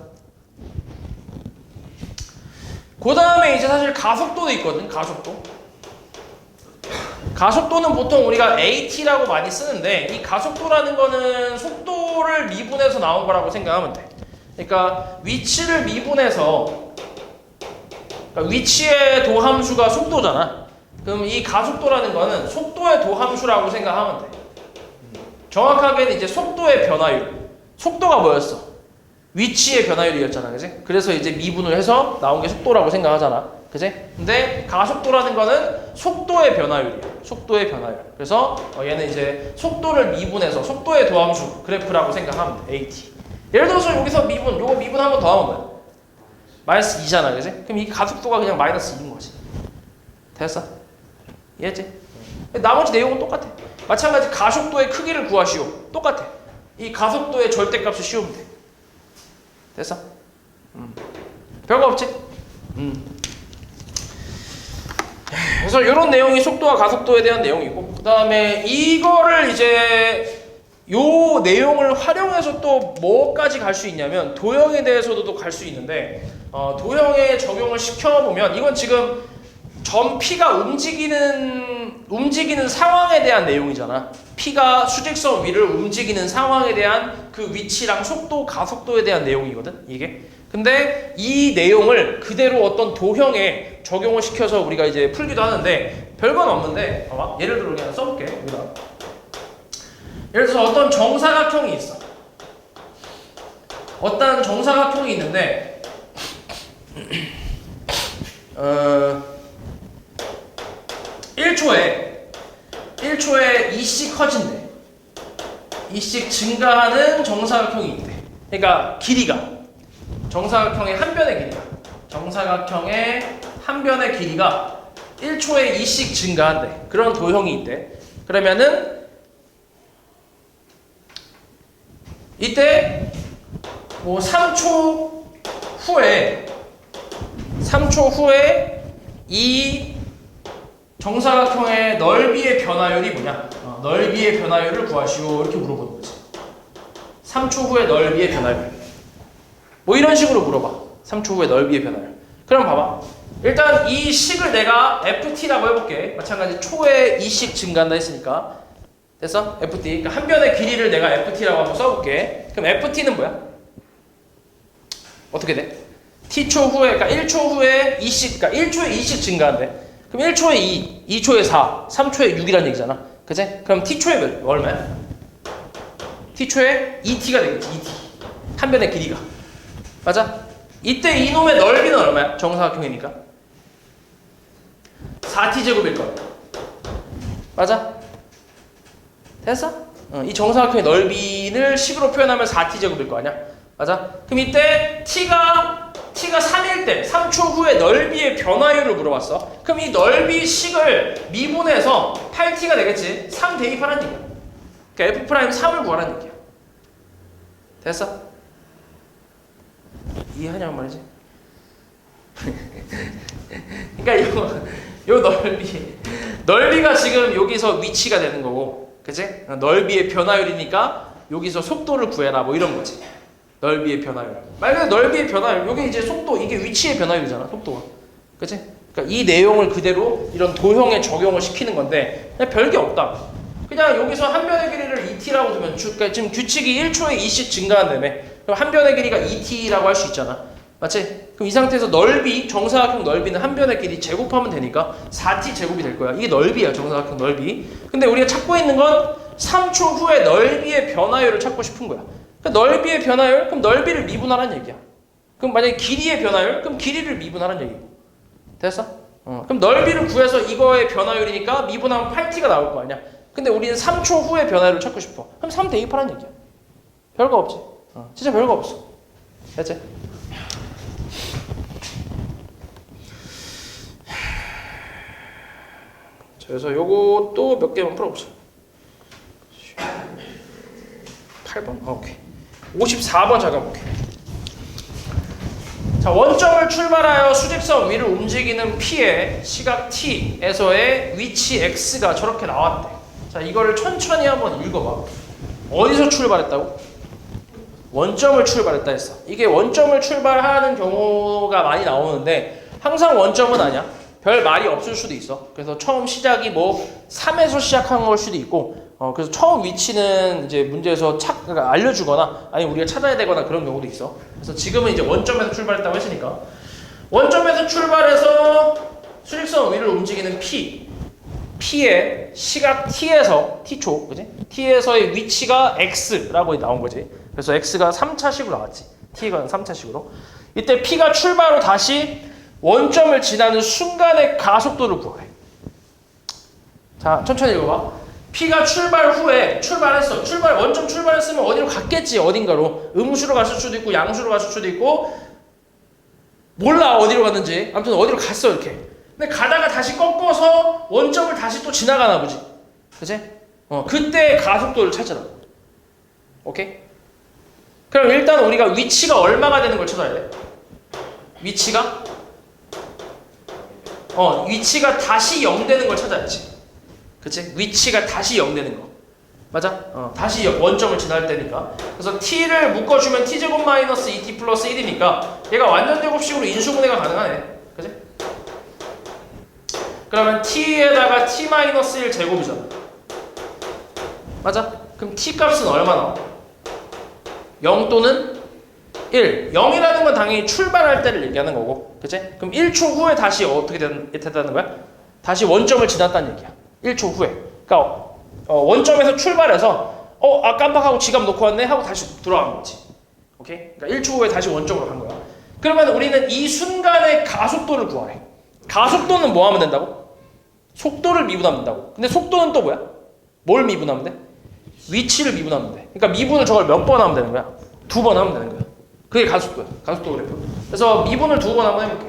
Speaker 1: 그 다음에 이제 사실 가속도도 있거든. 가속도는 보통 우리가 AT라고 많이 쓰는데 이 가속도라는 거는 속도를 미분해서 나온 거라고 생각하면 돼. 그러니까 위치를 미분해서, 그러니까 위치의 도함수가 속도잖아. 그럼 이 가속도라는 거는 속도의 도함수라고 생각하면 돼. 정확하게는 이제 속도의 변화율. 속도가 뭐였어? 위치의 변화율이었잖아, 그지? 그래서 이제 미분을 해서 나온 게 속도라고 생각하잖아, 그지? 근데 가속도라는 거는 속도의 변화율이야. 속도의 변화율. 그래서 얘는 이제 속도를 미분해서 속도의 도함수 그래프라고 생각하면 돼. AT. 예를 들어서 여기서 미분, 요거 미분 한 번 더 하면 뭐야? 마이너스 2잖아, 그지? 그럼 이 가속도가 그냥 마이너스 2인 거지. 됐어? 이해했지? 나머지 내용은 똑같아. 마찬가지 가속도의 크기를 구하시오. 똑같아. 이 가속도의 절대값을 씌우면 돼. 됐어? 별거 없지? 그래서 이런 내용이 속도와 가속도에 대한 내용이고, 그 다음에 이거를 이제 요 내용을 활용해서 또 뭐까지 갈 수 있냐면 도형에 대해서도 갈 수 있는데, 도형에 적용을 시켜보면 이건 지금 점 P가 움직이는 상황에 대한 내용이잖아. P가 수직선 위를 움직이는 상황에 대한 그 위치랑 속도, 가속도에 대한 내용이거든, 이게. 근데 이 내용을 그대로 어떤 도형에 적용을 시켜서 우리가 이제 풀기도 하는데 별건 없는데, 봐봐. 예를 들어 그냥 써볼게. 여기다. 예를 들어서 어떤 정사각형이 있어. 어떤 정사각형이 있는데 1초에 2씩 커진대. 2씩 증가하는 정사각형이 있대. 그러니까 길이가, 정사각형의 한 변의 길이가, 정사각형의 한 변의 길이가 1초에 2씩 증가한대. 그런 도형이 있대. 그러면은 이때 뭐 3초 후에 이 정사각형의 넓이의 변화율이 뭐냐? 넓이의 변화율을 구하시오. 이렇게 물어보는 거지. 3초 후의 넓이의 변화율. 뭐 이런 식으로 물어봐. 3초 후의 넓이의 변화율. 그럼 봐봐. 일단 이 식을 내가 FT라고 해볼게. 마찬가지 초에 2씩 증가한다 했으니까. 됐어? FT. 그러니까 한 변의 길이를 내가 FT라고 한번 써볼게. 그럼 FT는 뭐야? 어떻게 돼? T초 후에, 그러니까 1초 후에 2씩, 그러니까 1초에 2씩 증가한대. 그럼 1초에 2, 2초에 4, 3초에 6이라는 얘기잖아. 그치? 그럼 T초에 얼마야? T초에 2T가 되겠지. 2T. 한 변의 길이가. 맞아? 이때 이놈의 넓이는 얼마야? 정사각형이니까. 4T제곱일 거야. 맞아? 됐어? 이 정사각형의 넓이를 식으로 표현하면 4T제곱일 거 아니야? 맞아? 그럼 이때 T가 3일 때, 3초 후에 넓이의 변화율을 물어봤어. 그럼 이 넓이 식을 미분해서 8T가 되겠지? 3 대입하라는 얘기야. 그러니까 F'3을 구하라는 얘기야. 됐어? 이해하냐고 말이지? 그러니까 요 넓이가 지금 여기서 위치가 되는 거고, 그치? 넓이의 변화율이니까 여기서 속도를 구해라, 뭐 이런 거지. 넓이의 변화율. 말 그대로 넓이의 변화율. 이게 이제 속도, 이게 위치의 변화율이잖아, 속도가. 그치? 그러니까 이 내용을 그대로 이런 도형에 적용을 시키는 건데, 그냥 별게 없다. 그냥 여기서 한 변의 길이를 2t라고 두면, 그러니까 지금 규칙이 1초에 2씩 증가한다며. 그럼 한 변의 길이가 2t라고 할 수 있잖아. 맞지? 그럼 이 상태에서 넓이, 정사각형 넓이는 한 변의 길이 제곱하면 되니까 4t 제곱이 될 거야. 이게 넓이야, 정사각형 넓이. 근데 우리가 찾고 있는 건 3초 후에 넓이의 변화율을 찾고 싶은 거야. 그러니까 넓이의 변화율? 그럼 넓이를 미분하라는 얘기야. 그럼 만약에 길이의 변화율? 그럼 길이를 미분하라는 얘기고. 됐어? 그럼 넓이를 구해서 이거의 변화율이니까 미분하면 8t가 나올 거 아니야. 근데 우리는 3초 후의 변화율을 찾고 싶어. 그럼 3 대입하라는 얘기야. 별거 없지. 진짜 별거 없어. 됐지? 자, 그래서 요것도 몇 개만 풀어보자. 8번? 오케이. 54번 잠깐 볼게. 자, 원점을 출발하여 수직선 위를 움직이는 P의 시각 T에서의 위치 X가 저렇게 나왔대. 자, 이거를 천천히 한번 읽어봐. 어디서 출발했다고? 원점을 출발했다 했어. 이게 원점을 출발하는 경우가 많이 나오는데 항상 원점은 아니야. 별 말이 없을 수도 있어. 그래서 처음 시작이 뭐 3에서 시작하는 걸 수도 있고, 그래서 처음 위치는 이제 문제에서 그러니까 알려주거나 아니면 우리가 찾아야 되거나 그런 경우도 있어. 그래서 지금은 이제 원점에서 출발했다고 했으니까 원점에서 출발해서 수직선 위를 움직이는 P의 시각 T에서 T초, 그지? T에서의 위치가 X라고 나온 거지. 그래서 X가 3차식으로 나왔지. T가 3차식으로. 이때 P가 출발 후 다시 원점을 지나는 순간의 가속도를 구하래. 자, 천천히 읽어봐. P가 출발 후에 출발했어. 원점 출발했으면 어디로 갔겠지, 어딘가로. 음수로 갔을 수도 있고, 양수로 갔을 수도 있고, 몰라, 어디로 갔는지. 아무튼 어디로 갔어, 이렇게. 근데 가다가 다시 꺾어서 원점을 다시 또 지나가나 보지. 그치? 그때 가속도를 찾으라. 오케이? 그럼 일단 우리가 위치가 얼마가 되는 걸 찾아야 돼. 위치가 다시 0 되는 걸 찾아야지. 그치? 위치가 다시 0 되는 거. 맞아? 다시 원점을 지날 때니까. 그래서 t를 묶어주면 t제곱 마이너스 2t 플러스 1이니까 얘가 완전 제곱식으로 인수분해가 가능하네. 그치? 그러면 t에다가 t 마이너스 1 제곱이잖아. 맞아? 그럼 t 값은 얼마 나와? 0 또는 1. 0이라는 건 당연히 출발할 때를 얘기하는 거고. 그치? 그럼 1초 후에 다시 어떻게 됐다는 거야? 다시 원점을 지났다는 얘기야. 1초 후에. 그러니까 원점에서 출발해서 깜빡하고 지갑 놓고 왔네 하고 다시 돌아간 거지. 오케이? 그러니까 1초 후에 다시 원점으로 간 거야. 그러면 우리는 이 순간의 가속도를 구하래. 가속도는 뭐 하면 된다고? 속도를 미분하면 된다고. 근데 속도는 또 뭐야? 뭘 미분하면 돼? 위치를 미분하면 돼. 그러니까 미분을 저걸 몇 번 하면 되는 거야? 2번 하면 되는 거야. 그게 가속도야. 가속도 그래프. 그래서 미분을 2번 한번 해볼게.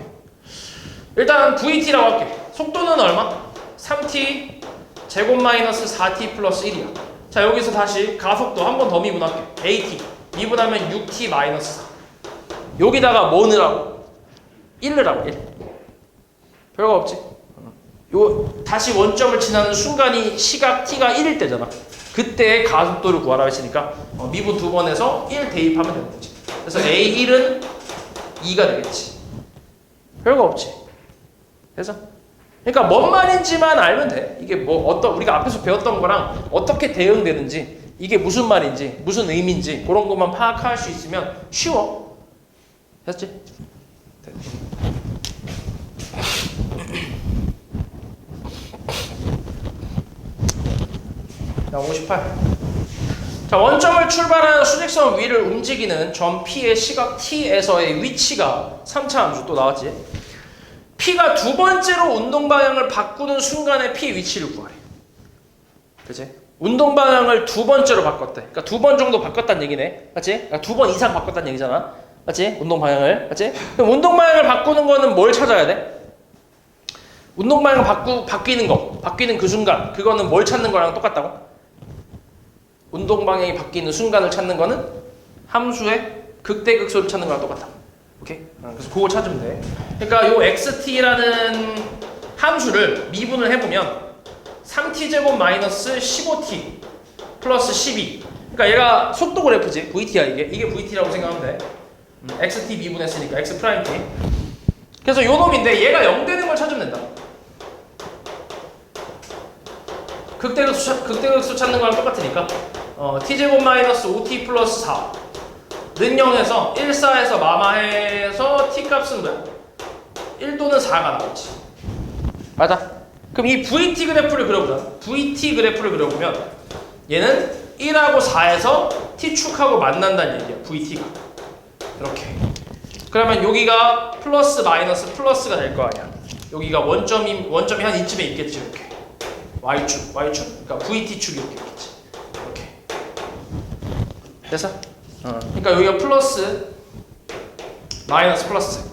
Speaker 1: 일단 VT라고 할게. 속도는 얼마? 3t 제곱 마이너스 4t 플러스 1이야. 자, 여기서 다시 가속도 한 번 더 미분할게. AT 미분하면 6t 마이너스 4. 여기다가 뭐 넣으라고? 1 넣으라고. 1. 별거 없지. 다시 원점을 지나는 순간이 시각 t가 1일 때잖아. 그때 가속도를 구하라고 했으니까 미분 2번 해서 1 대입하면 되는 거지. 그래서 A1은 2가 되겠지. 별거 없지. 그래서 그러니까 뭔 말인지만 알면 돼. 이게 뭐 우리가 앞에서 배웠던 거랑 어떻게 대응되는지, 이게 무슨 말인지, 무슨 의미인지 그런 것만 파악할 수 있으면 쉬워. 됐지? 자, 58. 자, 원점을 출발하여 수직선 위를 움직이는 점 P의 시각 T에서의 위치가 3차 함수 또 나왔지. P가 두 번째로 운동 방향을 바꾸는 순간에 P 위치를 구하래. 그치? 운동 방향을 두 번째로 바꿨대. 그러니까 2번 정도 바꿨다는 얘기네. 맞지? 그러니까 2번 이상 바꿨다는 얘기잖아. 맞지? 운동 방향을. 맞지? 그럼 운동 방향을 바꾸는 거는 뭘 찾아야 돼? 운동 방향 바뀌는 거. 바뀌는 그 순간. 그거는 뭘 찾는 거랑 똑같다고? 운동 방향이 바뀌는 순간을 찾는 거는 함수의 극대극소를 찾는 거랑 똑같다. 오케이? 그래서 그거 찾으면 돼. 그러니까 요 xt라는 함수를 미분을 해보면 3t제곱 마이너스 15t 플러스 12. 그러니까 얘가 속도 그래프지. VT야 이게. 이게 VT라고 생각하면 돼. xt 미분했으니까 x 프라임 t. 그래서 요 놈인데 얘가 0 되는 걸 찾으면 된다. 극대극소 찾는 거랑 똑같으니까 t제곱 마이너스 5t 플러스 4 는 0에서 1, 4에서 마마해서 t 값은 뭐야? 1 또는 4가 나오지. 맞아? 그럼 이 VT 그래프를 그려보자. VT 그래프를 그려보면 얘는 1하고 4에서 t축하고 만난다는 얘기야. VT가 이렇게. 그러면 여기가 플러스 마이너스 플러스가 될 거 아니야. 여기가 원점이 한 이쯤에 있겠지. 이렇게 Y축. 그러니까 VT축이 이렇게 있겠지. 이렇게. 됐어? 그러니까 여기가 플러스 마이너스 플러스.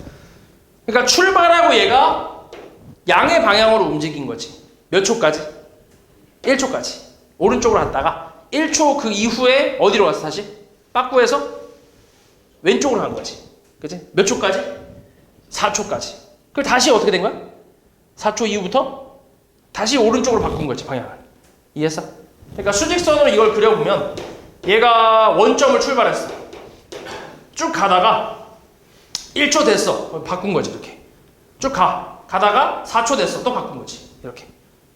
Speaker 1: 그러니까 출발하고 얘가 양의 방향으로 움직인 거지. 몇 초까지? 1초까지. 오른쪽으로 갔다가 1초 그 이후에 어디로 갔어 다시? 빠꾸에서 왼쪽으로 간 거지. 그치? 몇 초까지? 4초까지. 그럼 다시 어떻게 된 거야? 4초 이후부터 다시 오른쪽으로 바꾼 거지, 방향을. 이해했어? 그러니까 수직선으로 이걸 그려보면 얘가 원점을 출발했어. 쭉 가다가 1초 됐어. 바꾼 거지, 이렇게. 쭉 가다가 4초 됐어. 또 바꾼 거지. 이렇게.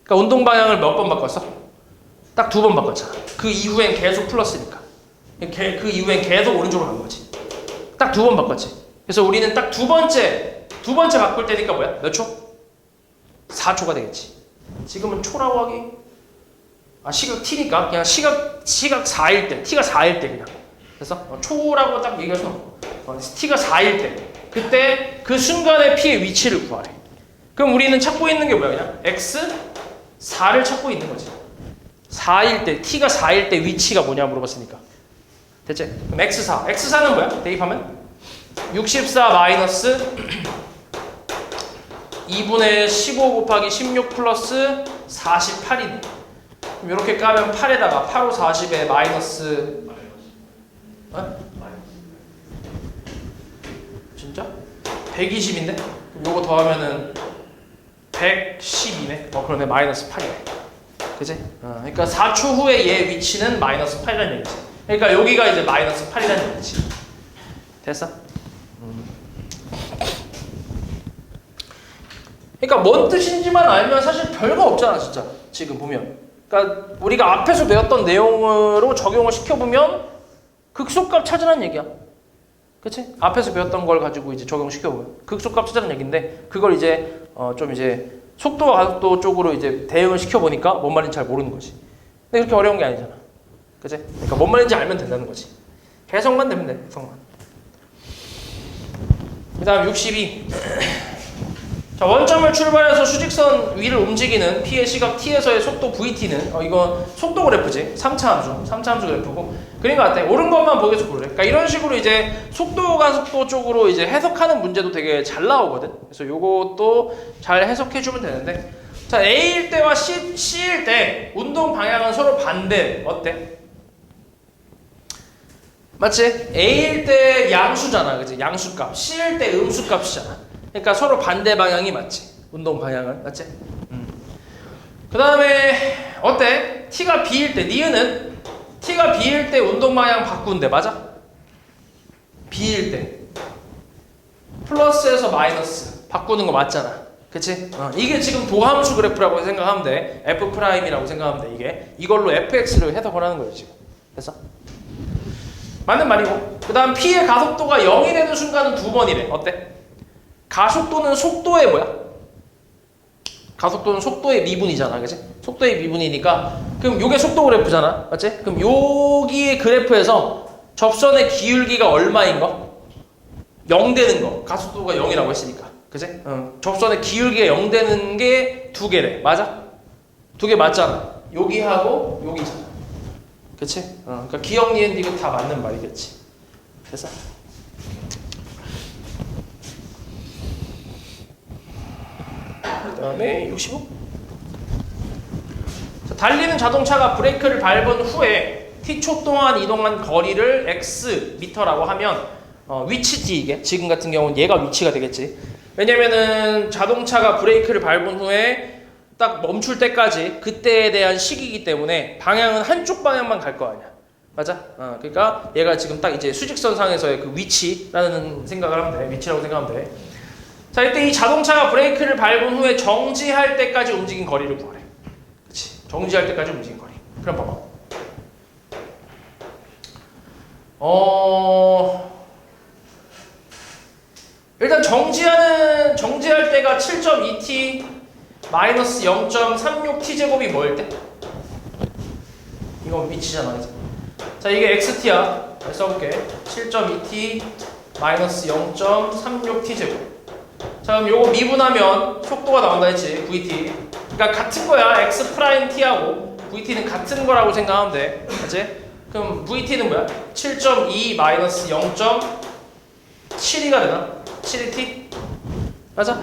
Speaker 1: 그러니까 운동 방향을 몇 번 바꿨어? 딱 2번 바꿨잖아. 그 이후엔 계속 플러스니까. 그 이후엔 계속 오른쪽으로 간 거지. 딱 2번 바꿨지. 그래서 우리는 딱 두 번째 바꿀 때니까 뭐야? 몇 초? 4초가 되겠지. 지금은 초라고 하기. 시각 t니까 그냥 시각 4일 때, t가 4일 때 그냥. 그래서 초라고 딱 얘기해서 t가 4일 때. 그때 그 순간의 p의 위치를 구하래. 그럼 우리는 찾고 있는 게 뭐야? 그냥 x 4를 찾고 있는 거지. 4일 때, t가 4일 때 위치가 뭐냐 물어봤으니까. 됐지? 그럼 x4. x4는 뭐야? 대입하면 64 마이너스 2분의 15 곱하기 16 플러스 48이네. 그럼 이렇게 까면 8에다가 8, 5, 40에 마이너스 진짜? 120인데? 그럼 요거 더하면은 112네. 그러네. 마이너스 8이네. 그치? 그러니까 4초 후에 얘 위치는 마이너스 8이라는 얘기지. 그러니까 여기가 이제 마이너스 8이라는 얘기지. 됐어? 그러니까 뭔 뜻인지만 알면 사실 별거 없잖아, 진짜. 지금 보면. 그러니까 우리가 앞에서 배웠던 내용으로 적용을 시켜보면 극소값 찾으라는 얘기야. 그치? 앞에서 배웠던 걸 가지고 이제 적용시켜보면 극소값 찾으라는 얘기인데, 그걸 이제 좀 이제 속도와 가속도 쪽으로 이제 대응을 시켜보니까 뭔 말인지 잘 모르는 거지. 근데 그렇게 어려운 게 아니잖아. 그치? 그러니까 뭔 말인지 알면 된다는 거지. 해석만 되면 돼, 해석만. 그 다음 62. 자, 원점을 출발해서 수직선 위를 움직이는 P의 시각 T에서의 속도 VT는 이거 속도 그래프지. 3차 함수 그래프고. 그린 것 같아. 옳은 것만 보기 위해서 고르래. 그러니까 이런 식으로 이제 속도 가속도 쪽으로 이제 해석하는 문제도 되게 잘 나오거든. 그래서 요것도 잘 해석해주면 되는데, 자, A일 때와 C일 때 운동 방향은 서로 반대. 어때? 맞지? A일 때 양수잖아, 그치? 양수값. C일 때 음수값이잖아. 그러니까 서로 반대 방향이 맞지. 운동 방향은 맞지? 그 다음에 어때? T가 B일 때, 니은은 T가 B일 때 운동 방향 바꾼대. 맞아? B일 때 플러스에서 마이너스 바꾸는 거 맞잖아. 그치? 이게 지금 도함수 그래프라고 생각하면 돼. F'이라고 생각하면 돼. 이게 이걸로 fx를 해석을 하는 거예요, 지금. 됐어? 맞는 말이고. 그 다음 P의 가속도가 0이 되는 순간은 2번이래. 어때? 가속도는 속도의 뭐야? 가속도는 속도의 미분이잖아, 그치? 속도의 미분이니까, 그럼 요게 속도 그래프잖아, 맞지? 그럼 여기의 그래프에서 접선의 기울기가 얼마인 거? 0 되는 거. 가속도가 0이라고 했으니까, 그치? 접선의 기울기가 0 되는 게 2개래, 맞아? 2개 맞잖아. 여기하고 여기잖아, 그치? 그러니까 기억, 니은, 디귿 다 맞는 말이겠지. 됐어? 그 다음에 65. 자, 달리는 자동차가 브레이크를 밟은 후에 t초 동안 이동한 거리를 x 미터라고 하면 위치 이게 지금 같은 경우는 얘가 위치가 되겠지. 왜냐면은 자동차가 브레이크를 밟은 후에 딱 멈출 때까지 그때에 대한 시기이기 때문에 방향은 한쪽 방향만 갈 거 아니야. 맞아? 그러니까 얘가 지금 딱 이제 수직선상에서의 그 위치라는 생각을 하면 돼. 위치라고 생각하면 돼. 자, 이때 이 자동차가 브레이크를 밟은 후에 정지할 때까지 움직인 거리를 구하래. 그치? 정지할 때까지 움직인 거리. 그럼 봐봐. 일단 정지할 때가 7.2t 마이너스 0.36t 제곱이 뭐일 때? 이건 위치잖아, 이제. 자, 이게 xt야. 써볼게. 7.2t 마이너스 0.36t 제곱. 자, 그럼 요거 미분하면 속도가 나온다 했지, VT. 그러니까 같은 거야, x 프라임 t하고 VT는 같은 거라고 생각하면 돼, 맞지? 그럼 VT는 뭐야? 7.2 마이너스 0.72가 되나? 72t? 맞아?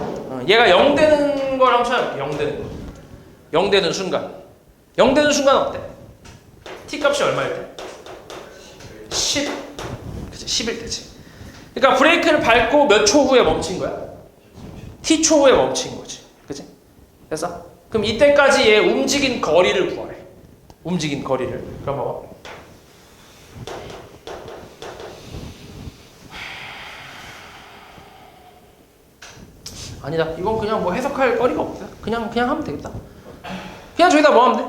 Speaker 1: 얘가 0 되는 걸 한번 찾아볼게. 0 되는 거. 0 되는 순간. 0 되는 순간 어때? t 값이 얼마일 때? 10. 그치, 10일 때지. 그러니까 브레이크를 밟고 몇 초 후에 멈춘 거야? t초 후에 멈춘 거지. 그치? 됐어? 그럼 이때까지 얘 움직인 거리를 구하래. 움직인 거리를. 그럼 봐봐. 아니다. 이건 그냥 뭐 해석할 거리가 없다. 그냥 하면 되겠다. 그냥 저기다 뭐 하면 돼?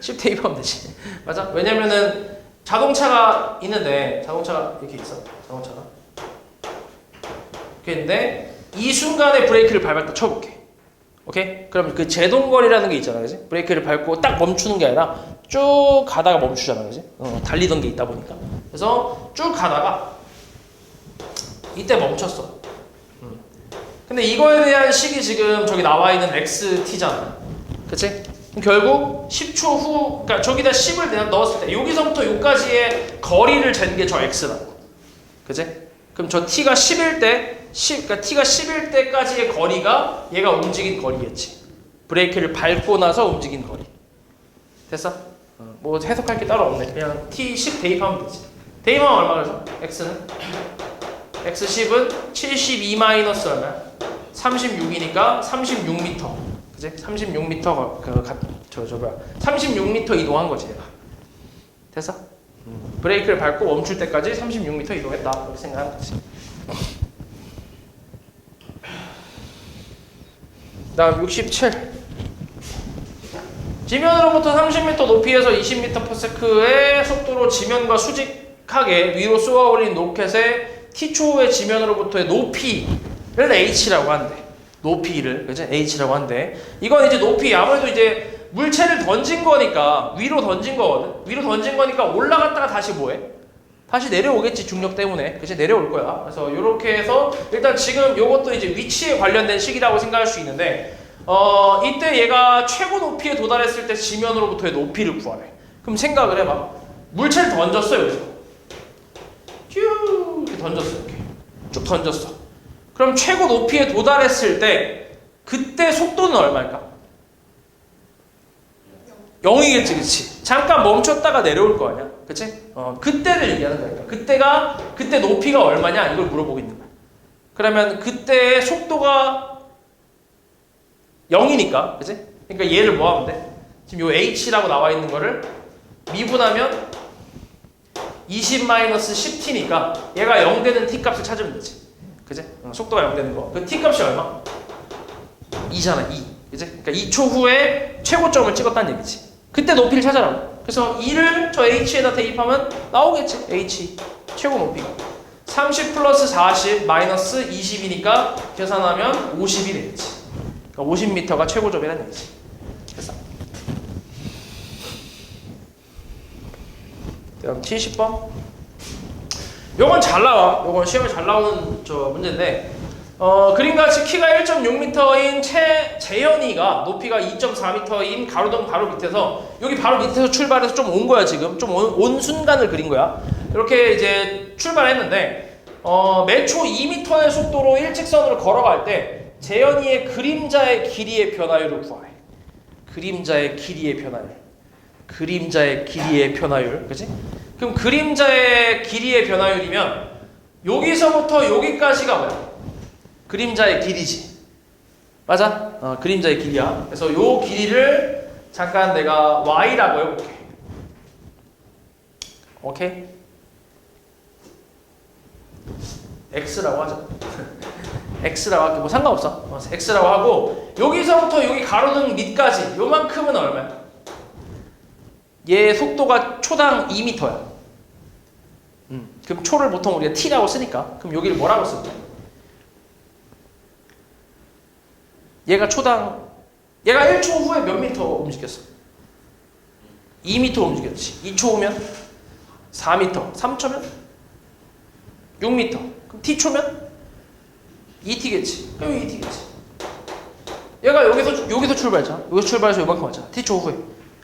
Speaker 1: 쉽 대입하면 되지. 맞아? 왜냐면은 자동차가 있는데 자동차가 이렇게 있어. 자동차가 이렇게 있는데 이 순간에 브레이크를 밟았다 쳐볼게. 오케이? 그럼 그 제동거리라는 게 있잖아, 그지? 브레이크를 밟고 딱 멈추는 게 아니라 쭉 가다가 멈추잖아, 그지? 달리던 게 있다 보니까. 그래서 쭉 가다가 이때 멈췄어. 근데 이거에 대한 식이 지금 저기 나와 있는 XT잖아. 그치? 결국 10초 후, 그러니까 저기다 10을 내가 넣었을 때 여기서부터 여기까지의 거리를 잰 게 저 X라고. 그치? 그럼 저 T가 10일 때, 그러니까 T가 10일 때까지의 거리가 얘가 움직인 거리겠지. 브레이크를 밟고 나서 움직인 거리. 됐어? 뭐 해석할 게 따로 없네. 그냥 T10 대입하면 되지. 대입하면 얼마 그래서? X는? X10은 72 마이너스 얼마야? 36이니까 36m. 그지? 36m 뭐야? 36m 이동한 거지 얘가. 됐어? 브레이크를 밟고 멈출 때까지 36m 이동했다. 이렇게 생각하는 거지. 다음 67. 지면으로부터 30m 높이에서 20m/s의 속도로 지면과 수직하게 위로 쏘아 올린 로켓의 T초 후의 지면으로부터의 높이를 H라고 한대. 높이를, 그치? H라고 한대. 이건 이제 높이, 아무래도 이제 물체를 던진 거니까, 위로 던진 거거든. 위로 던진 거니까 올라갔다가 다시 뭐해? 다시 내려오겠지, 중력 때문에. 그치? 내려올 거야. 그래서 이렇게 해서, 일단 지금 요것도 이제 위치에 관련된 식이라고 생각할 수 있는데, 이때 얘가 최고 높이에 도달했을 때 지면으로부터의 높이를 구하래. 그럼 생각을 해봐. 물체를 던졌어, 여기서. 쭉, 이렇게 던졌어, 이렇게. 쭉 던졌어. 그럼 최고 높이에 도달했을 때 그때 속도는 얼마일까? 0이겠지, 그치? 잠깐 멈췄다가 내려올 거 아니야? 그치? 그때를 얘기하는 거니까. 그때 높이가 얼마냐? 이걸 물어보고 있는 거야. 그러면 그때의 속도가 0이니까, 그치? 그러니까 얘를 뭐 하면 돼? 지금 요 H라고 나와 있는 거를 미분하면 20-10t니까 얘가 0 되는 t 값을 찾으면 되지. 그지? 속도가 0 되는 거. 그 t 값이 얼마? 2잖아, 2. 그지? 그러니까 2초 후에 최고점을 찍었다는 얘기지. 그때 높이를 찾아라고. 그래서 2를 저 h에다 대입하면 나오겠지. h 최고 높이가 30 플러스 40 마이너스 20이니까 계산하면 50이 되겠지. 그러니까 50m가 최고점이라는 얘기지. 됐어? 다음 70번. 요건 잘 나와. 요건 시험에 잘 나오는 저 문제인데, 그림같이 키가 1.6m인 재현이가 높이가 2.4m인 가로등 바로 밑에서, 여기 바로 밑에서 출발해서 좀 온 거야, 지금. 좀 온 순간을 그린 거야. 이렇게 이제 출발했는데, 매초 2m의 속도로 일직선으로 걸어갈 때, 재현이의 그림자의 길이의 변화율을 구하래. 그림자의 길이의 변화율. 그림자의 길이의 변화율. 그치? 그럼 그림자의 길이의 변화율이면 여기서부터 여기까지가 뭐야? 그림자의 길이지. 맞아? 그림자의 길이야. 그래서 요 길이를 잠깐 내가 y라고 해볼게. 오케이? x라고 하자. x라고 할게. 뭐 상관없어. x라고 하고 여기서부터 여기 가로등 밑까지 요만큼은 얼마야? 얘 속도가 초당 2m야. 그럼 초를 보통 우리가 t라고 쓰니까 그럼 여기를 뭐라고 쓸까? 얘가 1초 후에 몇 미터 움직였어? 2m 움직였지. 2초 후면 4m, 3초면 6m. 그럼 t초면 2t겠지. 그럼 2t겠지. 얘가 여기서 출발했잖아. 여기서 출발해서 요만큼 왔잖아. t초 후에.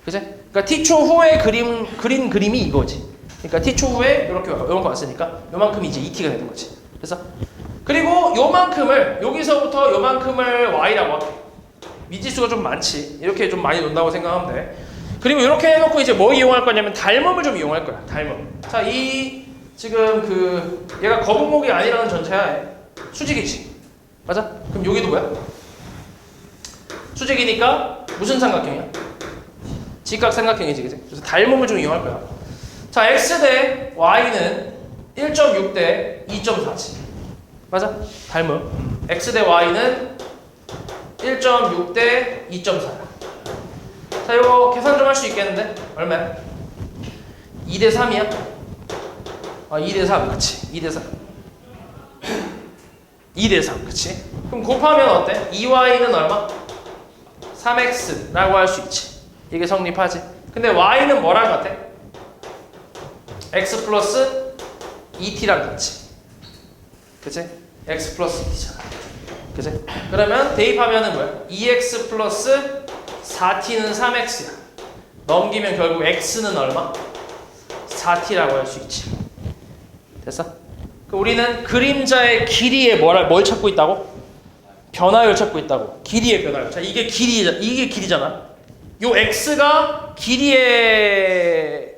Speaker 1: 그치? 그러니까 t초 후에 그린 그림이 이거지. 그러니까 t초 후에 요만큼 왔으니까 요만큼이 이제 2t가 되는 거지. 그래서 그리고 요만큼을 여기서부터 요만큼을 y라고 할게. 미지수가 좀 많지. 이렇게 좀 많이 논다고 생각하면 돼. 그리고 이렇게 해놓고 이제 뭐 이용할 거냐면 닮음을 좀 이용할 거야. 닮음. 자, 이 지금 얘가 거북목이 아니라는 전체야. 수직이지. 맞아? 그럼 여기도 뭐야? 수직이니까 무슨 삼각형이야? 직각삼각형이지, 그치? 그래서 닮음을 좀 이용할 거야. 자, x 대 y는 1.6 대 2.4지. 맞아? 닮음. x 대 y는 1.6 대 2.4야. 자, 이거 계산 좀 할 수 있겠는데? 얼마야? 2 대 3이야? 2 대 3, 그치? 2 대 3. 2 대 3, 그치? 그럼 곱하면 어때? 2y는 얼마? 3x라고 할 수 있지. 이게 성립하지. 근데 y는 뭐랑 같아? x 플러스 2t랑 같이. 그치? x 플러스 2t잖아. 그치? 그러면 대입하면은 뭐야? 2x 플러스 4t는 3x야. 넘기면 결국 x는 얼마? 4t라고 할 수 있지. 됐어? 그럼 우리는 그림자의 길이에 뭘 찾고 있다고? 변화율 찾고 있다고. 길이의 변화율. 자, 이게 길이잖아. 요 x가 길이의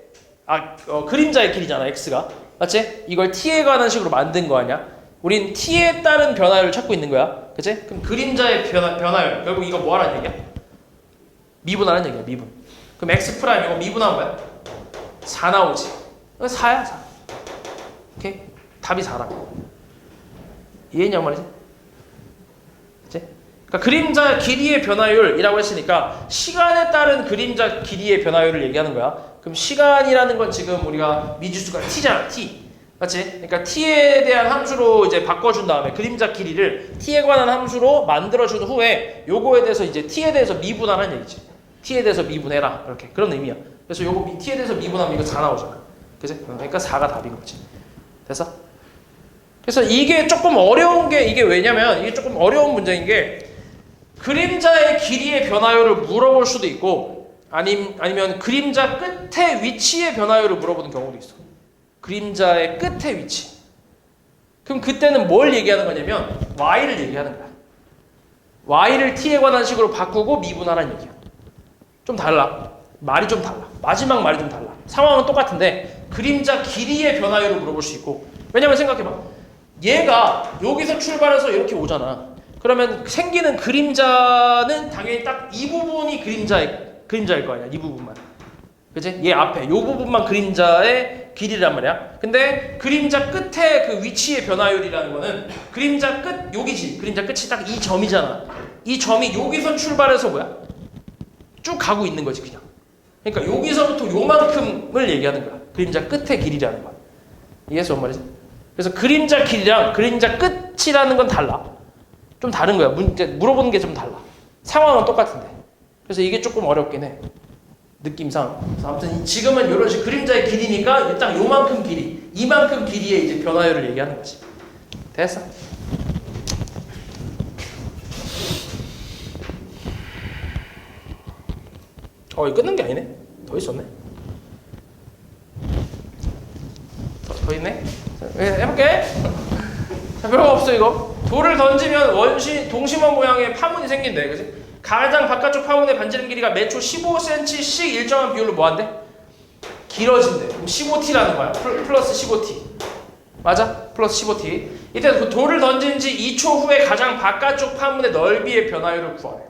Speaker 1: 그림자의 길이잖아. x가. 맞지? 이걸 t에 관한 식으로 만든 거 아니야? 우린 t에 따른 변화율을 찾고 있는 거야. 그치? 그럼 그림자의 변화율. 결국 이거 뭐 하라는 얘기야? 미분하는 얘기야. 미분. 그럼 x 프라임 이거 미분하면 뭐야? 4 나오지. 4야 4. 오케이? 답이 4라고. 이해했냐고 말이지? 그치? 그러니까 그림자 길이의 변화율이라고 했으니까 시간에 따른 그림자 길이의 변화율을 얘기하는 거야. 그럼 시간이라는 건 지금 우리가 미지수가 t잖아. t. 맞지? 그러니까 t에 대한 함수로 이제 바꿔준 다음에 그림자 길이를 t에 관한 함수로 만들어준 후에 요거에 대해서 이제 t에 대해서 미분하라는 얘기지. t에 대해서 미분해라. 이렇게. 그런 의미야. 그래서 요거 t에 대해서 미분하면 이거 4 나오잖아. 그치? 그러니까 4가 답인 거지. 됐어? 그래서 이게 조금 어려운 게 이게 왜냐면 이게 조금 어려운 문제인 게 그림자의 길이의 변화율을 물어볼 수도 있고 아니면 그림자 끝의 위치의 변화율을 물어보는 경우도 있어. 그림자의 끝의 위치. 그럼 그때는 뭘 얘기하는 거냐면 y를 얘기하는 거야. y를 t에 관한 식으로 바꾸고 미분하라는 얘기야. 좀 달라. 말이 좀 달라. 마지막 말이 좀 달라. 상황은 똑같은데 그림자 길이의 변화율을 물어볼 수 있고 왜냐면 생각해봐. 얘가 여기서 출발해서 이렇게 오잖아. 그러면 생기는 그림자는 당연히 딱 이 부분이 그림자일 거 아니야. 이 부분만. 그치? 얘 앞에 요 부분만 그림자의 길이란 말이야. 근데 그림자 끝에 그 위치의 변화율이라는 거는 그림자 끝 여기지. 그림자 끝이 딱 이 점이잖아. 이 점이 여기서 출발해서 뭐야? 쭉 가고 있는 거지 그냥. 그러니까 여기서부터 요만큼을 얘기하는 거야. 그림자 끝의 길이라는 거야. 이해했어? 뭔 말이지? 그래서 그림자 길이랑 그림자 끝이라는 건 달라. 좀 다른 거야. 물어보는 게 좀 달라. 상황은 똑같은데. 그래서 이게 조금 어렵긴 해. 느낌상. 그래서 아무튼 지금은 이런 식 그림자의 길이니까 딱 요만큼 길이, 이만큼 길이의 이제 변화율을 얘기하는 거지. 됐어? 이거 끊는 게 아니네. 더 있었네. 더 있네. 해볼게. 자, 별거 없어 이거. 돌을 던지면 동심원 모양의 파문이 생긴대. 그치? 가장 바깥쪽 파문의 반지름 길이가 매초 15cm씩 일정한 비율로 뭐한대? 길어진대. 그럼 15t라는 거야. 플러스 15t. 맞아? 플러스 15t. 이때 그 돌을 던진 지 2초 후에 가장 바깥쪽 파문의 넓이의 변화율을 구하래.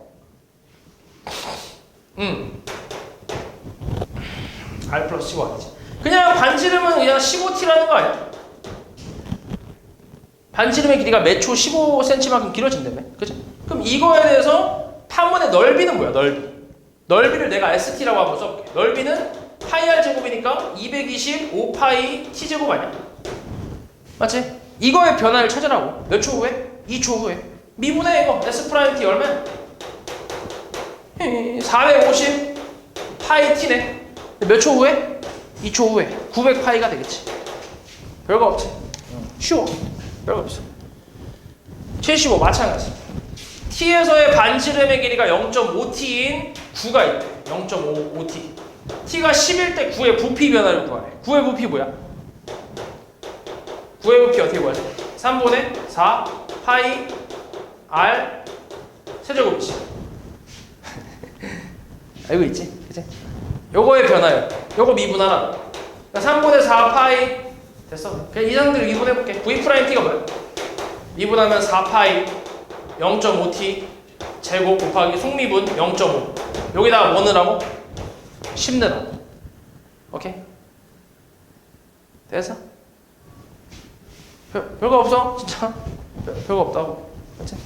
Speaker 1: R 플러스 15이지. 그냥 반지름은 그냥 15t라는 거 아니야? 반지름의 길이가 매초 15cm만큼 길어진다며. 그치? 그럼 이거에 대해서 파문의 넓이는 뭐야? 넓이를 내가 ST라고 한번 써볼게. 넓이는 파이 R 제곱이니까 225파이 T 제곱 아니야? 맞지? 이거의 변화를 찾으라고. 몇 초 후에? 2초 후에. 미분해 이거. S 프라임 T 얼마야? 450 파이 T네. 몇 초 후에? 2초 후에 900파이가 되겠지. 별거 없지. 쉬워. 별거 없어. 75 마찬가지. T에서의 반지름의 길이가 0.5T인 9가 있대. 0.5T. T가 10일 때 9의 부피 변화를 구하래. 9의 부피 뭐야? 9의 부피 어떻게 구하지? 3분의 4 파이 R 세제곱이지. 알고 있지? 그치? 요거의 변화요. 요거 미분하라. 그러니까 3분의 4 파이 됐어. 그냥 이 상태로 미분해볼게. V 프라임 T가 뭐야? 미분하면 4 파이 0.5T 제곱 곱하기 속미분 0.5. 여기다가 뭐 넣으라고? 10 넣으라고. 오케이? 됐어? 별거 없어? 진짜? 별거 없다고. 그치?